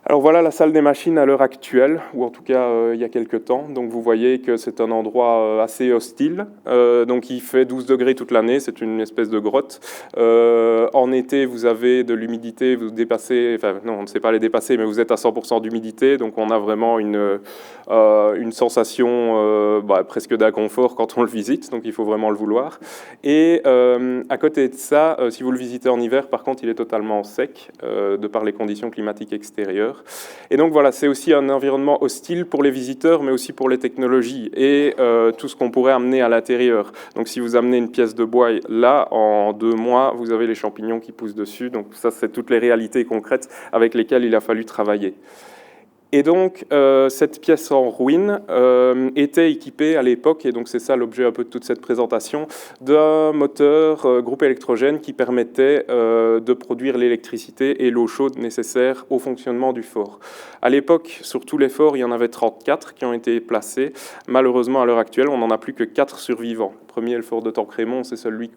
Alors voilà la salle des machines à l'heure actuelle, ou en tout cas il y a quelques temps. Donc vous voyez que c'est un endroit assez hostile. Donc il fait 12 degrés toute l'année, c'est une espèce de grotte. En été, vous avez de l'humidité, vous dépassez, enfin non, on ne sait pas les dépasser, mais vous êtes à 100% d'humidité. Donc on a vraiment une sensation presque d'inconfort quand on le visite. Donc il faut vraiment le vouloir. Et à côté de ça, si vous le visitez en hiver, par contre, il est totalement sec, de par les conditions climatiques extérieures. Et donc voilà, c'est aussi un environnement hostile pour les visiteurs, mais aussi pour les technologies et tout ce qu'on pourrait amener à l'intérieur. Donc si vous amenez une pièce de bois là, en 2 mois, vous avez les champignons qui poussent dessus. Donc ça, c'est toutes les réalités concrètes avec lesquelles il a fallu travailler. Et donc, cette pièce en ruine était équipée à l'époque, et donc c'est ça l'objet un peu de toute cette présentation, d'un moteur groupe électrogène qui permettait de produire l'électricité et l'eau chaude nécessaires au fonctionnement du fort. À l'époque, sur tous les forts, il y en avait 34 qui ont été placés. Malheureusement, à l'heure actuelle, on n'en a plus que 4 survivants. Le premier est le fort de Tancrémont, c'est celui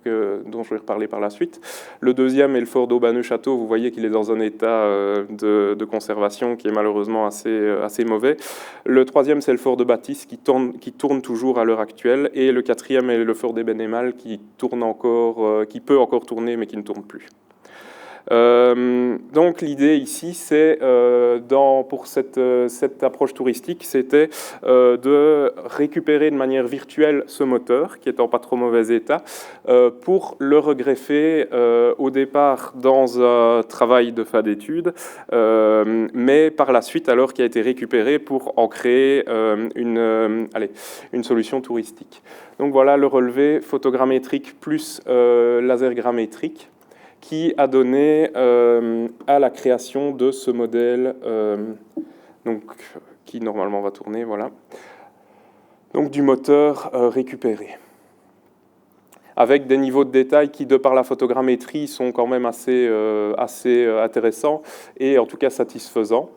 dont je vais reparler par la suite. Le deuxième est le fort d'Aubaneux-Château. Vous voyez qu'il est dans un état de conservation qui est malheureusement assez mauvais. Le troisième, c'est le fort de Bâtisse qui tourne toujours à l'heure actuelle. Et le quatrième est le fort d'Ébène-et-Malles qui peut encore tourner mais qui ne tourne plus. Donc l'idée ici, c'est pour cette approche touristique, c'était de récupérer de manière virtuelle ce moteur qui est en pas trop mauvais état pour le regreffer au départ dans un travail de fin d'études, mais par la suite alors qui a été récupéré pour en créer une solution touristique. Donc voilà le relevé photogrammétrique plus lasergrammétrique qui a donné à la création de ce modèle, qui normalement va tourner, voilà. Donc du moteur récupéré, avec des niveaux de détail qui, de par la photogrammétrie, sont quand même assez intéressants et en tout cas satisfaisants.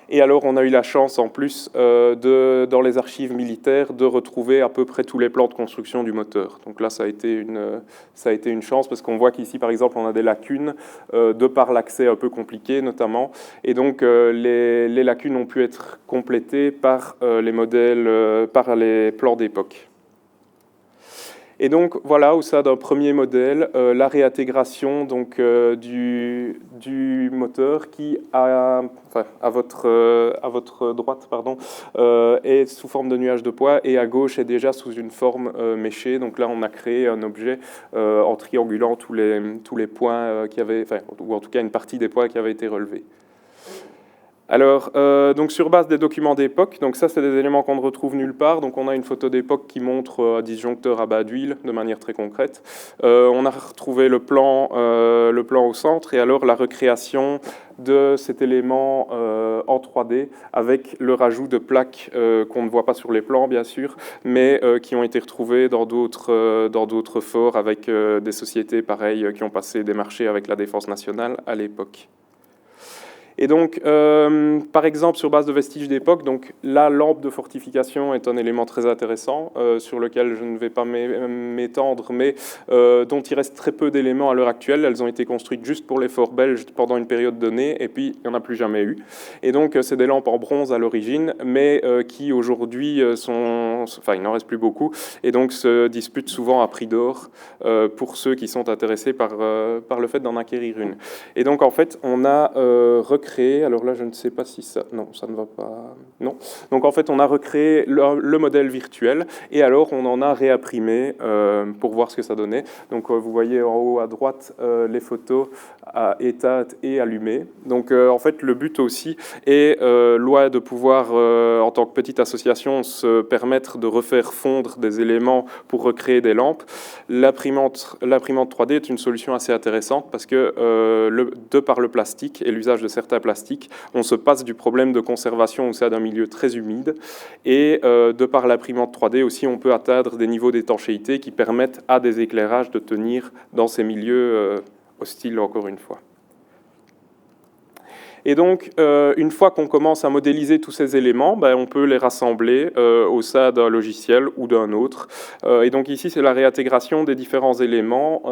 Et alors, on a eu la chance, en plus, dans les archives militaires, de retrouver à peu près tous les plans de construction du moteur. Donc là, ça a été une chance, parce qu'on voit qu'ici, par exemple, on a des lacunes, de par l'accès un peu compliqué, notamment. Et donc, les lacunes ont pu être complétées par les modèles, par les plans d'époque. Et donc voilà, au sein d'un premier modèle, la réintégration donc, du moteur qui, à votre droite, pardon, est sous forme de nuage de poids et à gauche est déjà sous une forme méchée. Donc là, on a créé un objet en triangulant tous les points qui avaient, ou en tout cas une partie des points qui avaient été relevés. Alors, donc sur base des documents d'époque, donc ça c'est des éléments qu'on ne retrouve nulle part, donc on a une photo d'époque qui montre un disjoncteur à bas d'huile de manière très concrète. On a retrouvé le plan au centre et alors la recréation de cet élément en 3D avec le rajout de plaques qu'on ne voit pas sur les plans bien sûr, mais qui ont été retrouvées dans d'autres forts avec des sociétés pareilles qui ont passé des marchés avec la Défense nationale à l'époque. Et donc, par exemple, sur base de vestiges d'époque, donc la lampe de fortification est un élément très intéressant sur lequel je ne vais pas m'étendre, mais dont il reste très peu d'éléments à l'heure actuelle. Elles ont été construites juste pour les forts belges pendant une période donnée, et puis il n'y en a plus jamais eu. Et donc, c'est des lampes en bronze à l'origine, mais qui aujourd'hui il n'en reste plus beaucoup, et donc se disputent souvent à prix d'or pour ceux qui sont intéressés par le fait d'en acquérir une. Et donc, en fait, on a recréé, alors là je ne sais pas si ça, non ça ne va pas, non. Donc en fait on a recréé le modèle virtuel et alors on en a réimprimé pour voir ce que ça donnait. Donc vous voyez en haut à droite les photos à éteintes et allumées. Donc en fait le but aussi est loin de pouvoir en tant que petite association se permettre de refaire fondre des éléments pour recréer des lampes. L'imprimante 3D est une solution assez intéressante parce que de par le plastique et l'usage de certains plastiques, on se passe du problème de conservation au sein d'un milieu très humide et de par l'imprimante 3D aussi on peut atteindre des niveaux d'étanchéité qui permettent à des éclairages de tenir dans ces milieux hostiles encore une fois. Et donc, une fois qu'on commence à modéliser tous ces éléments, on peut les rassembler au sein d'un logiciel ou d'un autre. Et donc ici, c'est la réintégration des différents éléments,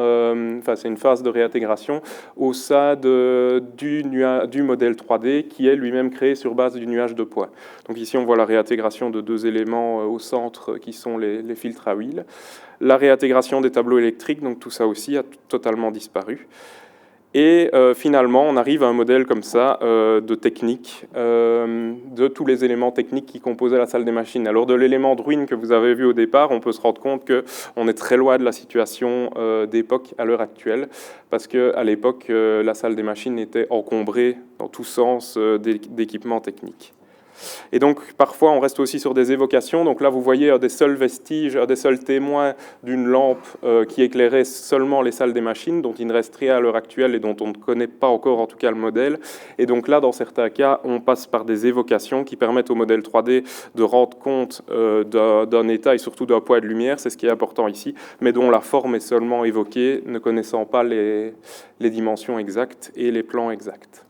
c'est une phase de réintégration au sein du modèle 3D qui est lui-même créé sur base du nuage de poids. Donc ici, on voit la réintégration de deux éléments au centre qui sont les filtres à huile. La réintégration des tableaux électriques, donc tout ça aussi a totalement disparu. Et finalement, on arrive à un modèle comme ça de technique, de tous les éléments techniques qui composaient la salle des machines. Alors de l'élément Druin que vous avez vu au départ, on peut se rendre compte qu'on est très loin de la situation d'époque à l'heure actuelle, parce qu'à l'époque, la salle des machines était encombrée dans tous sens d'équipements techniques. Et donc, parfois, on reste aussi sur des évocations. Donc là, vous voyez des seuls vestiges, des seuls témoins d'une lampe qui éclairait seulement les salles des machines, dont il ne reste rien à l'heure actuelle et dont on ne connaît pas encore, en tout cas, le modèle. Et donc là, dans certains cas, on passe par des évocations qui permettent au modèle 3D de rendre compte d'un état et surtout d'un poids de lumière, c'est ce qui est important ici, mais dont la forme est seulement évoquée, ne connaissant pas les dimensions exactes et les plans exacts.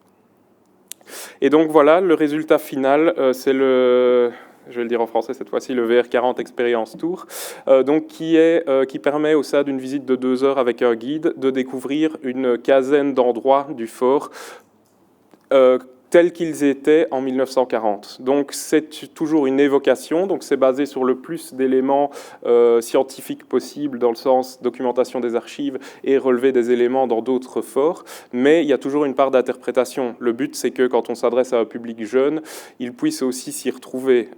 Et donc voilà, le résultat final, c'est je vais le dire en français cette fois-ci, le VR40 Experience Tour, donc qui permet au sein d'une visite de 2 heures avec un guide de découvrir une quinzaine d'endroits du fort tels qu'ils étaient en 1940. Donc c'est toujours une évocation, donc c'est basé sur le plus d'éléments scientifiques possibles dans le sens documentation des archives et relever des éléments dans d'autres forts, mais il y a toujours une part d'interprétation. Le but c'est que quand on s'adresse à un public jeune, il puisse aussi s'y retrouver.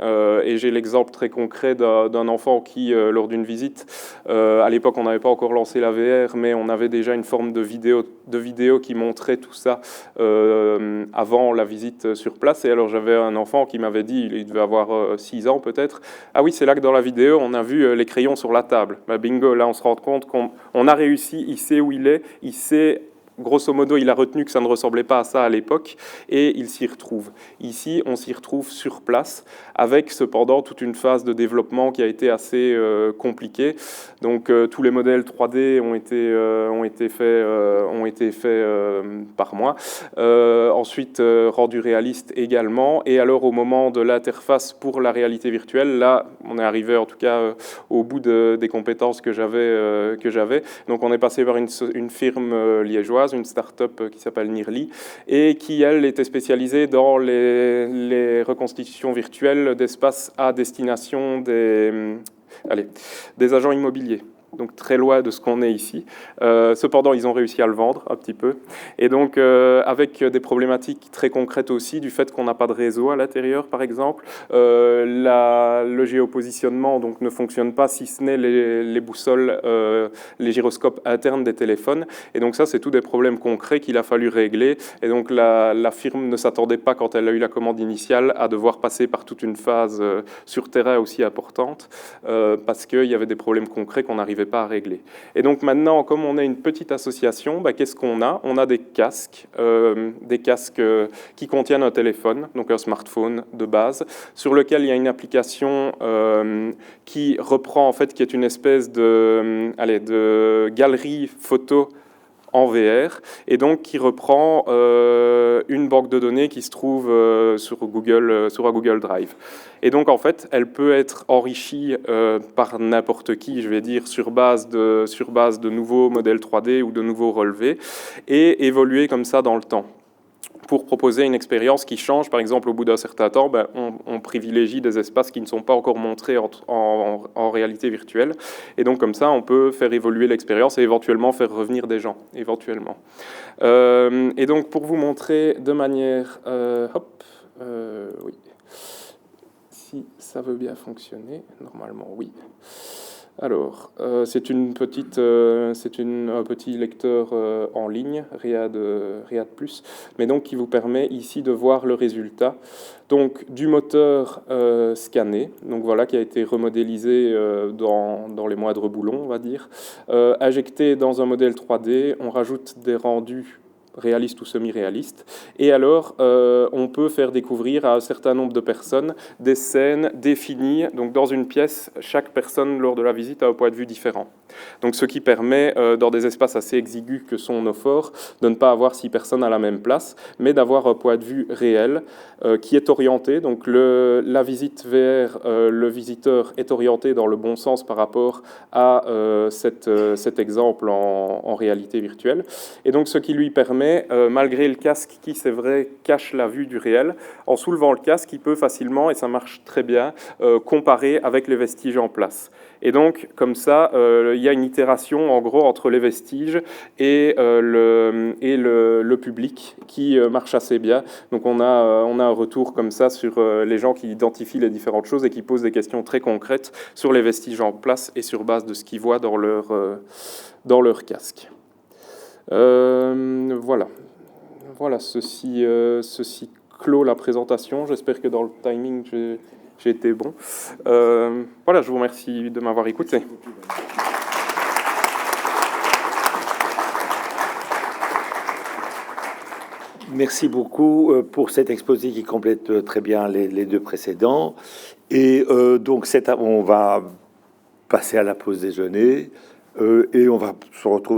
Et j'ai l'exemple très concret d'un enfant qui, lors d'une visite, à l'époque on n'avait pas encore lancé la VR, mais on avait déjà une forme de vidéo qui montrait tout ça avant la visite sur place. Et alors j'avais un enfant qui m'avait dit, il devait avoir 6 ans peut-être, ah oui, c'est là que dans la vidéo on a vu les crayons sur la table. Bingo, là on se rend compte qu'on a réussi, il sait où il est, il sait, grosso modo, il a retenu que ça ne ressemblait pas à ça à l'époque et il s'y retrouve. Ici, on s'y retrouve sur place avec cependant toute une phase de développement qui a été assez compliquée. Donc tous les modèles 3D ont été faits par moi. Ensuite, rendus réalistes également. Et alors au moment de l'interface pour la réalité virtuelle, là, on est arrivé en tout cas au bout des compétences que j'avais. Donc on est passé par une firme liégeoise, une start-up qui s'appelle Nearly, et qui, elle, était spécialisée dans les reconstitutions virtuelles d'espaces à destination des agents immobiliers. donc très loin de ce qu'on est ici. Cependant, ils ont réussi à le vendre un petit peu. Et donc, avec des problématiques très concrètes aussi, du fait qu'on n'a pas de réseau à l'intérieur, par exemple. Le géopositionnement donc, ne fonctionne pas, si ce n'est les boussoles, les gyroscopes internes des téléphones. Et donc ça, c'est tous des problèmes concrets qu'il a fallu régler. Et donc la firme ne s'attendait pas, quand elle a eu la commande initiale, à devoir passer par toute une phase sur terrain aussi importante, parce qu'il y avait des problèmes concrets qu'on n'arrivait pas à régler. Et donc maintenant, comme on est une petite association, qu'est-ce qu'on a? On a des casques qui contiennent un téléphone, donc un smartphone de base, sur lequel il y a une application qui reprend, en fait, qui est une espèce de galerie photo en VR, et donc qui reprend une banque de données qui se trouve sur un Google Drive. Et donc, en fait, elle peut être enrichie par n'importe qui, je vais dire, sur base de nouveaux modèles 3D ou de nouveaux relevés, et évoluer comme ça dans le temps, pour proposer une expérience qui change. Par exemple, au bout d'un certain temps, on privilégie des espaces qui ne sont pas encore montrés en réalité virtuelle. Et donc, comme ça, on peut faire évoluer l'expérience et éventuellement faire revenir des gens, éventuellement. Et donc, pour vous montrer de manière... oui. Si ça veut bien fonctionner, normalement, oui. Alors, c'est un petit lecteur en ligne, Riyad Plus, mais donc qui vous permet ici de voir le résultat donc, du moteur scanné, donc voilà, qui a été remodélisé dans les moindres boulons, on va dire, injecté dans un modèle 3D. On rajoute des rendus réaliste ou semi-réaliste, et alors on peut faire découvrir à un certain nombre de personnes des scènes définies. Donc dans une pièce, chaque personne lors de la visite a un point de vue différent. Donc ce qui permet, dans des espaces assez exigus que sont nos forts, de ne pas avoir 6 personnes à la même place, mais d'avoir un point de vue réel qui est orienté. Donc la visite VR, le visiteur est orienté dans le bon sens par rapport à cet exemple en réalité virtuelle. Et donc ce qui lui permet, malgré le casque qui, c'est vrai, cache la vue du réel, en soulevant le casque, il peut facilement, et ça marche très bien, comparer avec les vestiges en place. Et donc, comme ça, il y a une itération, en gros, entre les vestiges et le public qui marche assez bien. Donc, on a un retour comme ça sur les gens qui identifient les différentes choses et qui posent des questions très concrètes sur les vestiges en place et sur base de ce qu'ils voient dans leur casque. Voilà, ceci clôt la présentation. J'espère que dans le timing, j'ai été bon. Voilà, je vous remercie de m'avoir écouté. Merci beaucoup pour cet exposé qui complète très bien les deux précédents. Et donc, on va passer à la pause déjeuner et on va se retrouver